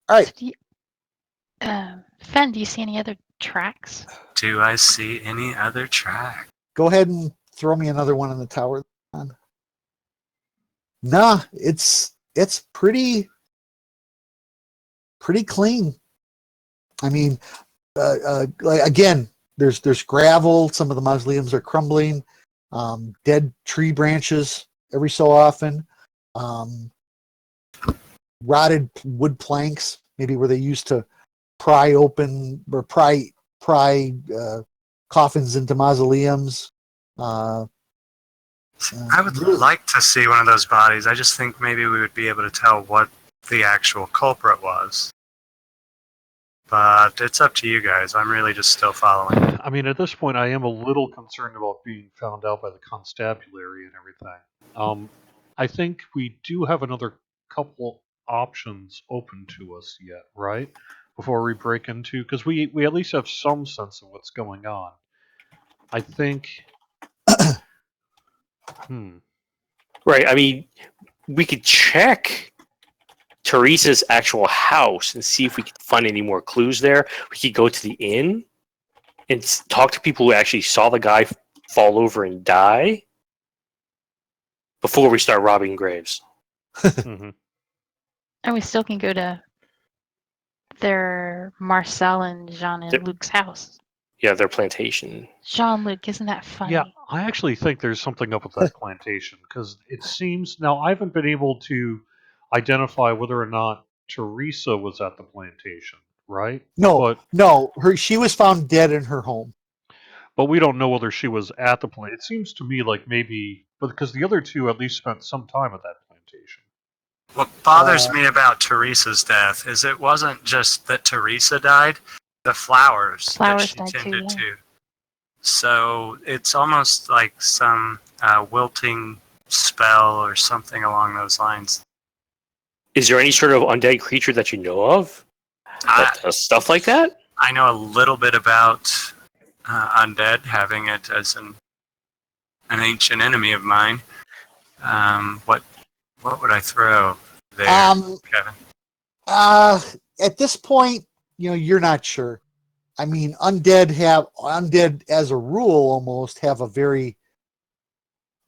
All right. Fen, do you see any other tracks? Do I see any other track? Go ahead and throw me another one in the tower. Nah, it's pretty clean. I mean, again, there's gravel. Some of the mausoleums are crumbling. Dead tree branches every so often. Rotted wood planks, maybe where they used to pry open or pry coffins into mausoleums. I would like to see one of those bodies. I just think maybe we would be able to tell what the actual culprit was. But it's up to you guys. I'm really just still following. I mean, at this point, I am a little concerned about being found out by the constabulary and everything. I think we do have another couple options open to us yet, right? Before we break into, because we at least have some sense of what's going on. I think. Right. I mean, we could check Teresa's actual house and see if we can find any more clues there. We could go to the inn and talk to people who actually saw the guy fall over and die before we start robbing graves. Mm-hmm. And we still can go to their Marcel and Jean and Luke's house. Yeah, their plantation. Jean-Luc, isn't that funny? Yeah, I actually think there's something up with that plantation because it seems now I haven't been able to identify whether or not Teresa was at the plantation, right? No, she was found dead in her home. But we don't know whether she was at the plant. It seems to me like maybe, but because the other two at least spent some time at that plantation. What bothers me about Teresa's death is it wasn't just that Teresa died, the flowers that she died tended too, to. So it's almost like some wilting spell or something along those lines. Is there any sort of undead creature that you know of that does stuff like that? I know a little bit about undead, having it as an ancient enemy of mine. What would I throw there, Kevin? At this point, you're not sure. I mean, undead as a rule almost have a very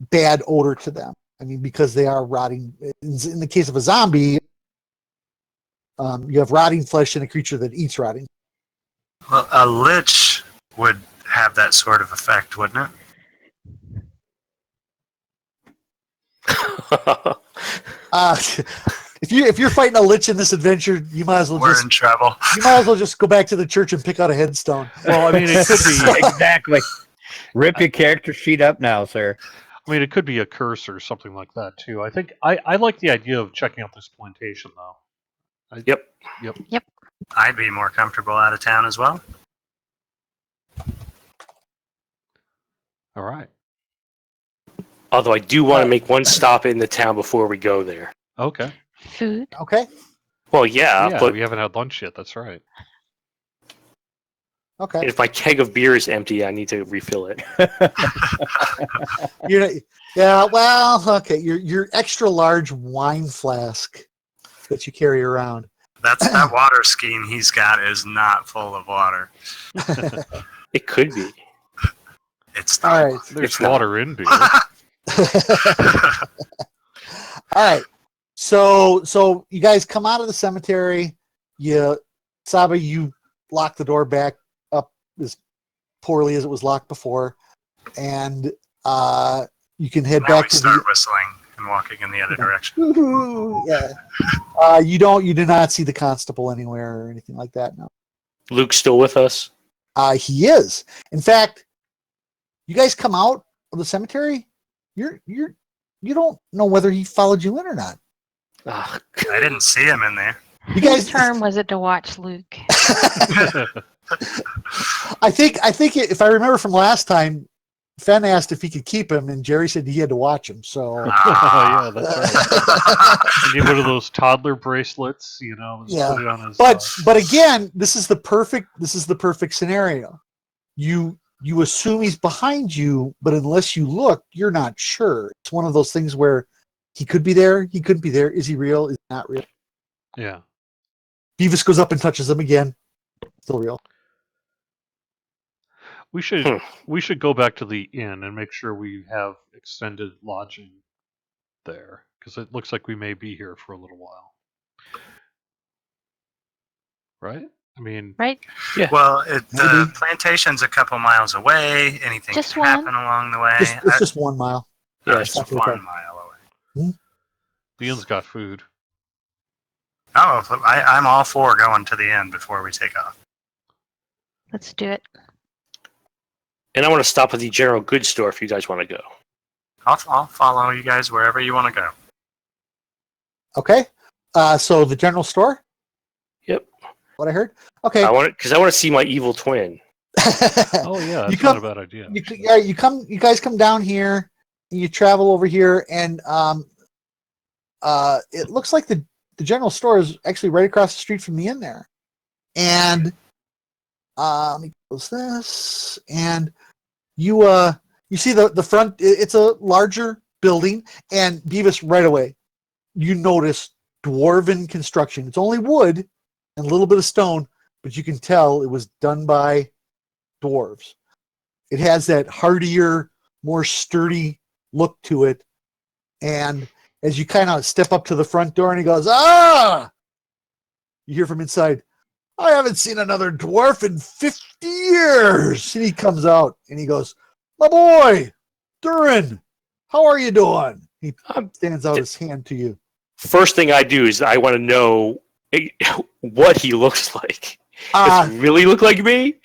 bad odor to them. I mean, because they are rotting. In the case of a zombie, you have rotting flesh and a creature that eats rotting. Well, a lich would have that sort of effect, wouldn't it? If you're fighting a lich in this adventure, you might as well We're in trouble. You might as well just go back to the church and pick out a headstone. Well, I mean, it could be exactly. Rip your character sheet up now, sir. I mean, it could be a curse or something like that too. I think I like the idea of checking out this plantation though. Yep. I'd be more comfortable out of town as well. All right. Although I do want to make one stop in the town before we go there. Okay. Food. Okay. Well, yeah, but we haven't had lunch yet. That's right. Okay. If my keg of beer is empty, I need to refill it. Yeah. Well, okay. Your extra large wine flask that you carry around. That water scheme he's got is not full of water. It could be. It's All not. right. There's It's not. water in beer. All right. So you guys come out of the cemetery. Sahba, you lock the door back up as poorly as it was locked before, and you can head Now back we to start whistling and walking in the other direction. the. Yeah. You do not see the constable anywhere or anything like that. No. Luke's still with us. He is. In fact, you guys come out of the cemetery. You don't know whether he followed you in or not. Ugh. I didn't see him in there. You guys. Whose turn was it to watch Luke? I think if I remember from last time, Fen asked if he could keep him, and Jerry said he had to watch him. So Yeah, that's right. And get rid of those toddler bracelets, and Yeah. put it on his. but again, this is the perfect scenario. You assume he's behind you, but unless you look, you're not sure. It's one of those things where he could be there, he couldn't be there. Is he real? Is he not real? Yeah. Beavis goes up and touches him again. Still real. We should go back to the inn and make sure we have extended lodging there, because it looks like we may be here for a little while. Right? I mean, Right? Well, the Maybe. plantation's a couple miles away. Anything Just can one? happen along the way. It's just 1 mile. Yeah, It's not just too far. 1 mile away. the inn's got food. Oh, I'm all for going to the end before we take off. Let's do it. And I want to stop at the general goods store if you guys want to go. I'll follow you guys wherever you want to go. Okay. So the general store? Yep. What I heard? Okay. I want to see my evil twin. Oh yeah, that's You not come- a bad idea. you guys come down here, and you travel over here, and it looks like the general store is actually right across the street from the inn there. And let me close this, and you see the front. It's a larger building, and Beavis, right away you notice dwarven construction. It's only wood and a little bit of stone, but you can tell it was done by dwarves. It has that hardier, more sturdy look to it. And as you kind of step up to the front door, and he goes, "Ah!" You hear from inside, "I haven't seen another dwarf in 50 years." And he comes out and he goes, "My boy, Durin, how are you doing?" He stands out his hand to you. First thing I do is I want to know what he looks like. Does he really look like me?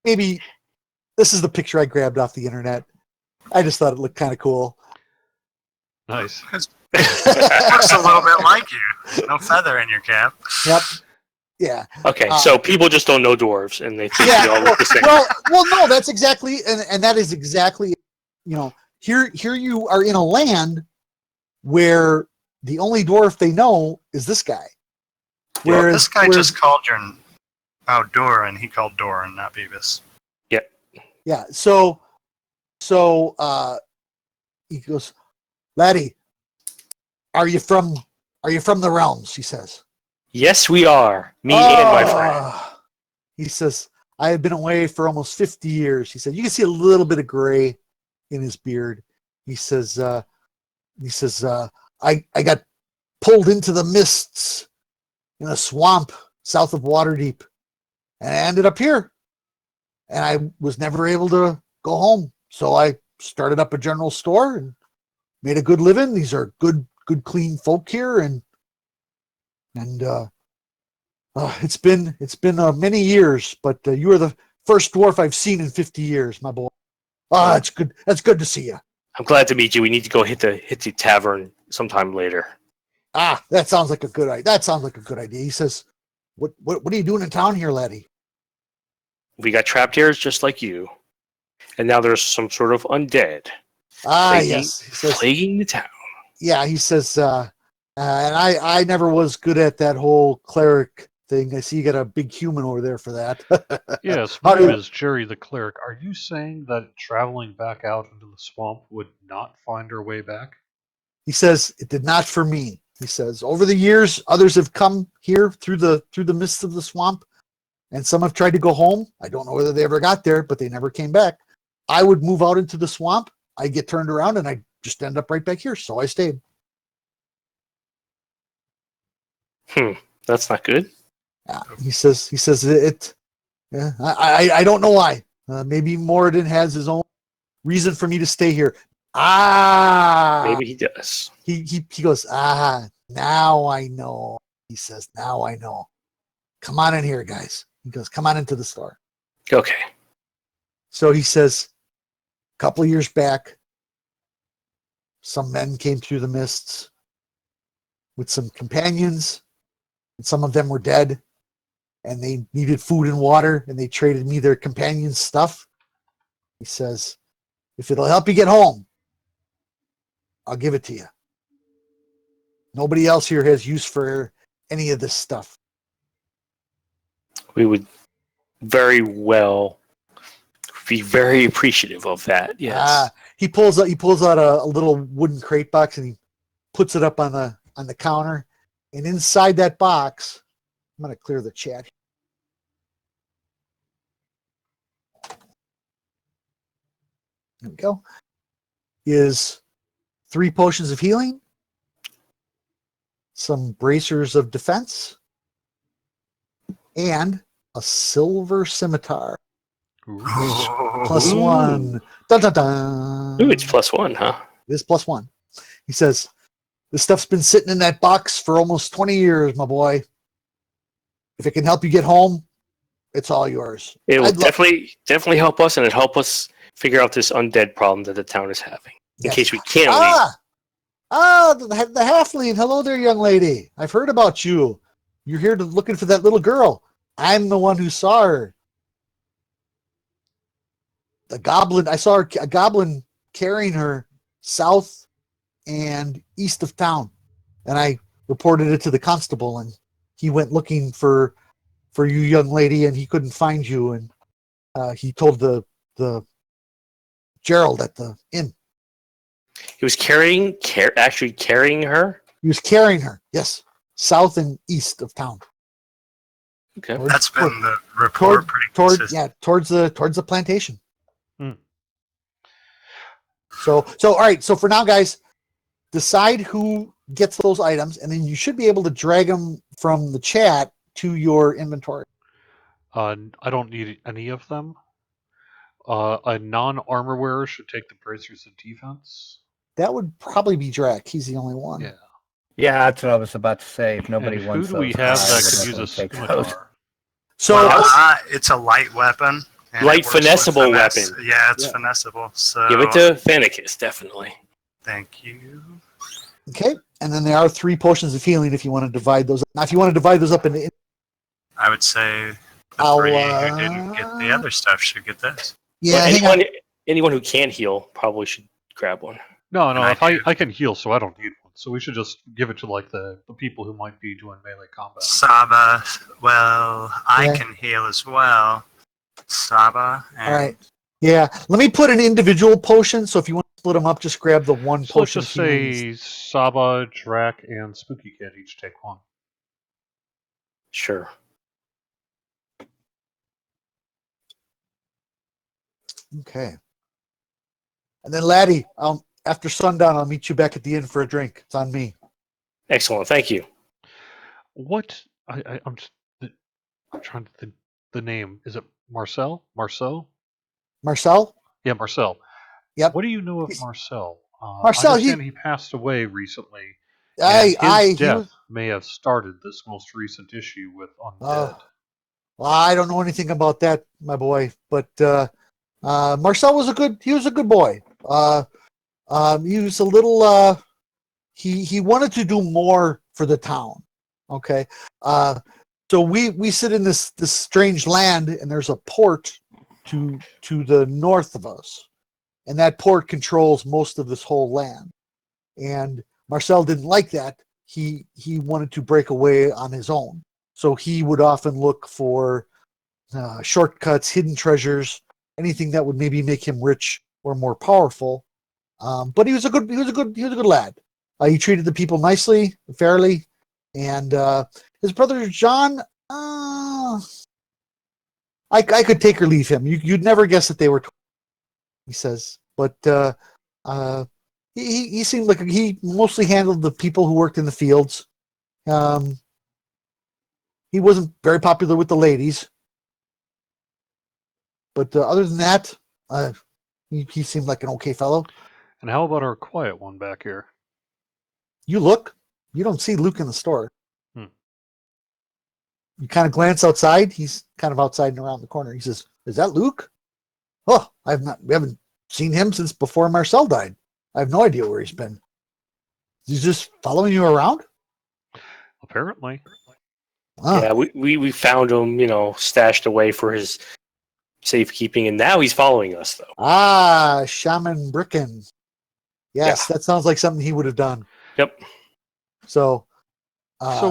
Maybe this is the picture I grabbed off the internet. I just thought it looked kind of cool. Nice. Looks a little bit like you. No feather in your cap. Yep. Yeah. Okay, so people just don't know dwarves, and they think they all look the same. Well, no, that's exactly, and that is exactly, here you are in a land where the only dwarf they know is this guy. Well, this guy just called Doran. He called Doran, not Beavis. Yeah. So he goes, "Laddie, are you from the realms?" He says. Yes, we are. Me and my friend. He says, "I have been away for almost 50 years." He said, "You can see a little bit of gray in his beard." He says, I got pulled into the mists in a swamp south of Waterdeep, and I ended up here. And I was never able to go home. So I started up a general store and made a good living. These are good, clean folk here. And it's been many years, but you are the first dwarf I've seen in 50 years, my boy. That's good. That's good to see you. I'm glad to meet you. We need to go hit the tavern sometime later. That sounds like a good idea. He says, what are you doing in town here, laddie? We got trapped here just like you. And now there's some sort of undead. Yes. He says, plaguing the town. Yeah, he says, and I never was good at that whole cleric thing. I see you got a big human over there for that. Yes, How my do name you- is Jerry the Cleric. Are you saying that traveling back out into the swamp would not find our way back? He says, it did not for me. He says, over the years, others have come here through the mists of the swamp, and some have tried to go home. I don't know whether they ever got there, but they never came back. I would move out into the swamp. I get turned around, and I just end up right back here. So I stayed. That's not good. He says it. Yeah, I don't know why. Maybe Moradin has his own reason for me to stay here. Maybe he does. He goes, now I know. He says, now I know. Come on in here, guys. He goes, come on into the store. Okay. So he says, a couple of years back, some men came through the mists with some companions, and some of them were dead, and they needed food and water, and they traded me their companion's stuff. He says, if it'll help you get home, I'll give it to you. Nobody else here has use for any of this stuff. We would very well be very appreciative of that. Yes. He pulls out a little wooden crate box, and he puts it up on the counter. And inside that box, I'm going to clear the chat. There we go. Is 3 potions of healing, some bracers of defense, and a silver scimitar. Ooh. Plus Ooh. 1. Dun, dun, dun. Ooh, it's +1, huh? It is +1. He says, this stuff's been sitting in that box for almost 20 years, my boy. If it can help you get home, it's all yours. It will I'd love- definitely help us, and it'll help us figure out this undead problem that the town is having. In Yes. case we can't leave. The halfling. Hello there, young lady. I've heard about you. You're here looking for that little girl. I'm the one who saw her. The goblin. I saw a goblin carrying her south and east of town, and I reported it to the constable, and he went looking for you, young lady, and he couldn't find you, and he told the Gerald at the inn. He was actually carrying her. He was carrying her, yes, south and east of town. Okay. That's been the report pretty consistent. towards the plantation. Hmm. So all right. So for now, guys, decide who gets those items, and then you should be able to drag them from the chat to your inventory. I don't need any of them. A non-armor wearer should take the bracers of defense. That would probably be Drac. He's the only one. Yeah. Yeah, that's what I was about to say. If nobody And who wants do we those, have I that would could use a definitely take those. scimitar? So Well, it's a light weapon. and Light it works with finessable finesse. weapon. Yeah, it's Yeah. finessable. So Give it to Fenicus, definitely. thank you. okay, and then there are 3 potions of healing if you want to divide those. Now, if you want to divide those up into, I would say the I'll, 3 who didn't get the other stuff should get this. yeah, Well, hang on. anyone who can't heal probably should grab one. No, And I if I can heal, so I don't need one. So we should just give it to like the people who might be doing melee combat. Sahba, well, I Yeah. can heal as well. Sahba. And All right. Yeah, let me put an individual potion. So if you want to split them up, just grab the one So let's potion. just of healing. say Sahba, Drac, and Spookykid each take one. Sure. Okay. And then, Laddie, after sundown, I'll meet you back at the inn for a drink. It's on me. Excellent. Thank you. What? I'm trying to think the name. Is it Marcel? Marceau? Marcel? Yeah, Marcel. Yep. What do you know of He's- Marcel? Marcel, I understand he passed away recently. He His death was, may have started this most recent issue with Undead. well, I don't know anything about that, my boy. But Marcel was a good boy. He was a little. He wanted to do more for the town. Okay. So we sit in this strange land, and there's a port to the north of us, and that port controls most of this whole land. And Marcel didn't like that. He wanted to break away on his own. So he would often look for shortcuts, hidden treasures, anything that would maybe make him rich or more powerful. But he was a good lad. He treated the people nicely, fairly, and his brother John. I could take or leave him. You'd never guess that they were. He says, but he seemed like he mostly handled the people who worked in the fields. He wasn't very popular with the ladies, but other than that, he seemed like an okay fellow. And how about our quiet one back here? You look, you don't see Luke in the store. Hmm. You kind of glance outside. He's kind of outside and around the corner. He says, "Is that Luke? Oh, we haven't seen him since before Marcel died. I have no idea where he's been. He's just following you around?" Apparently. Ah. Yeah, we found him, stashed away for his safekeeping, and now he's following us, though. Ah, Shaman Bricken. Yes, that sounds like something he would have done. Yep. So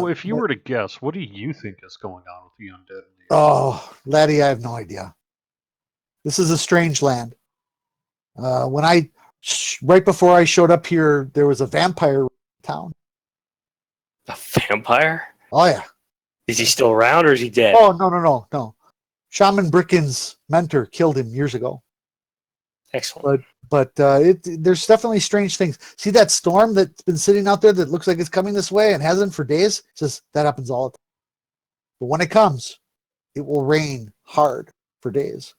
if you were to guess, what do you think is going on with the undead? Oh, laddie, I have no idea. This is a strange land. Right before I showed up here, there was a vampire in town. A vampire? Oh yeah. Is he still around or is he dead? Oh no. Shaman Bricken's mentor killed him years ago. Excellent. But there's definitely strange things. See that storm that's been sitting out there that looks like it's coming this way and hasn't for days? It says that happens all the time. But when it comes, it will rain hard for days.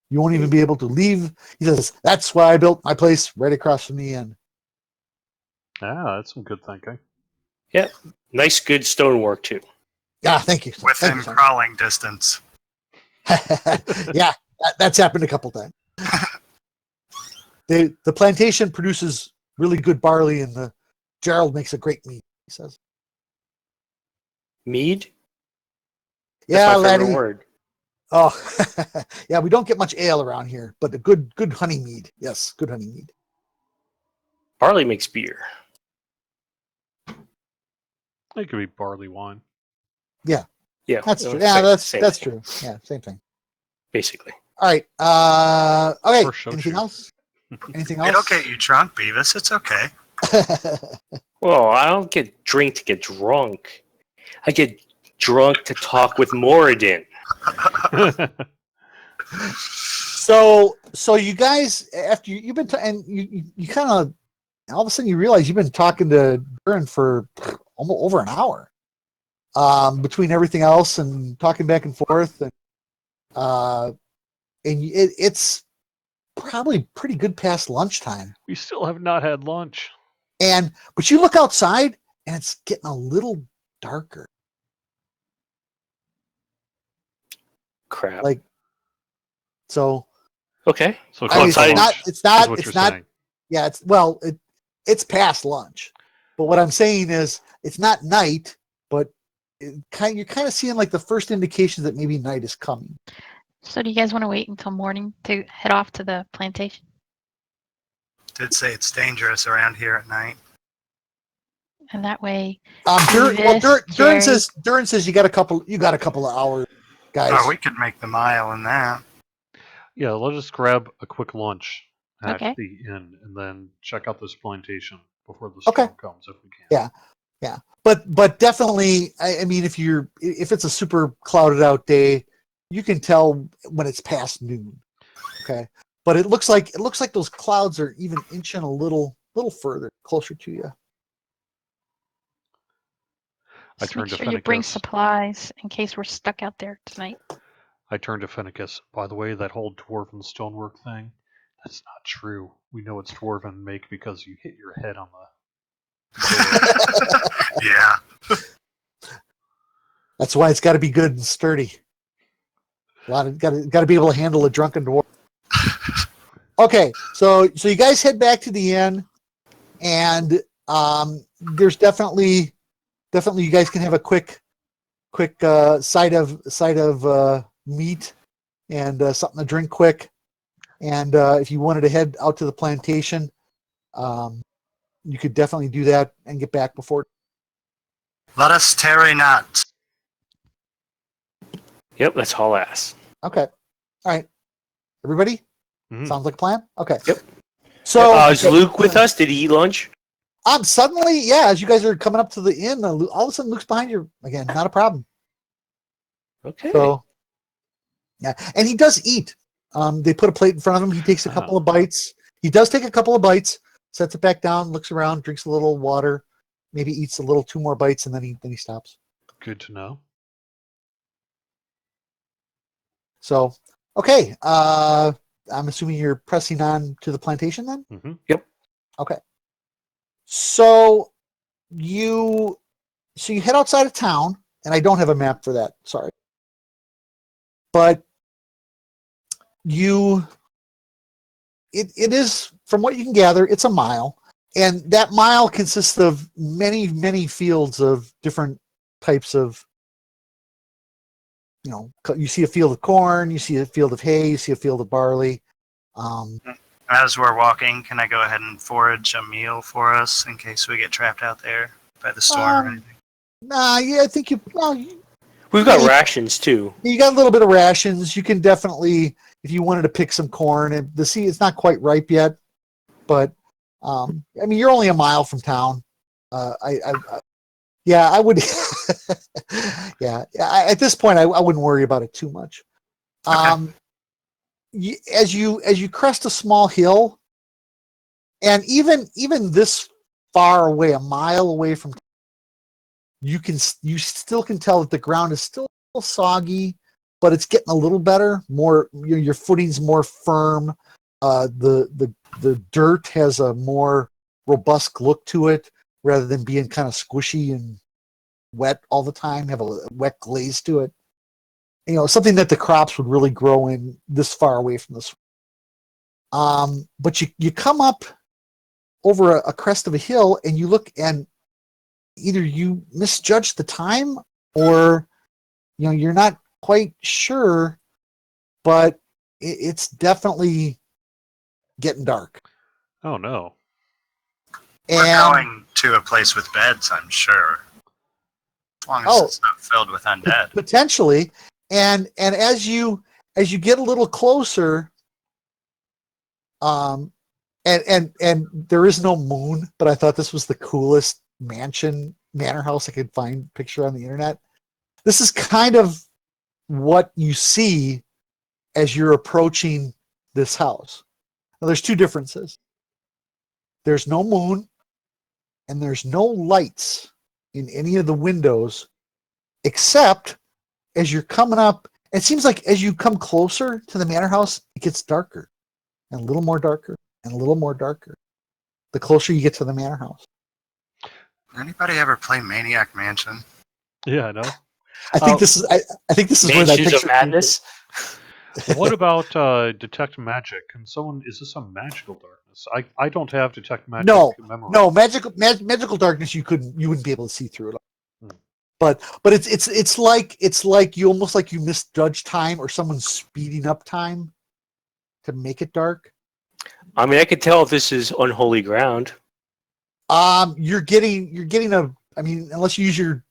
You won't even be able to leave. He says, that's why I built my place right across from the inn. Ah, that's some good thinking. Yeah. Nice, good stonework, too. Yeah, thank you. Within Thank you, crawling distance. yeah, that's happened a couple times. The plantation produces really good barley, and the Gerald makes a great mead, he says. Mead? Yeah, That's my favorite laddie. word. Oh, yeah, we don't get much ale around here, but a good honey mead. Yes, good honey mead. Barley makes beer. It could be barley wine. Yeah. That's true. Same- Yeah, that's same thing, true. Yeah, same thing. Basically. All right. Okay. Or shochu. Anything else? Anything It'll else? get you drunk, Beavis. It's okay. Well, I don't get drink to get drunk. I get drunk to talk with Moradin. So you guys, after you've been and you kind of all of a sudden you realize you've been talking to Durin for almost over an hour, between everything else and talking back and forth, and it's probably pretty good past lunchtime. We still have not had lunch. But you look outside and it's getting a little darker. Crap. Like, so Okay. So I mean, close to lunch it's not. is what It's you're not. saying. Yeah, it's past lunch. But what I'm saying is it's not night, but you're kind of seeing like the first indications that maybe night is coming. So do you guys want to wait until morning to head off to the plantation? Did say it's dangerous around here at night. And that way, Durin Jerry. says you got a couple of hours, guys. Oh, we could make the mile in that. Yeah, let's just grab a quick lunch at Okay. the inn and then check out this plantation before the Okay. storm comes if we can. Yeah. But definitely, I mean, if it's a super clouded out day, you can tell when it's past noon. Okay. But it looks like those clouds are even inching a little further closer to you. I Just turn make to sure you bring Fenicus. supplies in case we're stuck out there tonight. I turn to Fenicus. By the way, that whole dwarven stonework thing, that's not true. We know it's dwarven make because you hit your head on the... Yeah. That's why it's got to be good and sturdy. Got to be able to handle a drunken dwarf. Okay, so you guys head back to the inn, and there's definitely you guys can have a quick side of meat and something to drink quick. And if you wanted to head out to the plantation, you could definitely do that and get back before. Let us tarry not. Yep, that's all ass. Okay. All right. Everybody? Mhm. Sounds like a plan? Okay. Yep. So Is Luke with us? Did he eat lunch? suddenly, yeah, as you guys are coming up to the inn, all of a sudden Luke's behind you again. Not a problem. Okay. So, yeah. And he does eat. They put a plate in front of him. He takes a couple of bites. He does take a couple of bites, sets it back down, looks around, drinks a little water, maybe eats a little 2 more bites, and then he stops. Good to know. So, okay. I'm assuming you're pressing on to the plantation then? Hmm. Okay. So you head outside of town, and I don't have a map for that, sorry. But it is, from what you can gather, it's a mile. And that mile consists of many, many fields of different types of, you see a field of corn, you see a field of hay, you see a field of barley. As we're walking, can I go ahead and forage a meal for us in case we get trapped out there by the storm or anything? Yeah, I think We've got rations too. you got a little bit of rations. You can definitely, if you wanted to pick some corn, and it's not quite ripe yet, but I mean, you're only a mile from town. I would. Yeah, at this point, I wouldn't worry about it too much. Okay. As you crest a small hill, and even this far away, a mile away from, you still can tell that the ground is still a little soggy, but it's getting a little better. More, your footing's more firm. The dirt has a more robust look to it, rather than being kind of squishy and wet all the time. Have a wet glaze to it. Something that the crops would really grow in this far away from this. But you come up over a crest of a hill, and you look, and either you misjudged the time, or you're not quite sure, but it's definitely getting dark. Oh no. We're And going to a place with beds, I'm sure. As long as it's not filled with undead. potentially, and as you get a little closer, and there is no moon, but I thought this was the coolest manor house I could find picture on the internet. This is kind of what you see as you're approaching this house. Now, there's 2 differences. There's no moon, and there's no lights in any of the windows, except as you're coming up. It seems like as you come closer to the manor house, it gets darker, and a little more darker, and a little more darker, the closer you get to the manor house. Anybody ever play Maniac Mansion? Yeah, I know. I think this is where that Mansions picture of Madness. What about detect magic? Is this a magical darkness? I don't have detect magic. memorized. No, magical darkness you wouldn't be able to see through it all. But it's like you almost like you misjudge time, or someone's speeding up time to make it dark. I mean, I could tell if this is unholy ground. You're getting a. I mean, unless you use your.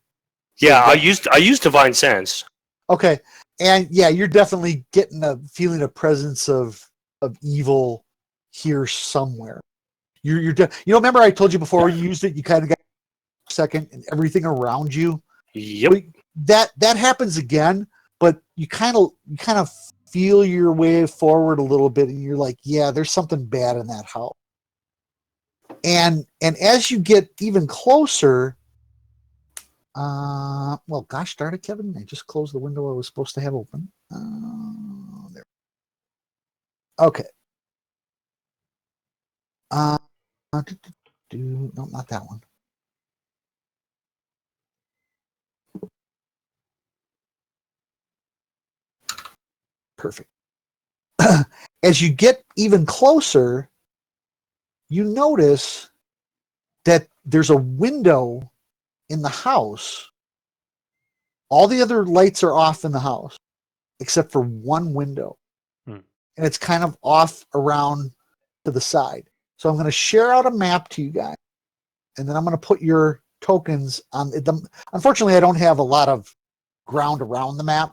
Yeah, I used divine sense. Okay, and yeah, you're definitely getting a feeling of presence of evil here somewhere. Remember I told you before when you used it, you kind of got a second, and everything around you. Yep. That happens again, but you kind of feel your way forward a little bit, and you're like, yeah, there's something bad in that house. And as you get even closer, well, gosh darn it, Kevin, I just closed the window I was supposed to have open. There. Okay. No, not that one. Perfect. As you get even closer, you notice that there's a window in the house. All the other lights are off in the house, except for one window. And it's kind of off around to the side. So I'm going to share out a map to you guys, and then I'm going to put your tokens on it. Unfortunately, I don't have a lot of ground around the map,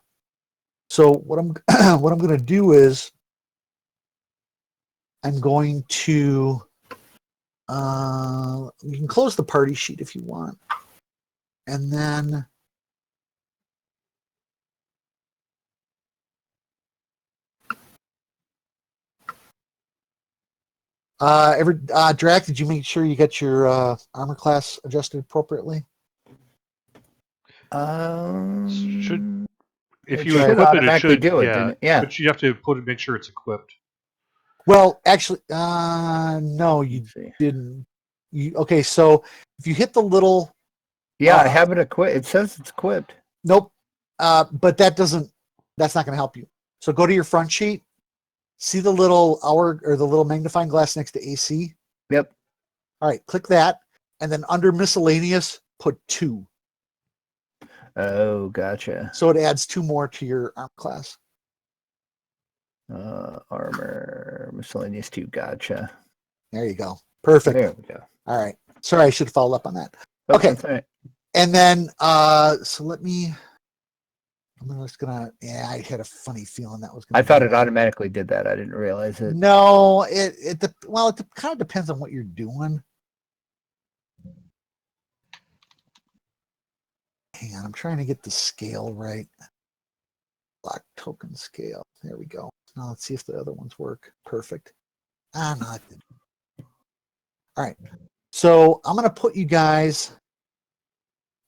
So what I'm what I'm going to do is I'm going to you can close the party sheet if you want, and then Drac, did you make sure you got your armor class adjusted appropriately? Should if It you should equip it, it automatically should. do it, Yeah, didn't it? Yeah. but you have to make sure it's equipped. Well, actually, no, you Let's see. didn't. Okay, so if you hit the little Yeah, I have it equipped. It says it's equipped. nope, but that's not going to help you. So go to your front sheet, see the little hour or the little magnifying glass next to AC. Yep. All right, click that, and then under miscellaneous, put 2. Oh, gotcha. So it adds 2 more to your arm class. Armor miscellaneous 2. Gotcha. There you go. Perfect. There we go. All right. Sorry, I should have followed up on that. Okay. That's all right. And then, so let me. I'm just gonna. Yeah, I had a funny feeling that was gonna. I thought do it that. automatically did that. I didn't realize it. No, it kind of depends on what you're doing. Hang on, I'm trying to get the scale right. Block token scale. There we go. Now let's see if the other ones work. Perfect. No, it didn't. All right. So I'm gonna put you guys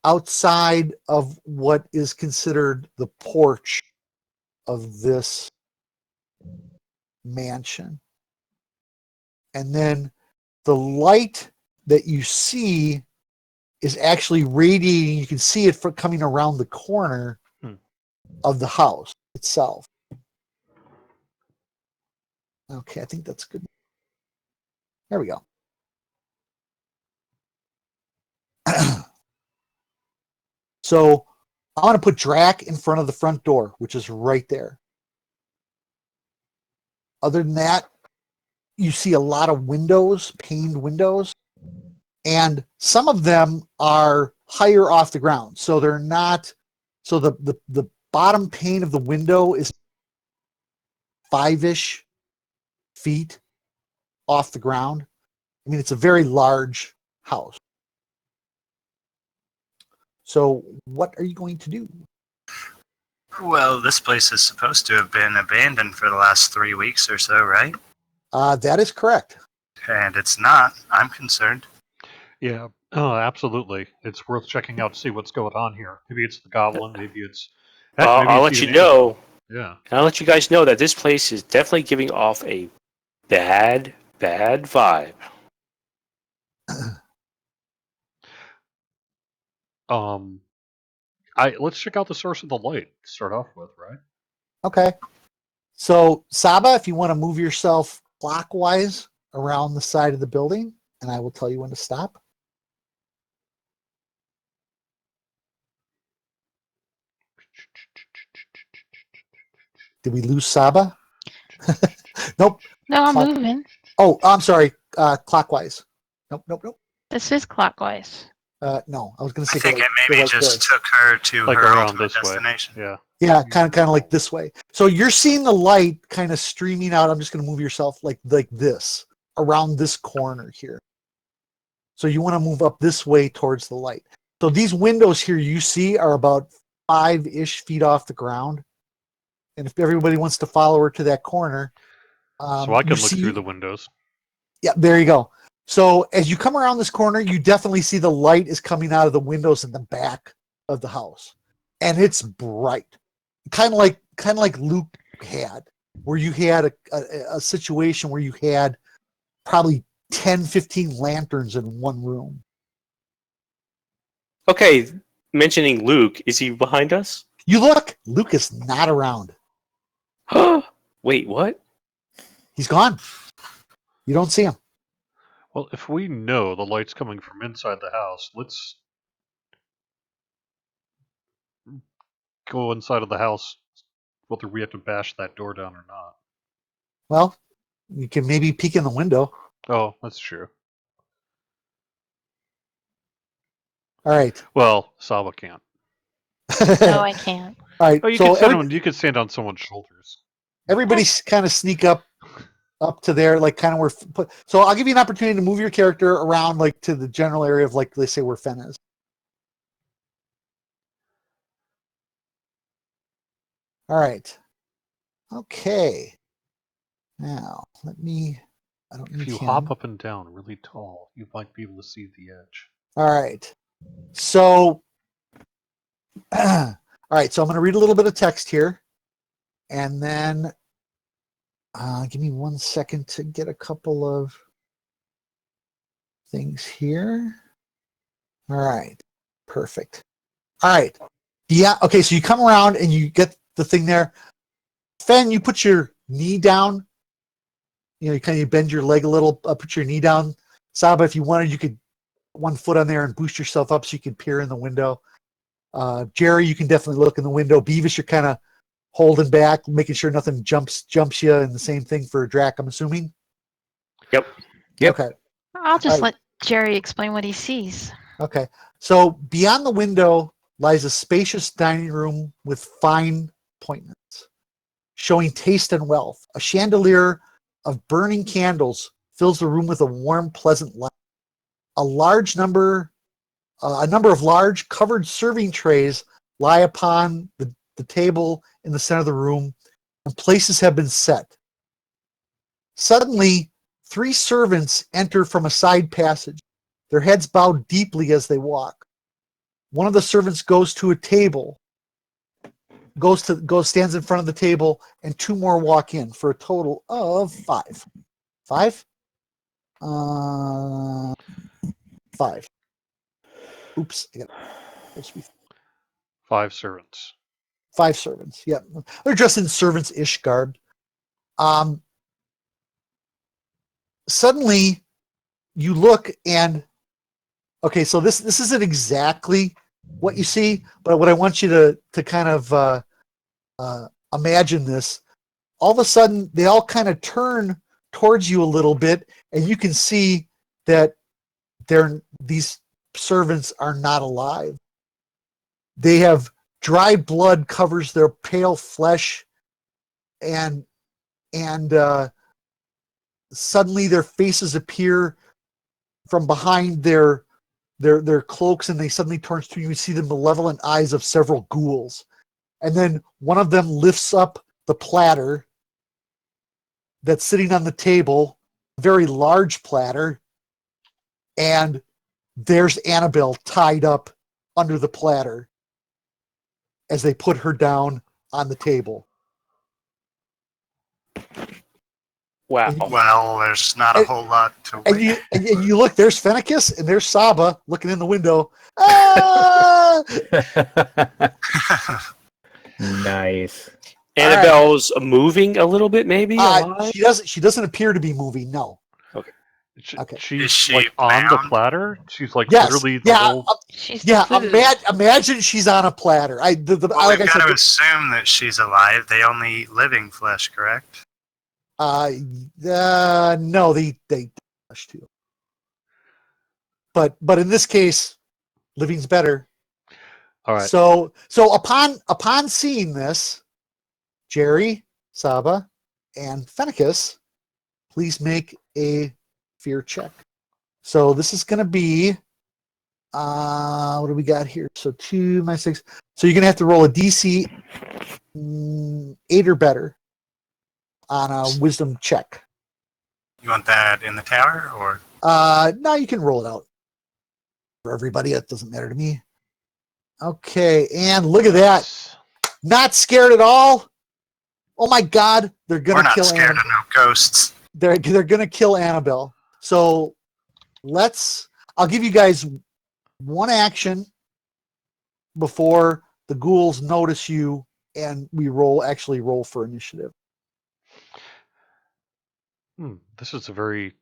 outside of what is considered the porch of this mansion. And then the light that you see is actually radiating. You can see it coming around the corner of the house itself. Okay, I think that's good. There we go. So I want to put Drac in front of the front door, which is right there. Other than that, you see a lot of windows, paned windows, and some of them are higher off the ground. So they're not, so the bottom pane of the window is 5-ish feet off the ground. I mean, it's a very large house. So what are you going to do? Well, this place is supposed to have been abandoned for the last 3 weeks or so, right? That is correct. And it's not. I'm concerned. Yeah, oh, absolutely. It's worth checking out to see what's going on here. Maybe it's the goblin. Maybe it's. Heck, maybe I'll it's let you even know. Yeah. I'll let you guys know that this place is definitely giving off a bad vibe. Let's check out the source of the light to start off with, right? Okay. So Sahba, if you want to move yourself clockwise around the side of the building, and I will tell you when to stop. Did we lose Sahba? Nope. No, I'm Clock- moving. Oh, I'm sorry. Clockwise. Nope. This is clockwise. No, I was going to I say. think it maybe like just this. took her to Like her around ultimate this way. destination. Yeah. Yeah, kind of like this way. So you're seeing the light kind of streaming out. I'm just going to move yourself like this around this corner here. So you want to move up this way towards the light. So these windows here you see are about 5-ish feet off the ground. And if everybody wants to follow her to that corner, So I can you look see- through the windows. Yeah, there you go. So as you come around this corner, you definitely see the light is coming out of the windows in the back of the house, and it's bright, kind of like Luke had, where you had a situation where you had probably 10, 15 lanterns in one room. Okay, mentioning Luke, is he behind us? You look, Luke is not around. Wait, what? He's gone. You don't see him. Well, if we know the light's coming from inside the house, let's go inside of the house, whether we have to bash that door down or not. Well, you can maybe peek in the window. Oh, that's true. All right. Well, Sahba can't. No, I can't. All right. Oh, you so you could stand on someone's shoulders. everybody kind of sneak up to there, like kind of where. So I'll give you an opportunity to move your character around, like to the general area of, like, let's say where Fen is. All right. Okay. Now let me. I don't need If you him. hop up and down really tall, you might be able to see the edge. All right. So, all right. So I'm going to read a little bit of text here, and then give me 1 second to get a couple of things here. All right. Perfect. All right. Yeah. Okay. So you come around and you get the thing there. Fen, you put your knee down. You kind of bend your leg a little. Put your knee down. Sahba, if you wanted, you could 1 foot on there and boost yourself up so you can peer in the window. Jerry, you can definitely look in the window. Beavis, you're kind of holding back, making sure nothing jumps you, and the same thing for Drac, I'm assuming. Yep. Okay. I'll just Right. let Jerry explain what he sees. Okay. So beyond the window lies a spacious dining room with fine appointments, showing taste and wealth. A chandelier of burning candles fills the room with a warm, pleasant light. A number of large covered serving trays lie upon the table in the center of the room, and places have been set. Suddenly, 3 servants enter from a side passage. Their heads bowed deeply as they walk. One of the servants goes to a table, stands in front of the table, and 2 more walk in for a total of 5. 5? 5. Oops. I got supposed to be 5 servants. 5 servants. Yep. They're dressed in servants-ish garb. Suddenly, you look and okay, so this isn't exactly what you see, but what I want you to kind of imagine this. All of a sudden, they all kind of turn towards you a little bit, and you can see that these servants are not alive. They have dry blood covers their pale flesh, and suddenly their faces appear from behind their cloaks, and they suddenly turn to you. You see the malevolent eyes of several ghouls, and then one of them lifts up the platter that's sitting on the table, a very large platter, and there's Annabelle tied up under the platter as they put her down on the table. Wow. Well, there's not a whole lot to wait. And you look, there's Fenicus and there's Sahba looking in the window. Ah! Nice. Annabelle's moving a little bit, maybe. She doesn't appear to be moving. No. Okay. She's Is she like on the bound? platter. She's like Yes. literally the Yeah. whole. She's Yeah. the food. Imagine she's on a platter. Well, Like we've I got to said, assume that she's alive. They only eat living flesh, correct? no, they flesh too. But in this case, living's better. All right. So upon seeing this, Jerry, Sahba, and Fenicus, please make a fear check. So this is going to be, what do we got here? So 2 minus 6. So you're going to have to roll a DC 8 or better on a wisdom check. You want that in the tower, or No, you can roll it out for everybody. It doesn't matter to me. Okay, and look at that. Not scared at all. Oh my God, they're we're gonna not kill scared Annabelle. of no ghosts? They're gonna kill Annabelle. So I'll give you guys 1 action before the ghouls notice you, and we actually roll for initiative. This is a very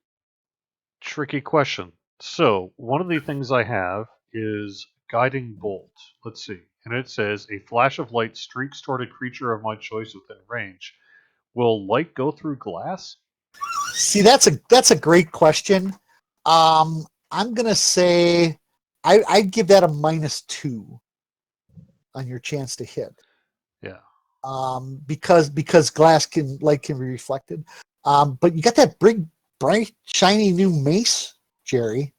tricky question. So one of the things I have is guiding bolt. Let's see, and it says a flash of light streaks toward a creature of my choice within range. Will light go through glass? See, that's a great question. I'm gonna say I'd give that a -2 on your chance to hit. because glass light can be reflected. But you got that big, bright, shiny new mace, Jerry.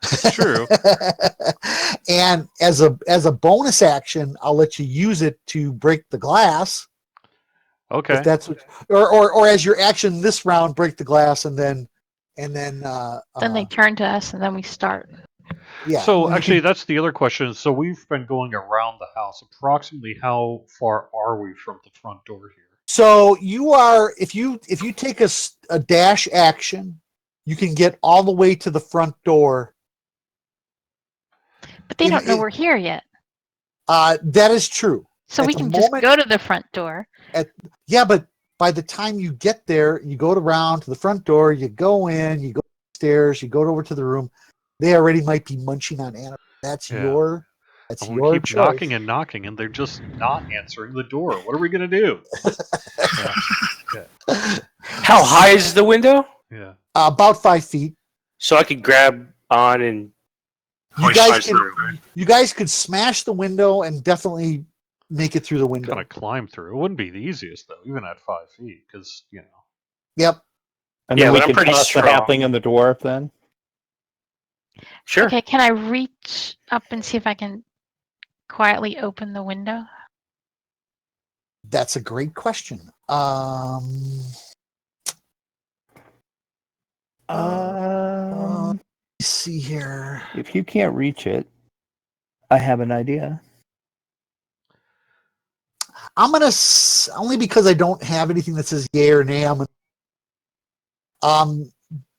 It's true. And as a bonus action, I'll let you use it to break the glass. Okay. If that's what, or as your action this round, break the glass, and then Then they turn to us, and then we start. yeah. So you actually, can- that's the other question. So we've been going around the house. Approximately how far are we from the front door here? so you are if you take a dash action, you can get all the way to the front door. But they In- don't know in- we're here yet. That is true. So At we the can just moment- go to the front door. Yeah, but by the time you get there, you go around to the front door, you go in, you go upstairs, you go over to the room. They already might be munching on Annabelle. That's Yeah. your And we your keep choice. knocking and knocking, and they're just not answering the door. What are we gonna do? How high is the window? Yeah. About 5 feet. So I could grab on and You guys could smash the window and definitely make it through the window. Kind of climb through. It wouldn't be the easiest though, even at 5 feet, because Yep. And Yeah, then we but I'm can pretty toss the strong. halfling and the dwarf then. sure. Okay, can I reach up and see if I can quietly open the window? That's a great question. Let's see here. If you can't reach it, I have an idea. I'm gonna only because I don't have anything that says yay or nay. I'm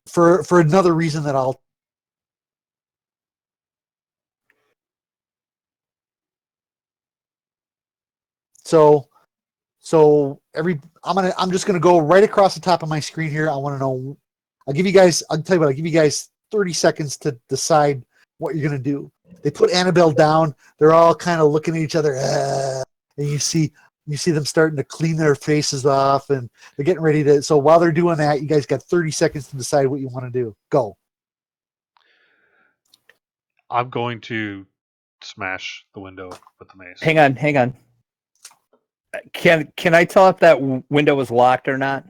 for another reason that I'll. I'm just gonna go right across the top of my screen here. I want to know. I'll tell you what. I'll give you guys 30 seconds to decide what you're gonna do. They put Annabelle down. They're all kind of looking at each other, and you see them starting to clean their faces off, and they're getting ready to. So while they're doing that, you guys got 30 seconds to decide what you want to do. Go. I'm going to smash the window with the mace. Hang on. Can I tell if that window was locked or not?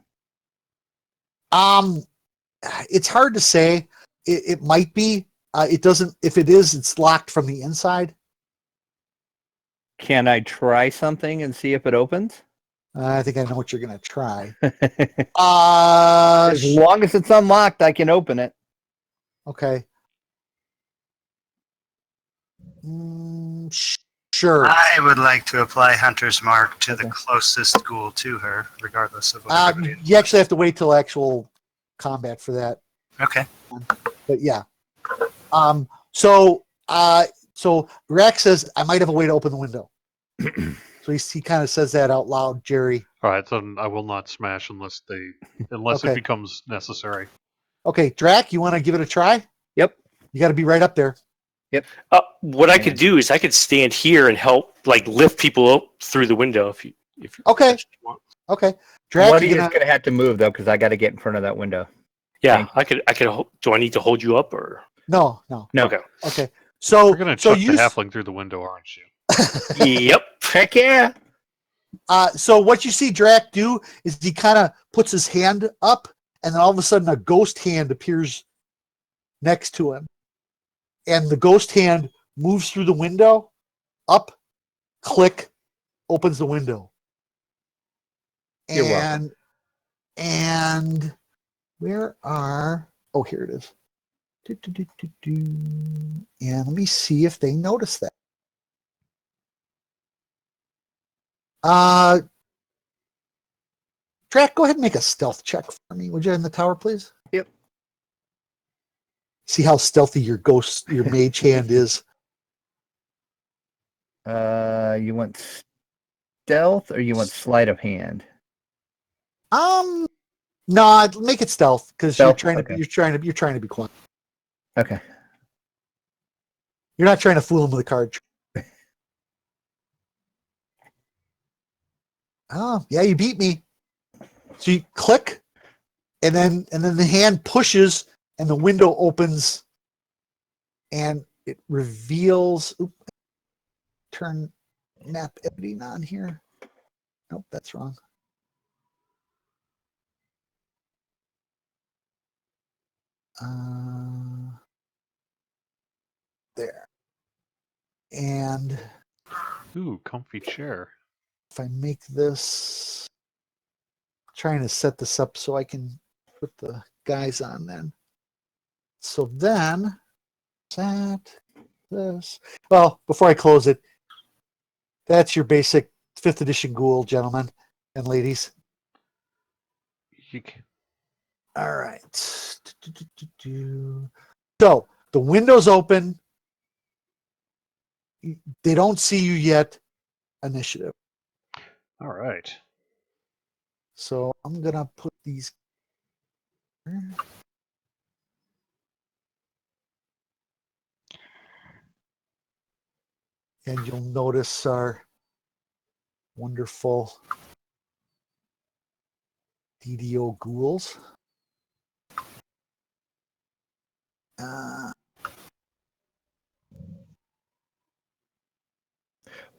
It's hard to say. It might be. It doesn't. If it is, it's locked from the inside. Can I try something and see if it opens? I think I know what you're gonna try. As long as it's unlocked, I can open it. Okay. Sure. I would like to apply Hunter's Mark to the Okay. closest ghoul to her, regardless of what everybody You actually have to wait till actual combat for that. Okay. But yeah. So Rex says I might have a way to open the window. So he kind of says that out loud, Jerry. All right, then I will not smash unless Okay. it becomes necessary. Okay, Drac, you want to give it a try? Yep. You got to be right up there. What I could do is I could stand here and help, like, lift people up through the window if you Okay. that's what you want. Okay, Drac, One of you're you is going to have to move though, because I got to get in front of that window. Yeah, I could. Do I need to hold you up or? No. No. Okay. Okay. So You're gonna chuck the halfling through the window, aren't you? Yep. Heck yeah. So what you see Drac do is he kind of puts his hand up, and then all of a sudden a ghost hand appears next to him, and the ghost hand moves through the window, up, click, opens the window, You're welcome. and where are? Oh, here it is. And let me see if they notice that. Drac, go ahead and make a stealth check for me, would you, in the tower, please? Yep. See how stealthy your mage hand is. You want stealth or you want sleight of hand? No, make it stealth because you're Stealth? trying to be quiet. Okay. You're not trying to fool him with a card. Oh, yeah, you beat me. So you click, and then the hand pushes, and the window opens, and it reveals. Turn map editing on here. Nope, that's wrong. There. And Ooh, comfy chair. if I make this, trying to set this up so I can put the guys on then. So then, that, this. Well, before I close it, that's your basic 5th edition ghoul, gentlemen and ladies. Yeek. All right. So the window's open. They don't see you yet. Initiative. All right. So I'm going to put these. And you'll notice our wonderful DDO ghouls.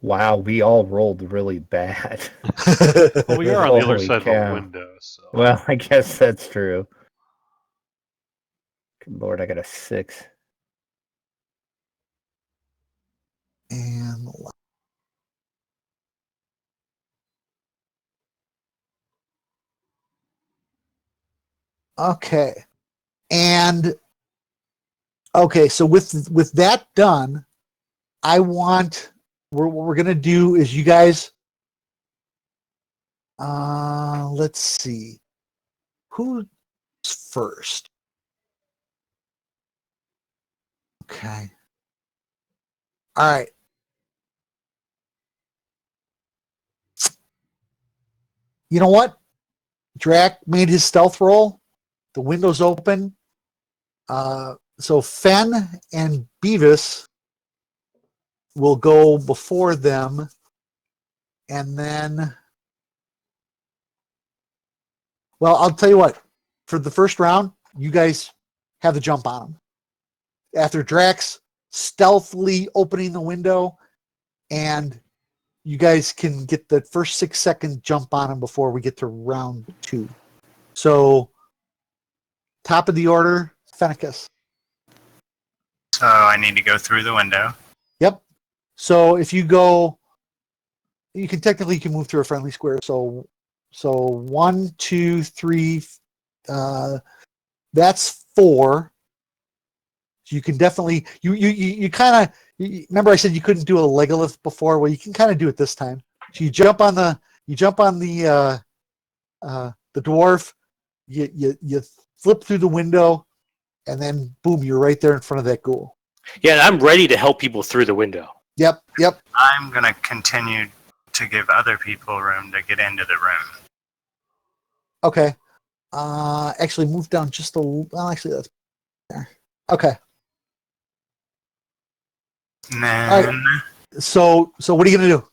Wow, we all rolled really bad. Well, we are on the other Holy side of the cow. window, so. Well, I guess that's true. Good Lord, I got a 6. And okay. And okay, so with that done, I want what we're gonna do is you guys let's see. Who's first? Okay. All right. You know what? Drac made his stealth roll. The window's open. So Fen and Beavis will go before them. And then, well, I'll tell you what. For the first round, you guys have the jump on them. After Drax stealthily opening the window, and you guys can get the first 6-second jump on him before we get to round 2. So, top of the order, Fenicus. So I need to go through the window. Yep. So if you go, you can move through a friendly square. So 1, 2, 3. That's 4. You can definitely you kind of remember I said you couldn't do a Legolas before. Well, you can kind of do it this time. So you jump on the dwarf. You flip through the window, and then boom, you're right there in front of that ghoul. Yeah, and I'm ready to help people through the window. Yep. I'm going to continue to give other people room to get into the room. Okay. Actually, move down just a little. Well, actually, that's there. Okay. And then So what are you gonna do?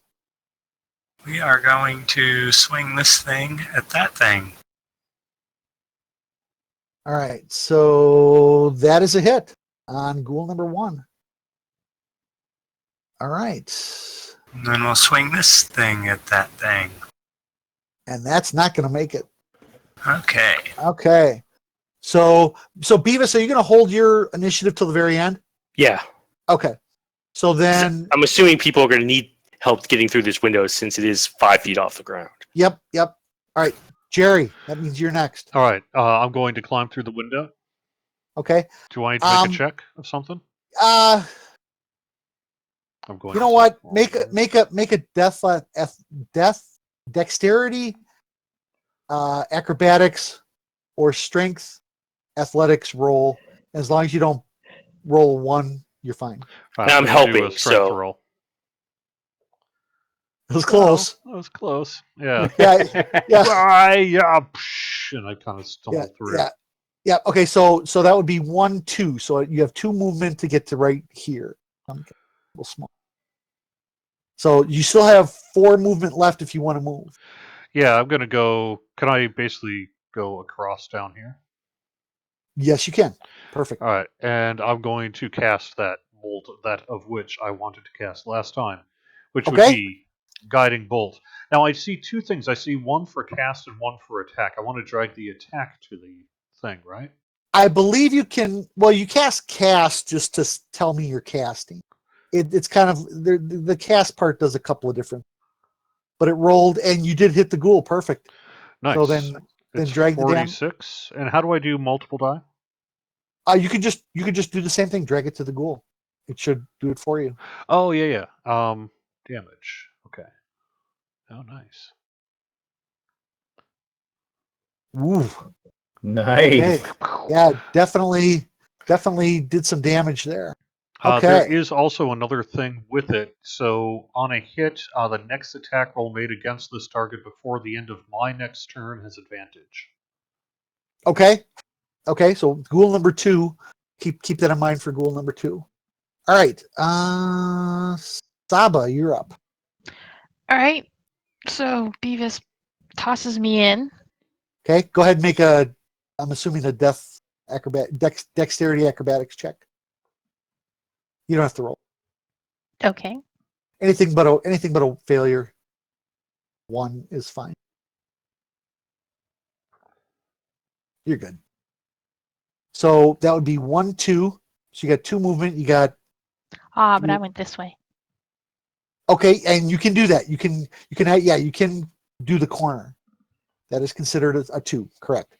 we are going to swing this thing at that thing. All right. So that is a hit on ghoul number 1. All right. And then we'll swing this thing at that thing. And that's not gonna make it. Okay. Okay. So Beavis, are you gonna hold your initiative till the very end? Yeah. Okay. So then, I'm assuming people are going to need help getting through this window since it is 5 feet off the ground. yep. All right, Jerry, that means you're next. All right. I'm going to climb through the window. Okay. Do I need to make a check of something? Uh, I'm going. you know what? Make a death dexterity, acrobatics, or strength athletics roll. As long as you don't roll 1, you're fine. Right, Now I'm I'm gonna do helping, a strength so- roll. It was close. Well, that was close. Yeah. Yeah. Yeah. And I kind of stumbled through. Yeah. Okay. So that would be 1, 2. So you have 2 movement to get to right here. I'm a little small. So you still have 4 movement left if you want to move. Yeah, I'm gonna go. Can I basically go across down here? Yes, you can. Perfect. All right, and I'm going to cast that bolt, that of which I wanted to cast last time, which would Okay. be guiding bolt. Now I see two things. I see one for cast and one for attack. I want to drag the attack to the thing, right? I believe you can. Well, you cast just to tell me you're casting. It's kind of the cast part does a couple of different. But it rolled, and you did hit the ghoul. Perfect. Nice. So then it's drag 46. And how do I do multiple die? You could just do the same thing. Drag it to the ghoul. It should do it for you. Oh yeah. Damage. Okay. Oh, nice. Ooh. Nice. Okay. Yeah, definitely did some damage there. There Okay. is also another thing with it. So on a hit, the next attack roll made against this target before the end of my next turn has advantage. Okay. So ghoul number 2. Keep that in mind for ghoul number 2. All right. Sahba, you're up. All right. So Beavis tosses me in. Okay. Go ahead and make I'm assuming a dexterity acrobatics check. You don't have to roll. Okay. Anything but a failure. 1 is fine. You're good. So that would be 1, 2. So you got 2 movement. You got But I went this way. okay, and you can do that. You can do the corner. That is considered a 2, correct?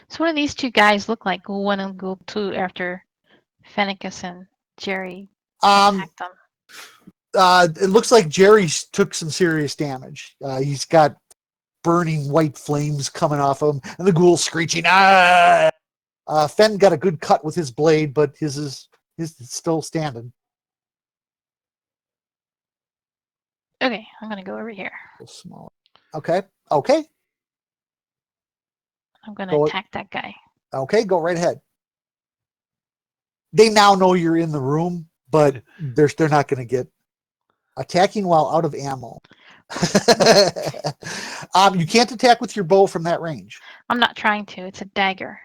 So what do these two guys look like? Ghoul 1 and Ghoul 2 after Fenicus and Jerry attacked them. It looks like Jerry took some serious damage. He's got burning white flames coming off him, and the ghoul screeching. Ah! Fen got a good cut with his blade, but his is still standing. Okay, I'm gonna go over here. A little smaller. Okay. I'm gonna Go- attack that guy. Okay, go right ahead. They now know you're in the room, but they're not going to get attacking while out of ammo. You can't attack with your bow from that range. I'm not trying to. It's a dagger.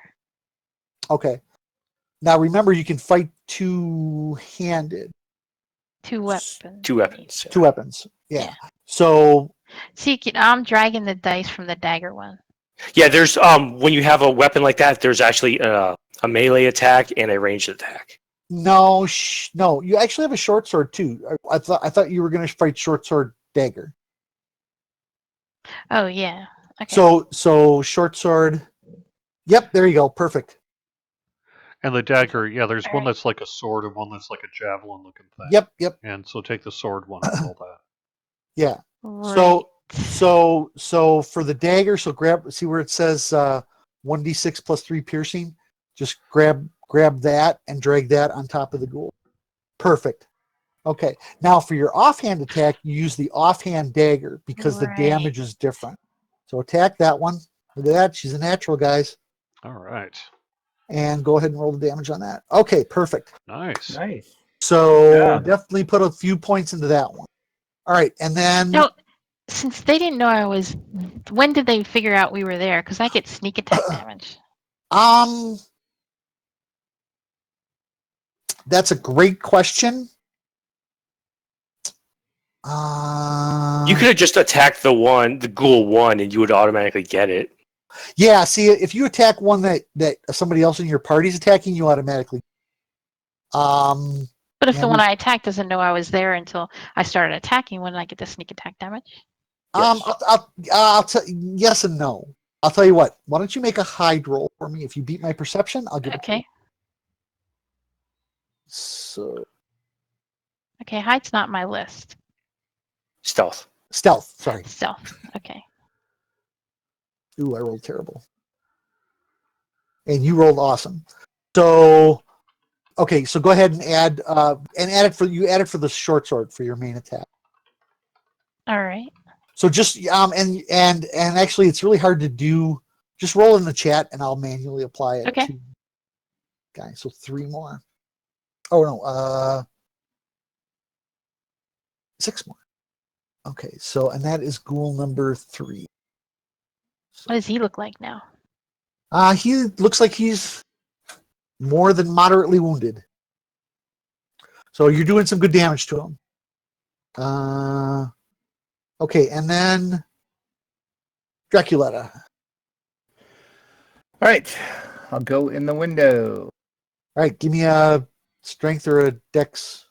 Okay. Now remember, you can fight two-handed. 2 weapons. 2 weapons. 2 weapons. Yeah. Yeah. So See, I'm dragging the dice from the dagger one. Yeah, there's when you have a weapon like that, there's actually a melee attack and a ranged attack. no, you actually have a short sword too. I thought you were going to fight short sword dagger. Oh yeah. Okay. So short sword. Yep, there you go. Perfect. And the dagger, yeah, there's All one right. that's like a sword and one that's like a javelin looking thing. Yep. And so take the sword one and roll that. Yeah. Right. So for the dagger, see where it says 1d6 plus 3 piercing. Just grab that and drag that on top of the ghoul. Perfect. Okay. Now for your offhand attack, you use the offhand dagger because the Right. damage is different. So attack that one. Look at that. She's a natural, guys. All right. And go ahead and roll the damage on that. Okay, perfect. Nice. Nice. So Yeah. definitely put a few points into that one. All right, and then No, since they didn't know I was, when did they figure out we were there? Because I get sneak attack damage. That's a great question. You could have just attacked the ghoul 1, and you would automatically get it. Yeah, see, if you attack one that somebody else in your party's attacking, you automatically. But if Yeah, the one I attacked doesn't know I was there until I started attacking, wouldn't I get the sneak attack damage? Yes. I'll tell yes and no. I'll tell you what. Why don't you make a hide roll for me? If you beat my perception, I'll give it to you. Okay. So Okay, hide's not my list. Stealth. stealth. Sorry. Stealth. Okay. Ooh, I rolled terrible. And you rolled awesome. So, okay, so go ahead and add it for the short sword for your main attack. All right. So just and actually, it's really hard to do. Just roll in the chat, and I'll manually apply it. Okay. To guys. So 3 more. Oh no, 6 more. Okay, so and that is ghoul number 3. What does he look like now? He looks like he's more than moderately wounded. So you're doing some good damage to him. Okay, and then Draculetta. All right, I'll go in the window. All right, give me a strength or a dex.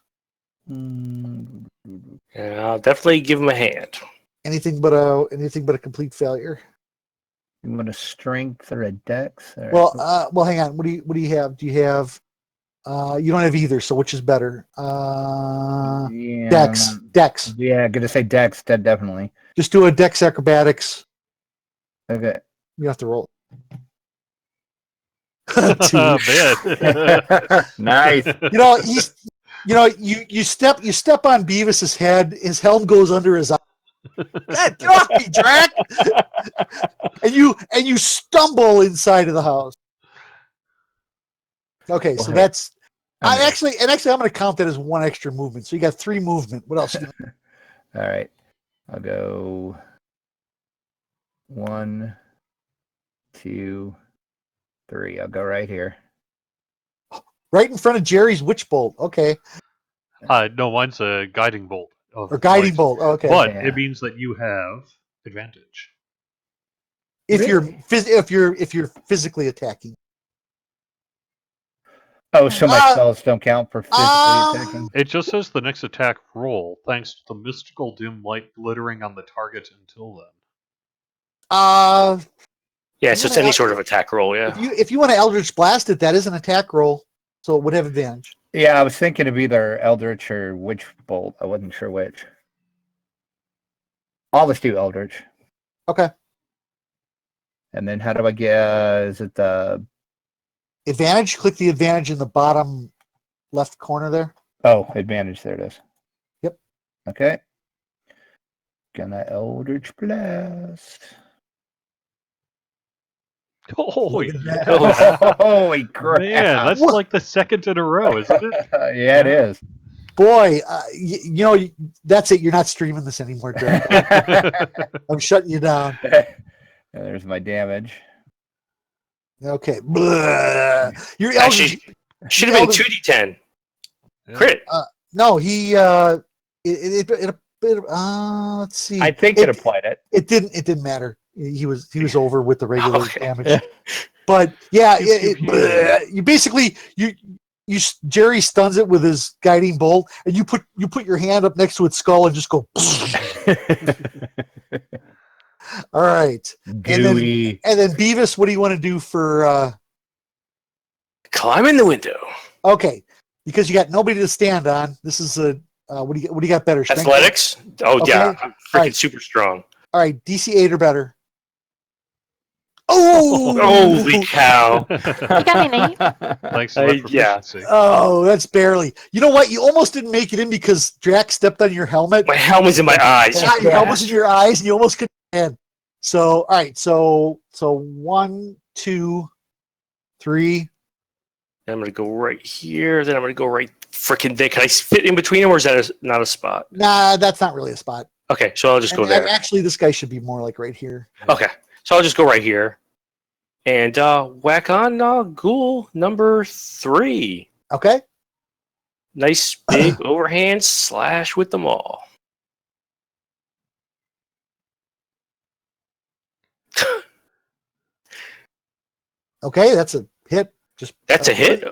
Mm, And I'll definitely give him a hand. Anything but a complete failure. You want a strength or a dex? All right. Well, hang on. What do you have? Do you have? You don't have either. So which is better? Yeah, Dex. Dex. Yeah, gonna say dex. Definitely. Just do a dex acrobatics. Okay. You have to roll. Man. Nice. You step on Beavis's head. His helm goes under his eye. God, get off me, Drac! and you stumble inside of the house. Okay, so that's I'm going to count that as one extra movement. So you got 3 movement. What else? All right, I'll go 1, 2, 3. I'll go right here. Right in front of Jerry's witch bolt. Okay, No, mine's a guiding bolt. or guiding light. bolt. Okay, But Yeah. it means that you have advantage. if Really? you're physically attacking. Oh, so my spells don't count for physically attacking. It just says the next attack roll, thanks to the mystical dim light glittering on the target until then. Yeah, so it's any sort of attack roll, yeah. If you want to Eldritch Blast it, that is an attack roll, so it would have advantage. Yeah, I was thinking of either Eldritch or Witch Bolt. I wasn't sure which. I'll just do Eldritch. Okay. And then how do I get? Is it the Advantage? Click the advantage in the bottom left corner there. Oh, advantage? There it is. Yep. Okay. Gonna Eldritch Blast. Holy, Holy crap! man, that's like the second in a row, isn't it? Yeah, it is. Boy, that's it. You're not streaming this anymore, Drake. I'm shutting you down. There's my damage. Okay. Your Actually, should have been 2d10. Crit. No, he. Let's see. I think it applied it. It didn't matter. He was over with the regular Okay. damage. But yeah, you basically Jerry stuns it with his guiding bolt, and you put your hand up next to its skull and just go. All right, Gooey. and then Beavis, what do you want to do for? Climb in the window. Okay, because you got nobody to stand on. This is a what do you got better? Strength? Athletics? Oh, Okay. yeah. I'm freaking Alright. super strong. All right, DC 8 or better. Oh! Holy cow. You got an 8. Thanks to that Yeah. proficiency. Oh, that's barely. You know what? You almost didn't make it in because Drac stepped on your helmet. My helmet's in my eyes. Yeah, your helmet's in your eyes, and you almost couldn't stand. So, all right. So 1, 2, 3. Then I'm going to go right here. Then I'm going to go right freaking there. Can I fit in between them, or is that not a spot? Nah, that's not really a spot. Okay, so I'll just go And there. Actually, this guy should be more like right here. Okay, so I'll just go right here. And whack on ghoul number 3. Okay. Nice big overhand slash with them all. Okay, that's a hit. That's a hit?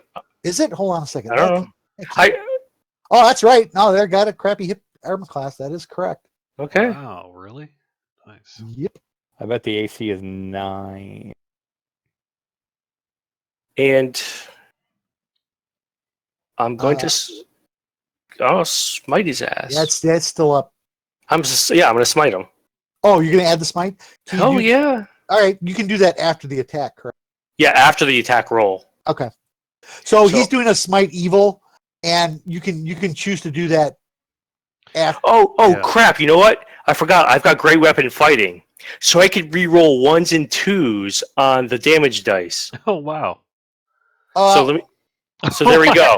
Is it? Hold on a second. I don't know. Oh, that's right. No, they got a crappy hit armor class. That is correct. Okay. Wow, really? Nice. Yep. I bet the AC is 9. And I'm going to smite his ass. That's still up. I'm going to smite him. Oh, you're gonna add the smite? Can you Oh, do- yeah. All right, you can do that after the attack, correct? Yeah, after the attack roll. Okay. So he's doing a smite evil, and you can choose to do that after. Oh, Yeah. crap. You know what? I forgot. I've got great weapon fighting. So I could re-roll 1s and 2s on the damage dice. Oh, wow. So there we go.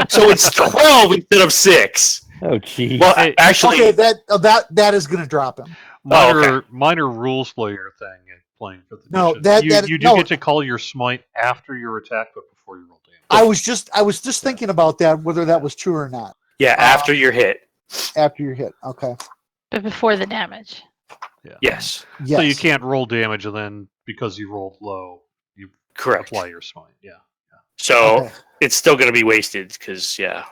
So it's 12 instead of 6. Oh, geez. Well, actually, okay, that is gonna drop him. Minor rules player thing at playing for the No, mission. You do get to call your smite after your attack, but before you roll damage. I was just thinking about that, whether that was true or not. yeah, after your hit. After your hit, okay. But before the damage. Yes, Yes. So you can't roll damage and then because you rolled low, you correct. apply your smite. Yeah. So Okay. it's still going to be wasted because Yeah.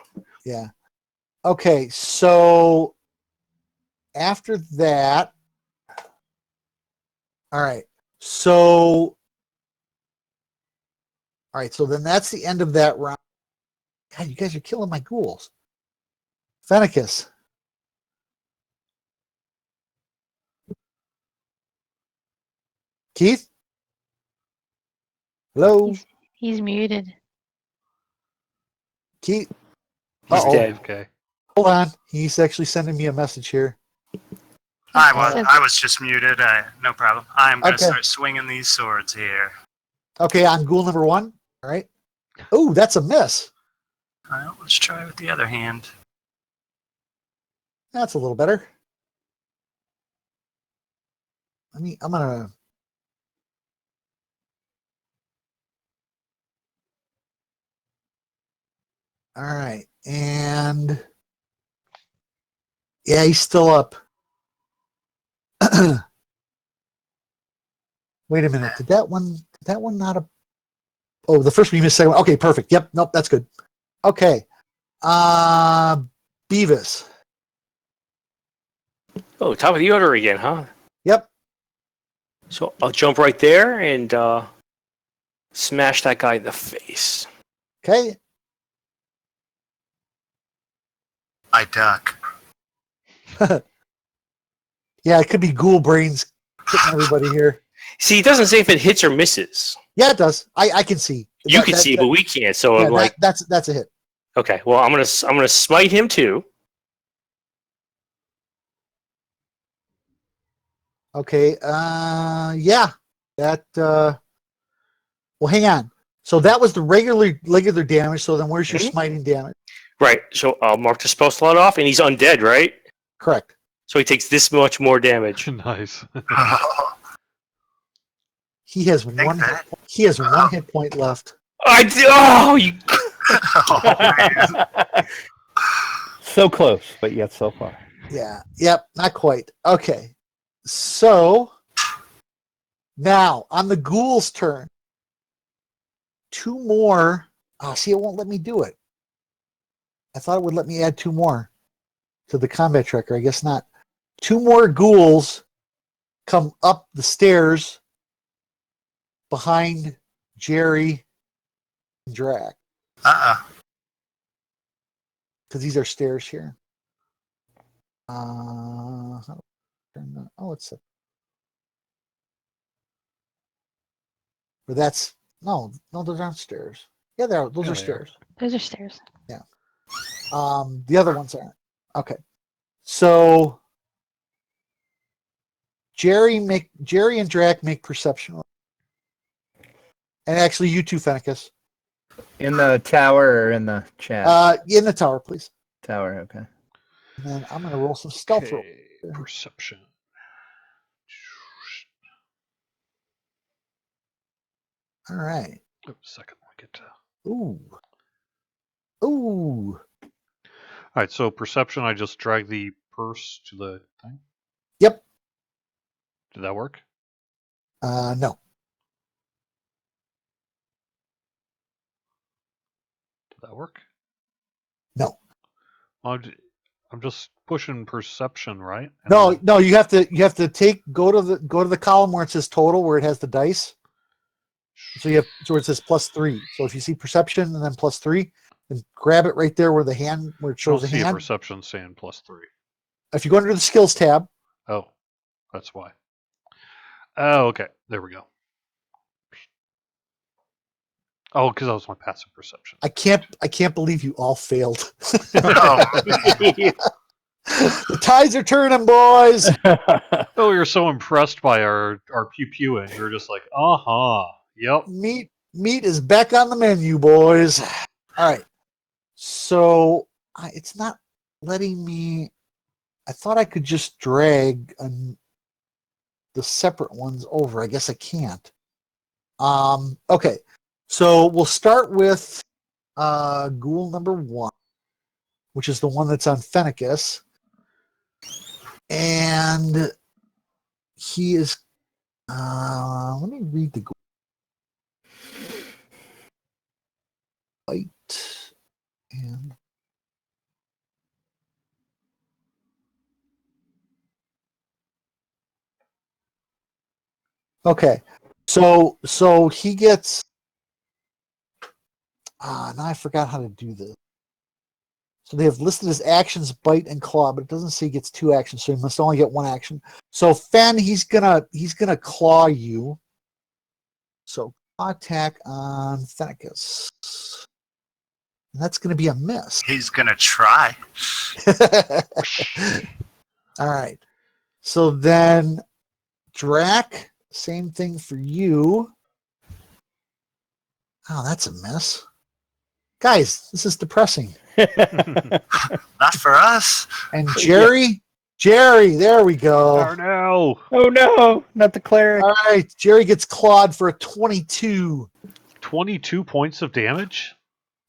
Okay, so after that, all right. So then that's the end of that round. God, you guys are killing my ghouls. Fenicus. Keith? Hello? He's muted. Keith? he's Uh-oh. dead. Okay. Hold on. He's actually sending me a message here. I was just muted. No problem. I'm going to Okay. start swinging these swords here. Okay, on ghoul number 1. All right. Oh, that's a miss. Well, let's try with the other hand. That's a little better. I'm gonna. All right, and yeah, he's still up. Wait a minute. Did that one not a? Oh, the first one you missed. Second one. Okay, perfect. Yep. Nope. That's good. Okay. Beavis. Oh, top of the order again, huh? Yep. So I'll jump right there and smash that guy in the face. Okay. I duck. Yeah, it could be ghoul brains hitting everybody here. See, it doesn't say if it hits or misses. Yeah, it does. I can see. You can see, but we can't. So yeah, I'm like, that's a hit. okay, well, I'm gonna smite him too. Okay. Yeah. That. Well, hang on. So that was the regular damage. So then, where's your Mhm. smiting damage? Right. So I'll mark the spell slot off, and he's undead, right? Correct. So he takes this much more damage. Nice. He has Take one. that. He has one hit point left. Oh, you. Oh, man. So close, but yet so far. Yeah. Yep. Not quite. Okay. So now on the ghoul's turn, 2 more. Oh, see, it won't let me do it. I thought it would let me add 2 more to the combat tracker. I guess not. 2 more ghouls come up the stairs behind Jerry and Drac, because these are stairs here. Oh, it's or that's no, those aren't stairs. Yeah, those Yeah, are they are. stairs. Those are stairs. The other ones aren't. Okay, so Jerry and Drac make perception rolls. And actually, you too, Fenicus. In the tower or in the chat? In the tower, please. Tower, okay. And then I'm going to roll some stealth roll. Okay, perception. All right. Oh, second, I get to. Ooh. All right, so perception. I just drag the purse to the thing. Yep. Did that work? No. Did that work? No. I'm just pushing perception, right? And No, then- no. You have to go to the column where it says total, where it has the dice. So where it says +3. So if you see perception and then +3, then grab it right there where it I shows don't the see a hand. perception saying +3. If you go under the skills tab, Oh, that's why. Oh, okay. There we go. Oh, because that was my passive perception. I can't believe you all failed. Oh, The tides are turning, boys. Oh, we were so impressed by our pew-pewing. We were just like, yep. Meat is back on the menu, boys. All right. So it's not letting me. I thought I could just drag the separate ones over. I guess I can't. Okay. So we'll start with ghoul number 1, which is the one that's on Fenicus. And he is. Let me read the bite. And okay, so he gets. Now I forgot how to do this. So they have listed his actions, bite and claw, but it doesn't say he gets 2 actions, so he must only get 1 action. So Fen, he's gonna claw you. So claw attack on Fenicus. And that's gonna be a miss. He's gonna try. All right. So then Drac, same thing for you. Oh, that's a miss. Guys, this is depressing. Not for us. And Jerry, there we go. Oh no! Oh no, not the cleric. All right, Jerry gets clawed for a 22. 22 points of damage?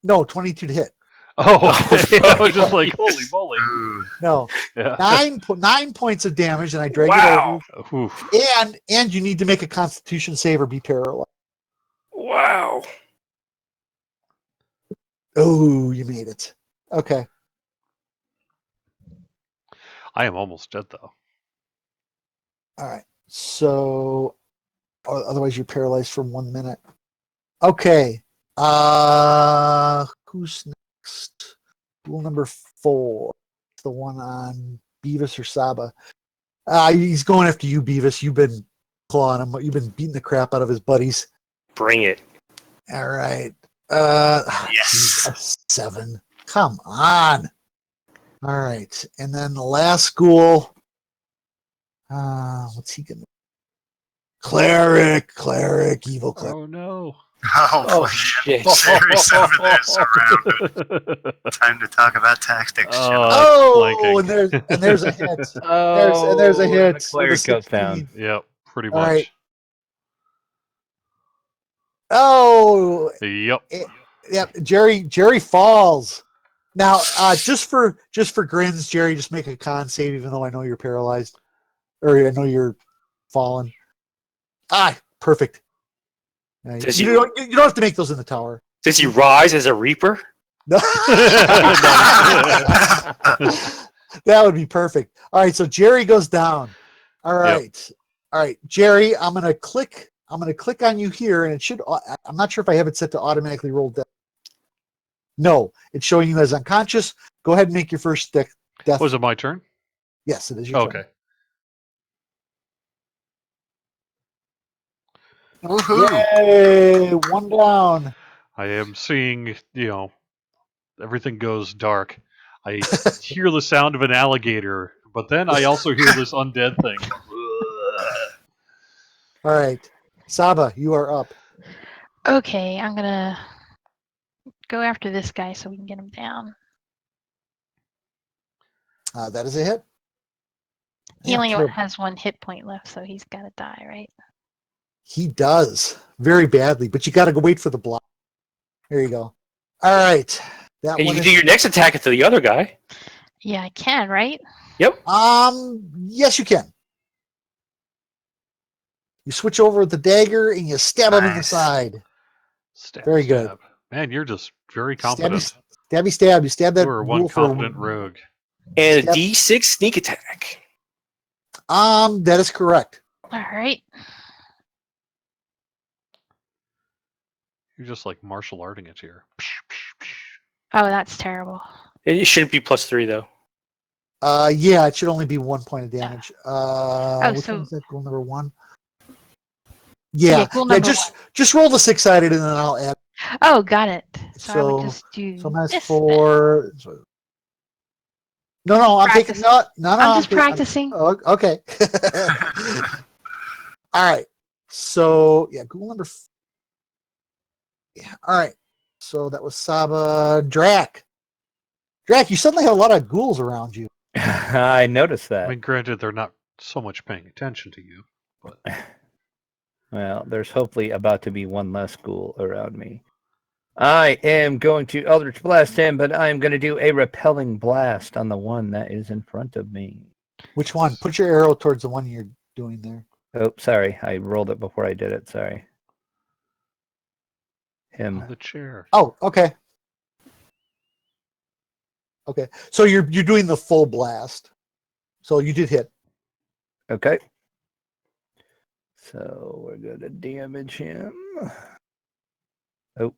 No, 22 to hit. Oh, I was just like, holy moly. Ooh. No, Yeah. 9 points of damage, and I drag Wow. it over. Oof. And you need to make a Constitution save or be paralyzed. Wow. Oh, you made it. Okay. I am almost dead, though. All right. So, otherwise you're paralyzed for 1 minute. Okay. Who's next? Rule number 4. The one on Beavis or Sahba. He's going after you, Beavis. You've been clawing him. You've been beating the crap out of his buddies. Bring it. All right. Yes. Geez, a 7. Come on. All right. And then the last ghoul. What's he gonna? Cleric, evil cleric. Oh no. Oh, shit. Jerry's over there surrounded. Time to talk about tactics. Oh, and there's a hit. There's a hit. The cleric goes down. Yep, pretty All much. right. Oh, Yep. yeah. Jerry falls. Now, just for grins, Jerry, just make a con save, even though I know you're paralyzed, or I know you're fallen. Perfect. You don't have to make those in the tower. Does he rise as a reaper? No. That would be perfect. All right, so Jerry goes down. All right. All right, Jerry, I'm gonna click on you here, and it should. I'm not sure if I have it set to automatically roll death. No, it's showing you as unconscious. Go ahead and make your first death. Was it my turn? Yes, it is your turn. Okay. Woohoo! Yay! 1 down. I am seeing, everything goes dark. I hear the sound of an alligator, but then I also hear this undead thing. All right, Sahba, you are up. Okay, I'm gonna go after this guy so we can get him down. That is a hit. He Yeah, only sure. has 1 hit point left, so he's gotta die, right? He does very badly, but you got to go wait for the block. There you go. All right, that And you one. can do your next attack at the other guy. Yeah, I can, right? Yes, you can. You switch over with the dagger and you stab him in the Nice. side. Stab, Very good. stab. Man, you're just very competent. Stab. You stab that. You are one ghoul for a- competent rogue. And Yep. a D6 sneak attack. That is correct. All right. You're just like martial arting it here. Oh, that's terrible. It shouldn't be +3 though. Yeah, it should only be 1 point of damage. Which so- one is that? Ghoul number 1. Yeah, ghoul number just roll the 6-sided and then I'll add. Oh, got it. So I would So- just do So that's this 4. No, I'm taking no. I'm just practicing. Oh, okay. All right. So yeah, ghoul number. Yeah. All right. So that was Sahba. Drac, you suddenly have a lot of ghouls around you. I noticed that. I mean, granted, they're not so much paying attention to you, but Well, there's hopefully about to be 1 less ghoul around me. I am going to Eldritch Blast him, but I'm going to do a repelling blast on the one that is in front of me. Which one? Put your arrow towards the one you're doing there. Oh, sorry. I rolled it before I did it. Sorry. On Him. the chair. Oh, okay. Okay. So you're doing the full blast. So you did hit. Okay. So we're going to damage him. Oh, it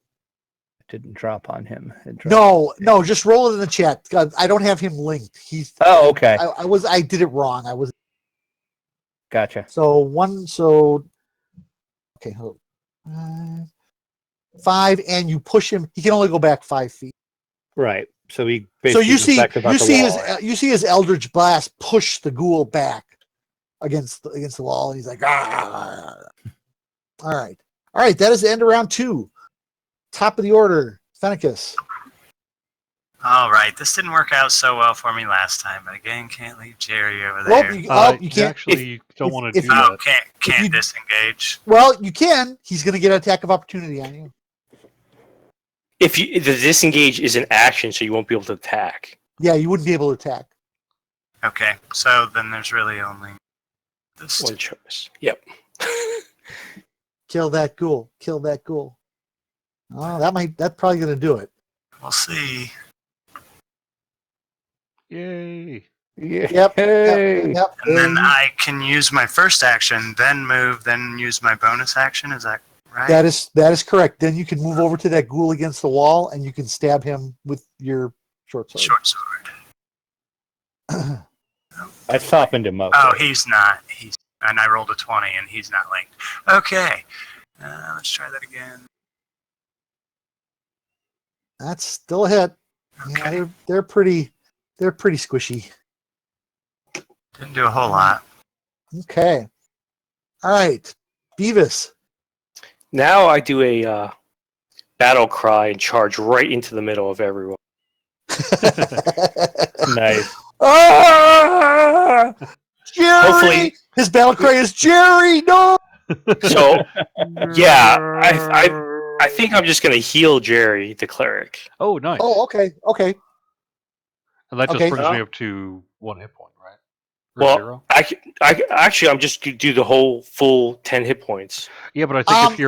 didn't drop on him. It dropped. No, just roll it in the chat. God, I don't have him linked. He's Oh, okay. I did it wrong. I was Gotcha. okay, hold 5, and you push him. He can only go back 5 feet. Right. So he So basically you see effective at the wall. you see his Eldritch Blast push the ghoul back against the wall, and he's like, ah. All right. That is the end of round 2. Top of the order, Fenicus. All right, this didn't work out so well for me last time, but again, can't leave Jerry over there. Well, you can't. Actually, you don't want to if do you- that. Can't you- disengage. Well, you can. He's going to get an attack of opportunity on you. If the disengage is an action, so you won't be able to attack. Yeah, you wouldn't be able to attack. Okay, so then there's really only this. One choice. Yep. Kill that ghoul. Oh, that's probably going to do it. We'll see. Yay! Yeah. Yep. Hey. Yep. And then I can use my first action, then move, then use my bonus action. Is that right? That is correct. Then you can move over to that ghoul against the wall, and you can stab him with your short sword. Short sword. I softened him up. Oh, he's not. And I rolled a 20, and he's not linked. Okay, let's try that again. That's still a hit. Okay, Yeah, they're pretty squishy. didn't do a whole lot. Okay. All right. Beavis. Now I do a battle cry and charge right into the middle of everyone. Nice. Ah! Jerry! Hopefully- His battle cry is Jerry, no! So yeah, I think I'm just gonna heal Jerry, the cleric. Oh, nice. Oh, okay. And that just okay. brings me up to 1 hit point, right? Or Well, 0? Actually, I'm just gonna do the whole full 10 hit points. Yeah, but I think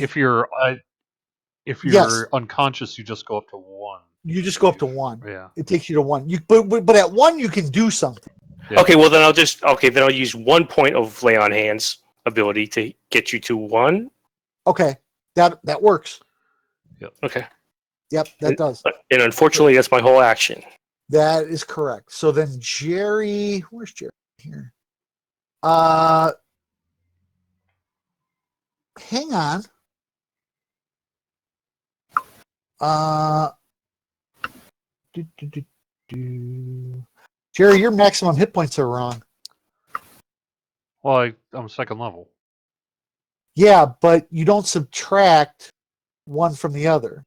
if you're Yes. unconscious, you just go up to 1. You just go up to 1. Yeah. It takes you to 1. But at 1 you can do something. Yeah. Okay, well then I'll use 1 point of lay on hands ability to get you to 1. Okay. That works. Okay. Yep, that does. And unfortunately, that's my whole action. That is correct. So then Jerry, where's Jerry here? Hang on. Jerry, your maximum hit points are wrong. Well, I'm 2nd level. Yeah, but you don't subtract one from the other.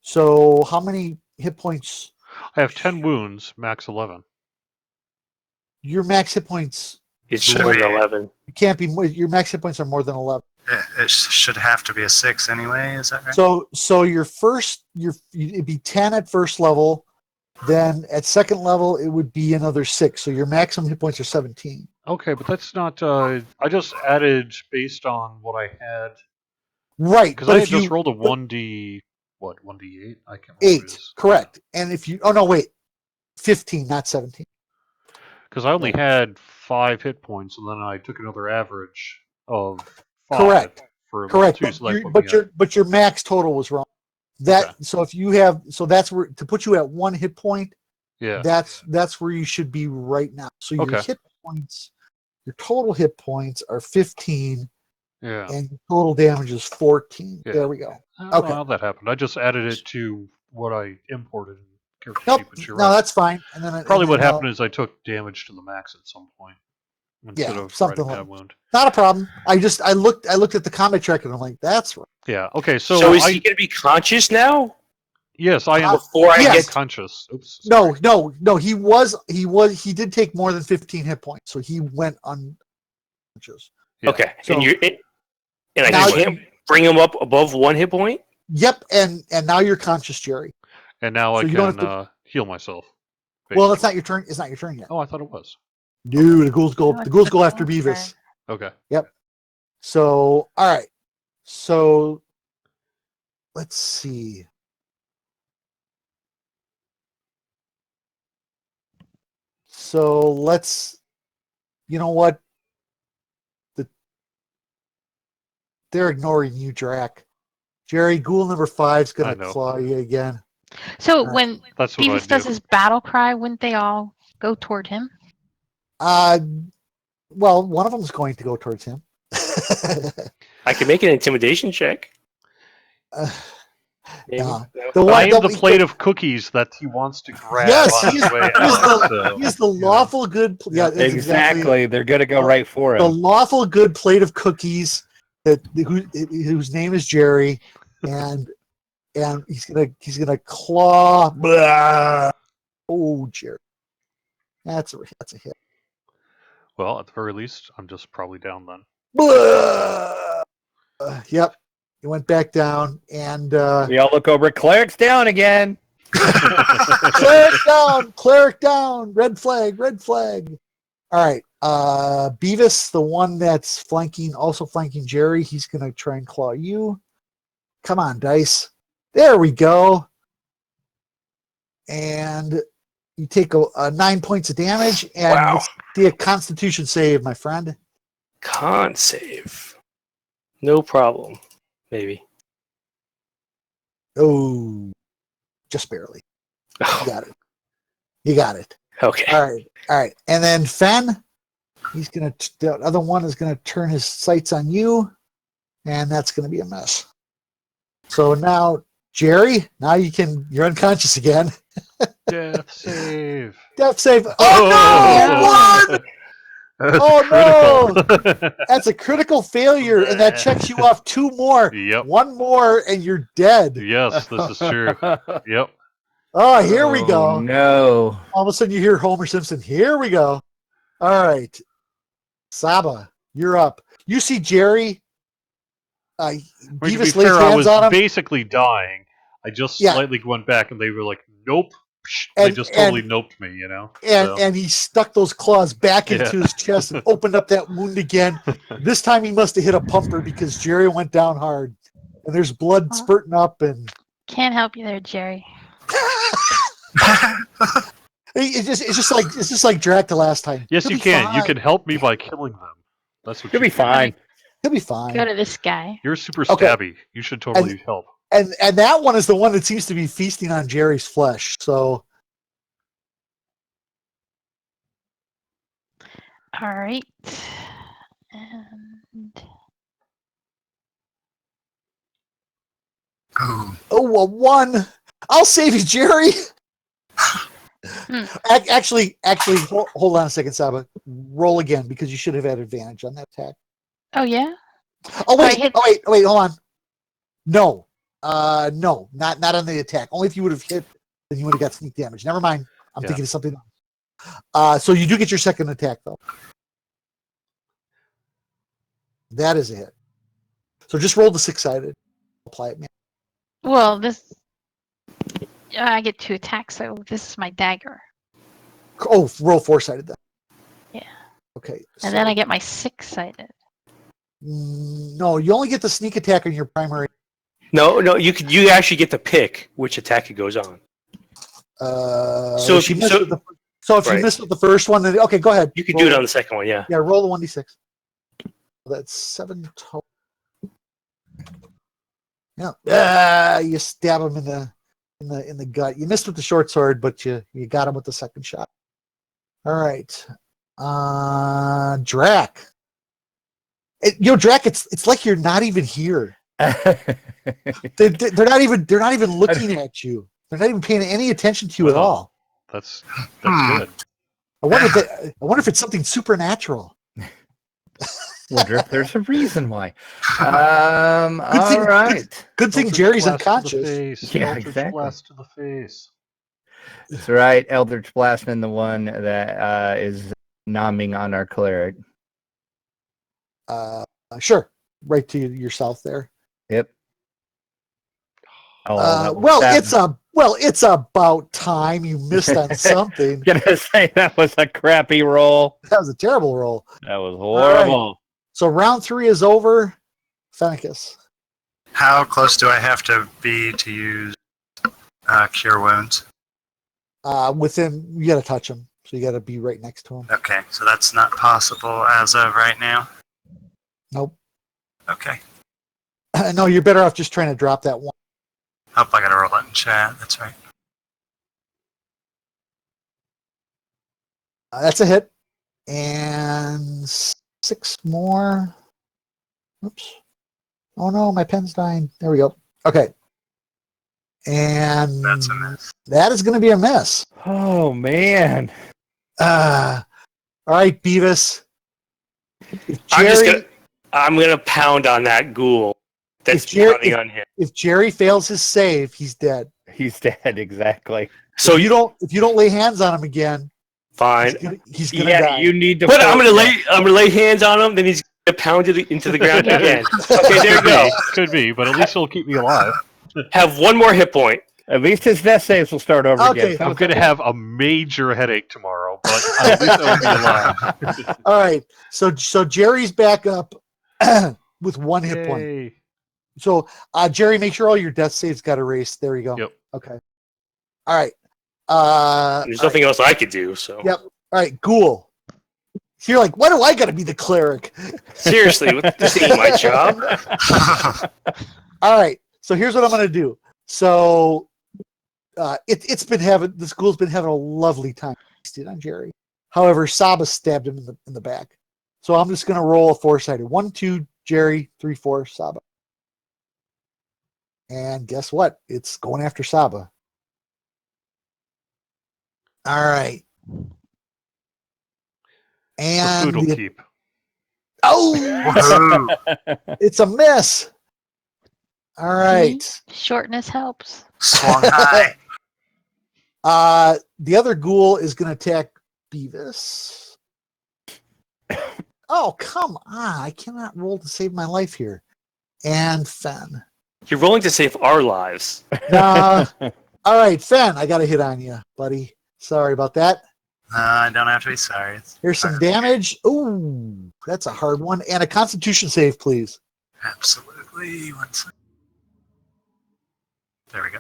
So how many hit points? I have 10 wounds, max 11. Your max hit points, It's Should more be. than 11. you can't be more, your max hit points are more than 11. It should have to be a 6 anyway. Is that right? So your first, it'd be 10 at first level. Then at 2nd level, it would be another 6. So your maximum hit points are 17. Okay, but that's not. I just added based on what I had. Right. Because But I if just you rolled a 1d. What, 1d8? I can't remember. 8, correct. And if you, oh no, wait, 15, not 17. Because I only had 5 hit points, and then I took another average of 5. Correct. For Correct. level 2, so that But, put me at- but your max total was wrong. That Okay. so if you have that's where to put you at 1 hit point. Yeah. That's where you should be right now. So your Okay. hit points, your total hit points are 15, Yeah. and your total damage is 14. Yeah. There we go. I don't know okay. how that happened. I just added it to what I imported in character Nope. sheet, but you're No, right. that's fine. And then Probably and what then, happened is I took damage to the max at some point instead of something writing like- that wound. Not a problem. I looked at the combat tracker and I'm like, that's right. Yeah. Okay. So, So is he going to be conscious now? yes, I am Before I Yes. get conscious. Oops. No. He did take more than 15 hit points, so he went unconscious. Yeah. Okay, So- and I Now can't bring him up above 1 hit point. Yep, and now you're conscious, Jerry. And now So I you don't can have heal myself. Well, it's not your turn. It's not your turn yet. Oh, I thought it was. No, the ghouls go. The ghouls go after Beavis. Okay. So, all right. So, let's see. So let's. You know what? They're ignoring you, Drac. Jerry, ghoul number 5 is I going to know. claw you again. So All right. when That's what Beavis I does do. his battle cry, wouldn't they all go toward him? Well, one of them is going to go towards him. I can make an intimidation check. Maybe. No. No. The I one, am the plate of cookies that he wants to grab Yes, on he his is- way he is out. the- So, he is the lawful good. Yeah, that's Exactly. They're gonna go right for the him. lawful good plate of cookies whose name is Jerry, and he's gonna claw. Blah. Oh, Jerry, that's a hit. well, at the very least, I'm just probably down then. Blah. Yep, he went back down, and We all look over. Cleric's down again. cleric down, red flag. All right, Beavis, the one that's also flanking Jerry, he's gonna try and claw you. Come on, dice. There we go. And you take a 9 points of damage, and Wow. let's see a Constitution save, my friend. Con save. No problem. Maybe. Oh, just barely. You got it. Okay. All right. And then Fen, the other one is gonna turn his sights on you, and that's gonna be a mess. So now, Jerry, you're unconscious again. Death save. Death save. Oh no! One! That's Oh, critical. That's a critical failure, and that checks you off 2 more. Yep. 1 more, and you're dead. Yes, this is true. Yep. Oh, here we Oh, go. No. All of a sudden, you hear Homer Simpson. Here we go. All right, Sahba, you're up. You see Jerry. I mean, to be Beavis lays fair, I hands was on him, basically dying. I just Yeah. slightly went back, and they were like, "Nope." They And- just totally and- noped me, you know. and So, and he stuck those claws back into his chest and opened up that wound again. This time, he must have hit a pumper because Jerry went down hard, and there's blood spurting up, and Can't help you there, Jerry. it's just like Drac the last time. yes, He'll you be can. You fine. can help me by killing them. That's what You'll you be can. fine. He'll be fine. Go to this guy. You're super Okay. stabby. You should totally help. And that one is the one that seems to be feasting on Jerry's flesh. So All right. And Ooh. a 1. I'll save you, Jerry. Hmm. Actually, hold on a second, Sahba. Roll again because you should have had advantage on that attack. oh yeah. Oh wait, I hit- wait, hold on. No, no, not on the attack. Only if you would have hit, then you would have got sneak damage. Never mind. I'm Yeah. thinking of something else. So you do get your second attack though. That is a hit. So just roll the 6-sided. Apply it, man. Well, this I get 2 attacks, so this is my dagger, Oh, roll 4-sided then. Yeah. Okay. and then I get my 6-sided. No, you only get the sneak attack on your primary. No, you actually get to pick which attack it goes on. So if you miss with the first one, then okay, go ahead. You could Roll do it on the second one, yeah. Yeah, roll the 1d6. That's 7 total. Yeah, you stab him in the gut. You missed with the short sword, but you got him with the second shot. All right, Drac. Drac, it's like you're not even here. They're not even looking at you. They're not even paying any attention to you at Wow. all. That's good. I wonder if it's something supernatural. Wonder if there's a reason why. All right. Good thing Eldritch Jerry's blast to the unconscious. face. Yeah, Eldritch exactly. blast to the face. That's right. Eldritch Blastman, the one that is nomming on our cleric. Sure, right to yourself there. Yep. Oh, that Well, that- it's a Well, it's about time you missed on something. Gonna say that was a crappy roll. That was a terrible roll. That was horrible. So round 3 is over. Fenicus. How close do I have to be to use Cure Wounds? Within, you got to touch him. So you got to be right next to him. Okay, so that's not possible as of right now. Nope. Okay. No, you're better off just trying to drop that one. Oh, I gotta roll that in chat. That's right. That's a hit. And 6 more. Oops. Oh no, my pen's dying. There we go. Okay. And That's a miss. that is going to be a miss. Oh man. All right, Beavis. If I'm gonna pound on that ghoul that's pounding on him. If Jerry fails his save, he's dead. He's dead, exactly. So if you don't lay hands on him again, fine. he's gonna die. You need to. But I'm gonna lay hands on him. Then he's gonna pound it into the ground again. Okay, there you go. Could be, but at least he'll keep me alive. Have one more hit point. At least his death saves will start over Okay. again. I'm going to have a major headache tomorrow, but at least I'll be alive. All right. So Jerry's back up with 1 hit point. Yay. So Jerry, make sure all your death saves got erased. There you go. Yep. Okay. All right. There's nothing else I could do. So Yep. All right. Ghoul. So you're like, why do I got to be the cleric? seriously, this ain't my job. All right. So here's what I'm going to do. So the school's been having a lovely time on Jerry. However, Sahba stabbed him in the back. So I'm just going to roll a 4-sided. 1, 2, Jerry, 3, 4, Sahba. And guess what? It's going after Sahba. All right. And Food will keep. oh, it's a miss. All right. Shortness helps. Swung high. The other ghoul is going to attack Beavis. Oh, come on. I cannot roll to save my life here. And Fen. You're rolling to save our lives. All right, Fen, I got a hit on you, buddy. Sorry about that. I don't have to be sorry. Here's some damage. Ooh, that's a hard one. And a constitution save, please. Absolutely. 1 second. There we go.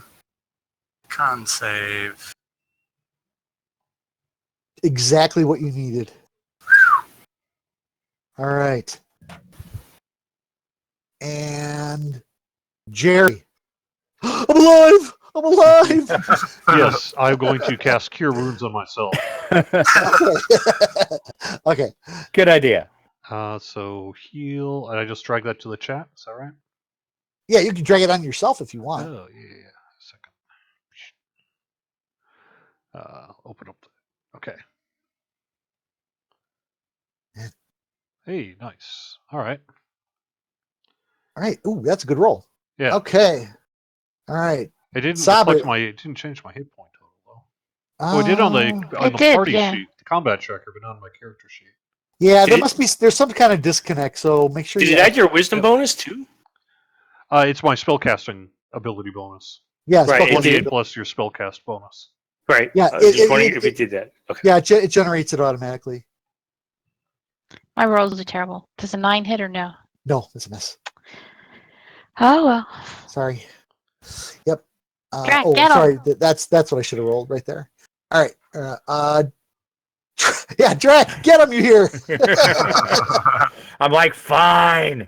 Con save. Exactly what you needed. All right. And Jerry. I'm alive! I'm alive! Yes, I'm going to cast Cure Wounds on myself. Okay. Good idea. So heal, and I just drag that to the chat. Is that right? Yeah, you can drag it on yourself if you want. Oh, yeah. Second. Open up. Okay. Yeah. Hey, nice. All right. All right. Ooh, that's a good roll. Yeah. Okay. All right. It didn't Sahba- reflect it didn't change my hit point total though. Oh, it did on the It did, party yeah. sheet, the combat tracker, but not on my character sheet. Yeah, Did there's some kind of disconnect, so make sure Did you it add your wisdom bonus too? It's my spellcasting ability bonus. Yeah, Right, spell it did. 28 plus your spellcast bonus. Right. Yeah, I was just wondering if it did that. Okay. Yeah, it generates it automatically. My rolls are terrible. Does a 9 hit or no? No, it's a miss. Oh well. Sorry. Yep. Drag, get 'em. Sorry. That's what I should have rolled right there. All right. Yeah, Drag, get him, you hear? I'm like, fine.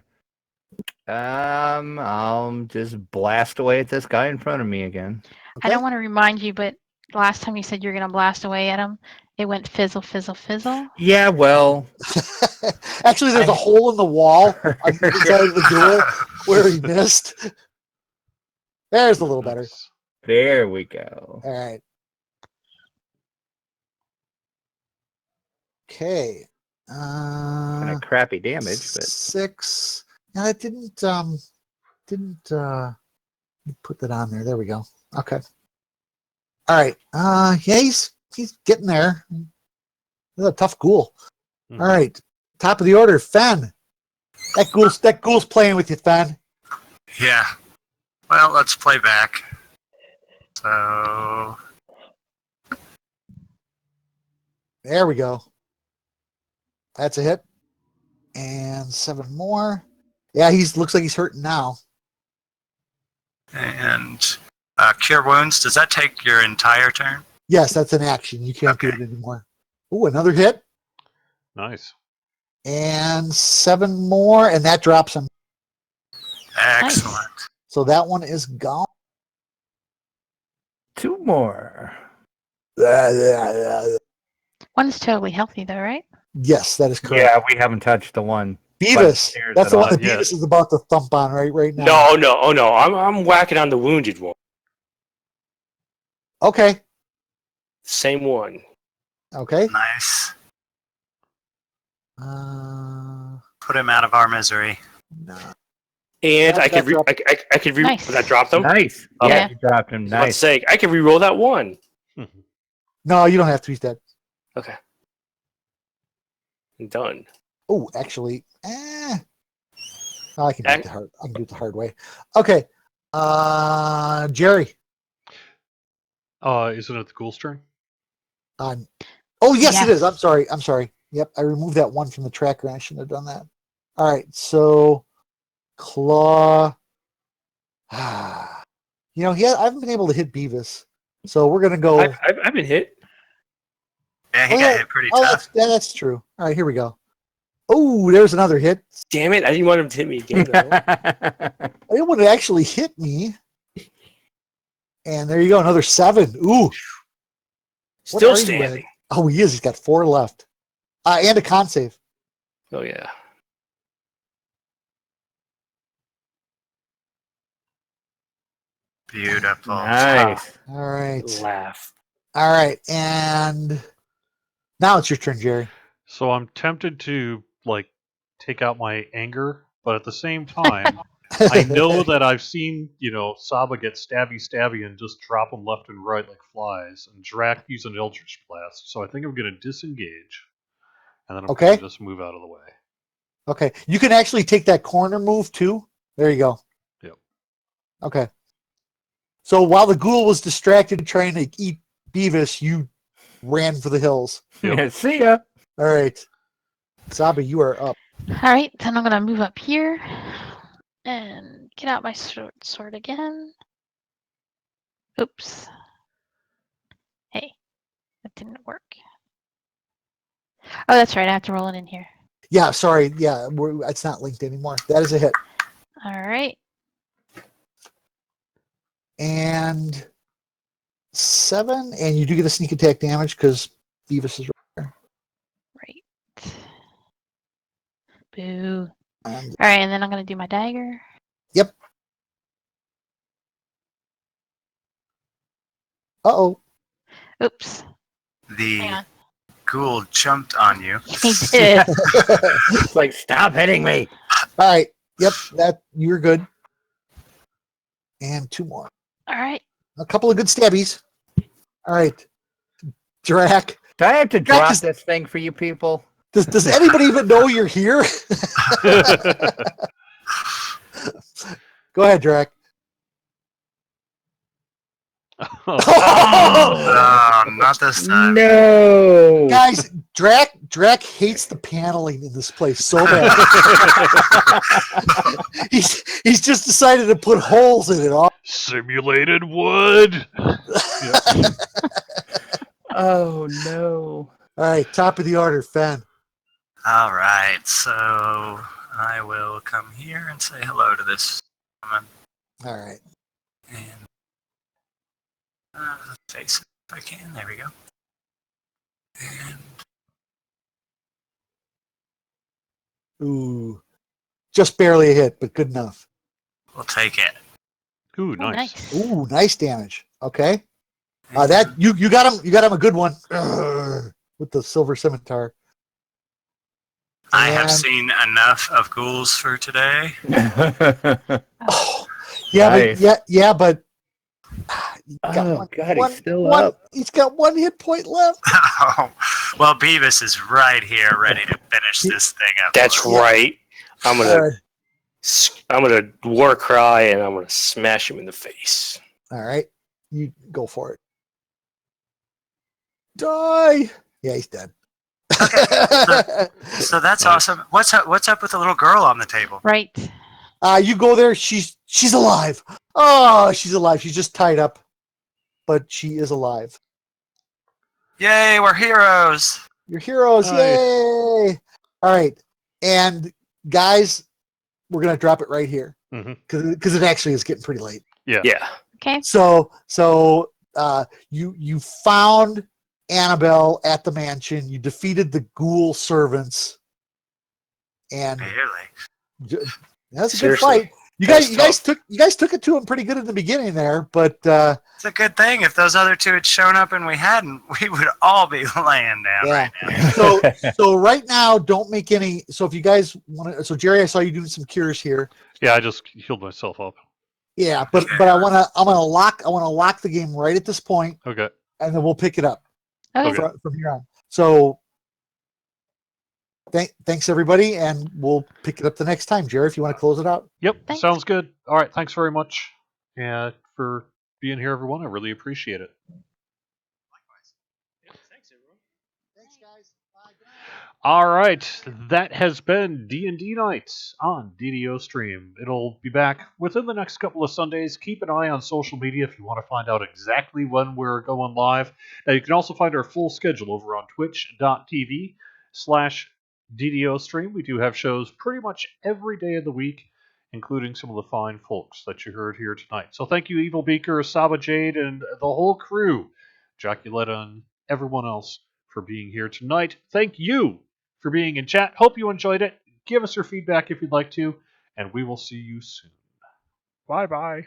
I'll just blast away at this guy in front of me again. I don't want to remind you, but last time you said you were going to blast away at him, it went fizzle, fizzle, fizzle. Yeah, well, Actually, there's a hole in the wall on the side of the door where he missed. There's a little better. there we go. All right. Okay. Kind of crappy damage, but 6. No, it didn't put that on there. There we go. Okay. All right. Yeah, he's getting there. This is a tough ghoul. Hmm. All right. Top of the order, Fen. That ghoul's playing with you, Fen. Yeah. Well, let's play back. So There we go. That's a hit. And 7 more. Yeah, looks like he's hurting now. and cure wounds. Does that take your entire turn? Yes, that's an action. You can't do Okay. it anymore. Ooh, another hit. Nice. And 7 more, and that drops him. Excellent. So that one is gone. 2 more. One's totally healthy though, right? Yes, that is correct. Yeah, we haven't touched the one. Beavis. Upstairs That's at the one all. that Yeah. Beavis is about to thump on right now. No. I'm whacking on the wounded one. Okay. Same one. Okay. Nice. Uh, Put him out of our misery. no. And That- I could that I could Nice. that dropped them. Nice. Okay. Yeah, you dropped him. Let's Nice. say I could re-roll that one. No, you don't have to be dead. Okay. I'm done. Oh, actually, I can do it the hard. I can do it the hard way. Okay. Jerry. Isn't it the ghoul's turn? Oh, yes, it Yeah. is. I'm sorry. Yep, I removed that one from the tracker. I shouldn't have done that. All right, so Claw. I haven't been able to hit Beavis, so we're gonna go. I've been hit. Yeah, he Oh, got yeah. hit pretty Oh, tough. that's true. All right, here we go. Oh, there's another hit. Damn it! I didn't want him to hit me again. Though. I didn't want to actually hit me. And there you go, another 7. Ooh. What Still are you standing. at? Oh, he is. He's got 4 left. And a con save. Oh yeah. Beautiful. Nice. All right. Laugh. All right. And now it's your turn, Jerry. So I'm tempted to take out my anger, but at the same time, I know that I've seen Sahba get stabby and just drop them left and right like flies, and Drac use an Eldritch Blast. So I think I'm going to disengage, and then I'm Okay. going to just move out of the way. Okay. You can actually take that corner move too. There you go. Yep. Okay. So while the ghoul was distracted trying to eat Beavis, you ran for the hills. Yep. See ya. All right. Sahba, you are up. All right, then I'm gonna move up here and get out my sword again. Oops. Hey, that didn't work. Oh, that's right. I have to roll it in here. Yeah, sorry. Yeah, it's not linked anymore. That is a hit. All right. And 7, and you do get a sneak attack damage because Beavis is right there. Right. Boo. And, All right, and then I'm gonna do my dagger. uh-oh. Oops. Hang The on. ghoul jumped on you. He did. It's like, stop hitting me. All right. Yep, that you're good. And 2 more. All right. A couple of good stabbies. All right. Drac. Do I have to drop is- this thing for you people? Does anybody even know you're here? Go ahead, Drac. Oh, not this time. No. Guys, Drac hates the paneling in this place so bad. he's just decided to put holes in it all. Simulated wood. Oh no. All right, top of the order, Fen. All right, so I will come here and say hello to this woman All right. and face it if I can. There we go. And Ooh. Just barely a hit, but good enough. we'll take it. Ooh, Oh, nice. Ooh, nice damage. Okay. That you got him a good one. Urgh, with the silver scimitar. I have And- seen enough of ghouls for today. Oh, yeah, Nice. but he's got Oh God, he's still up. He's got 1 hit point left. Oh, well, Beavis is right here, ready to finish this thing up. That's for us. right. I'm All gonna right. I'm gonna war cry and I'm gonna smash him in the face. All right. You go for it. Die. Yeah, he's dead. So that's Nice. awesome. What's up with the little girl on the table? Right. You go there. She's alive. Oh, she's alive. She's just tied up, but she is alive. Yay, we're heroes. You're heroes. Nice. Yay. All right. And guys, we're going to drop it right here Mhm. because it actually is getting pretty late. Yeah. Yeah. Okay. So you found Annabelle at the mansion. You defeated the ghoul servants, and Barely. that's a Seriously. good fight. You guys took it to him pretty good in the beginning there, but It's a good thing. If those other two had shown up and we hadn't, we would all be laying down Yeah. right now. so right now, don't make any. So if you guys want to, so Jerry, I saw you doing some cures here. Yeah, I just healed myself up. Yeah, but I'm gonna lock the game right at this point, Okay. and then we'll pick it up Okay. Okay. from here on. So thanks everybody, and we'll pick it up the next time. Jerry, if you want to close it out. Yep. Thanks. Sounds good. All right. Thanks very much for being here, everyone. I really appreciate it. Thanks, guys. Bye. Good night. All right, that has been D&D Nights on DDOstream. It'll be back within the next couple of Sundays. Keep an eye on social media if you want to find out exactly when we're going live. Now, you can also find our full schedule over on twitch.tv/DDOstream. We do have shows pretty much every day of the week, including some of the fine folks that you heard here tonight. So thank you, Evilbeeker, Sahbajade, and the whole crew, Draculetta, and everyone else for being here tonight. Thank you for being in chat. Hope you enjoyed it. Give us your feedback if you'd like to, and we will see you soon. Bye-bye.